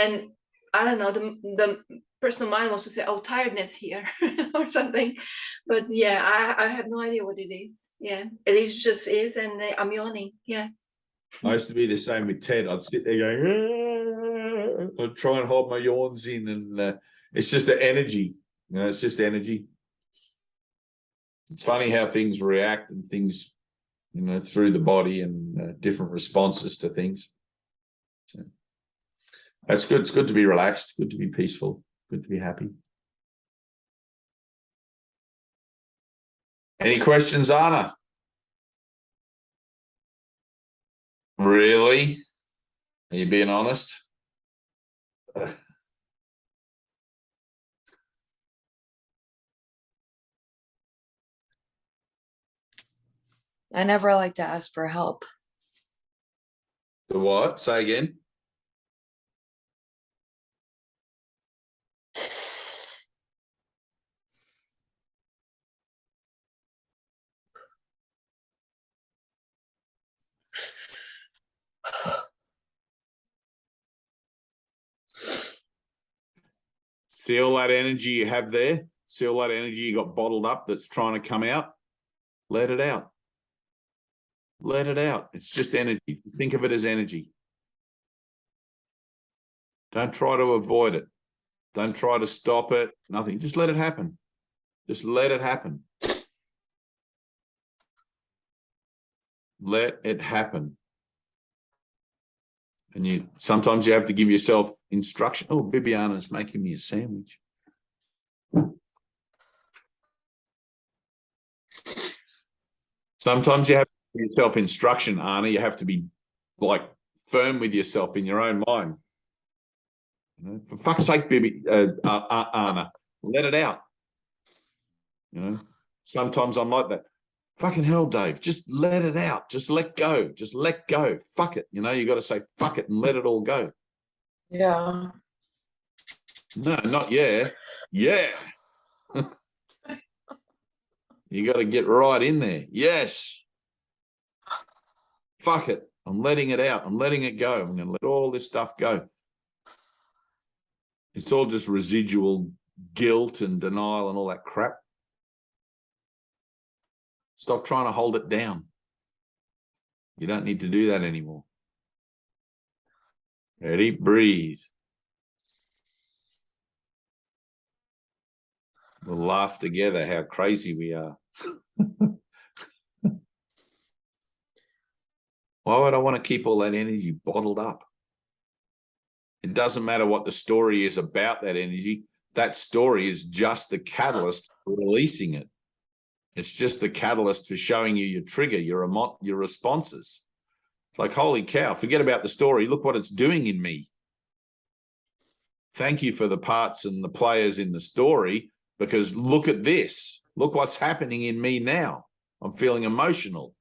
I don't know, the personal mind wants to say, oh, tiredness here or something. But yeah, I have no idea what it is. Yeah, it just is. And I'm yawning. Yeah. I used to be the same with Ted. I'd sit there going, I'd try and hold my yawns in. And it's just the energy. You know, it's just energy. It's funny how things react and things, you know, through the body and different responses to things. So that's good. It's good to be relaxed, good to be peaceful, good to be happy. Any questions, Anna? Really? Are you being honest? I never like to ask for help. The what? Say again. See all that energy you have there? See all that energy you got bottled up that's trying to come out? Let it out. Let it out. It's just energy. Think of it as energy. Don't try to avoid it. Don't try to stop it. Nothing. Just let it happen. Just let it happen. Let it happen. And sometimes you have to give yourself instruction. Oh, Bibiana's making me a sandwich. Sometimes you have to give yourself instruction, Anna. You have to be like firm with yourself in your own mind. You know, for fuck's sake, Anna, let it out. You know, sometimes I'm like that. Fucking hell, Dave, just let it out. Just let go. Just let go. Fuck it. You know, you got to say fuck it and let it all go. Yeah. No, not yeah. Yeah. You got to get right in there. Yes. Fuck it. I'm letting it out. I'm letting it go. I'm going to let all this stuff go. It's all just residual guilt and denial and all that crap. Stop trying to hold it down. You don't need to do that anymore. Ready? Breathe. We'll laugh together how crazy we are. Why would I want to keep all that energy bottled up? It doesn't matter what the story is about that energy. That story is just the catalyst for releasing it. It's just the catalyst for showing you your trigger, your responses. It's like, holy cow, forget about the story. Look what it's doing in me. Thank you for the parts and the players in the story, because look at this. Look what's happening in me now. I'm feeling emotional.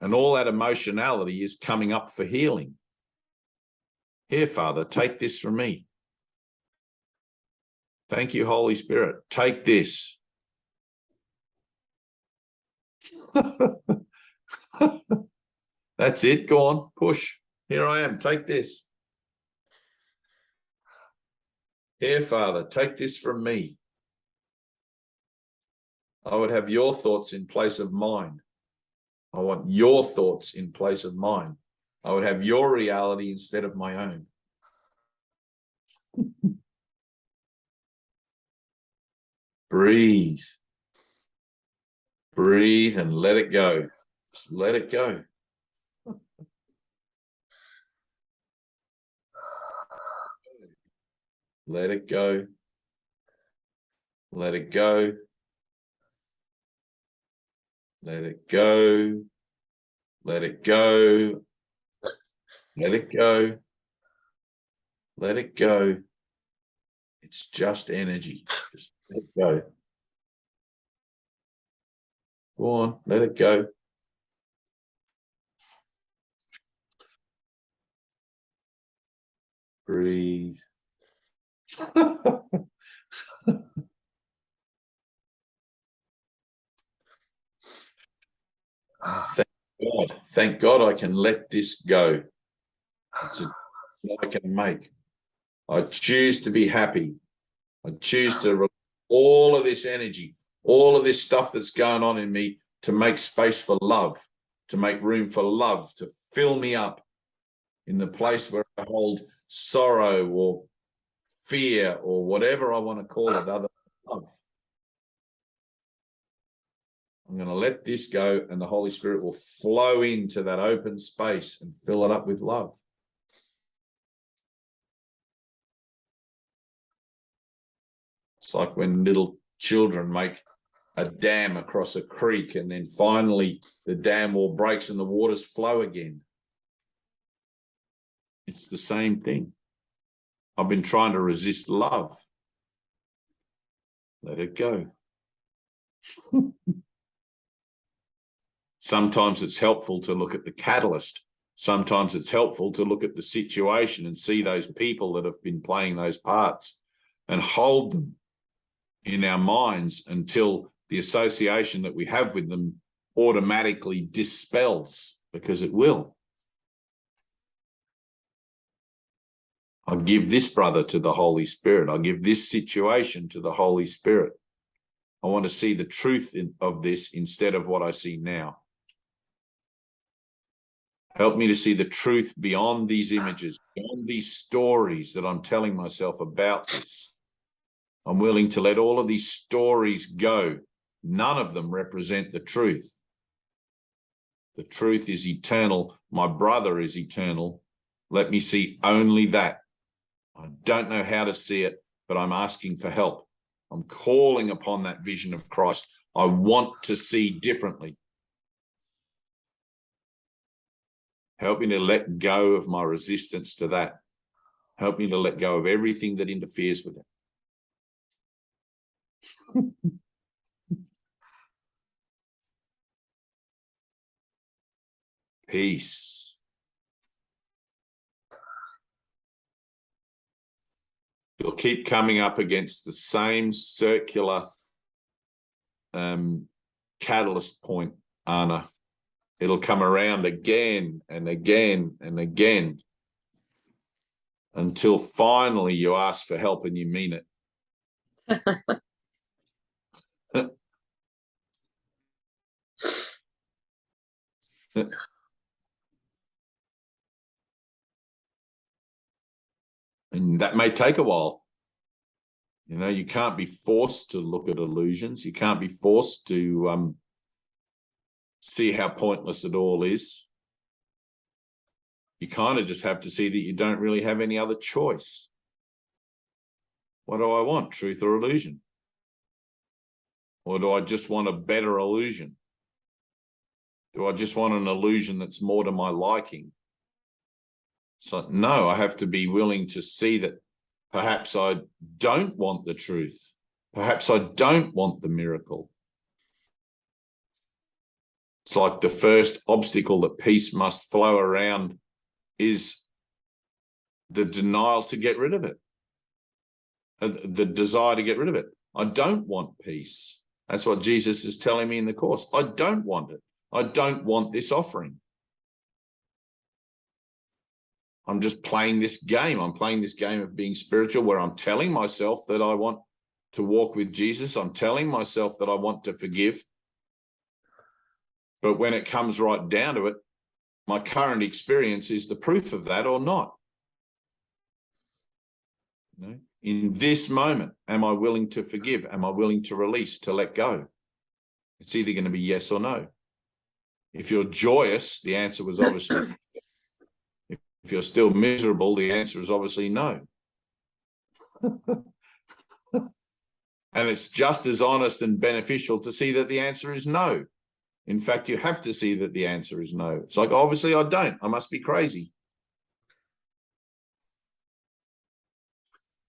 And all that emotionality is coming up for healing. Here, Father, take this from me. Thank you, Holy Spirit. Take this. That's it. Go on, push. Here I am. Take this. Here, Father, take this from me. I would have your thoughts in place of mine. I want your thoughts in place of mine. I would have your reality instead of my own. Breathe. Breathe and let it go. Just let it go. Let it go. Let it go. Let it go. Let it go. Let it go. Let it go. It's just energy. Just let it go. Go on, let it go. Breathe. Thank God. Thank God I can let this go. It's a choice I can make. I choose to be happy. I choose to all of this energy, all of this stuff that's going on in me, to make space for love, to make room for love, to fill me up in the place where I hold sorrow or fear or whatever I want to call it, other than love. I'm going to let this go, and the Holy Spirit will flow into that open space and fill it up with love. It's like when little children make a dam across a creek, and then finally the dam wall breaks and the waters flow again. It's the same thing. I've been trying to resist love. Let it go. Sometimes it's helpful to look at the catalyst. Sometimes it's helpful to look at the situation and see those people that have been playing those parts and hold them in our minds until the association that we have with them automatically dispels, because it will. I give this brother to the Holy Spirit. I give this situation to the Holy Spirit. I want to see the truth of this instead of what I see now. Help me to see the truth beyond these images, beyond these stories that I'm telling myself about this. I'm willing to let all of these stories go. None of them represent the truth. The truth is eternal. My brother is eternal. Let me see only that. I don't know how to see it, but I'm asking for help. I'm calling upon that vision of Christ. I want to see differently. Help me to let go of my resistance to that. Help me to let go of everything that interferes with it. Peace. You'll keep coming up against the same circular catalyst point, Anna. It'll come around again and again and again until finally you ask for help and you mean it. And that may take a while. You know, you can't be forced to look at illusions. You can't be forced to see how pointless it all is. You kind of just have to see that you don't really have any other choice. What do I want, truth or illusion? Or do I just want a better illusion? Do I just want an illusion that's more to my liking? So no, I have to be willing to see that perhaps I don't want the truth. Perhaps I don't want the miracle. It's like the first obstacle that peace must flow around is the denial to get rid of it, the desire to get rid of it. I don't want peace. That's what Jesus is telling me in the Course. I don't want it. I don't want this offering. I'm just playing this game. I'm playing this game of being spiritual where I'm telling myself that I want to walk with Jesus. I'm telling myself that I want to forgive. But when it comes right down to it, my current experience is the proof of that or not. You know, in this moment, am I willing to forgive? Am I willing to release, to let go? It's either going to be yes or no. If you're joyous, the answer was obviously if you're still miserable, the answer is obviously no. And it's just as honest and beneficial to see that the answer is no. In fact, you have to see that the answer is no. It's like, obviously I don't. I must be crazy.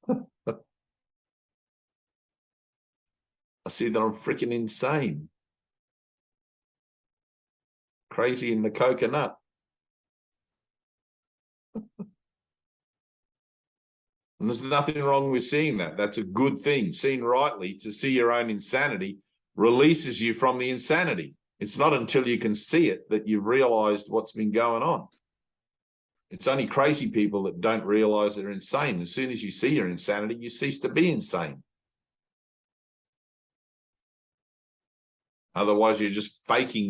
I see that I'm freaking insane. Crazy in the coconut. And there's nothing wrong with seeing that. That's a good thing. Seen rightly, to see your own insanity releases you from the insanity. It's not until you can see it that you've realized what's been going on. It's only crazy people that don't realize they're insane. As soon as you see your insanity, you cease to be insane. Otherwise, you're just faking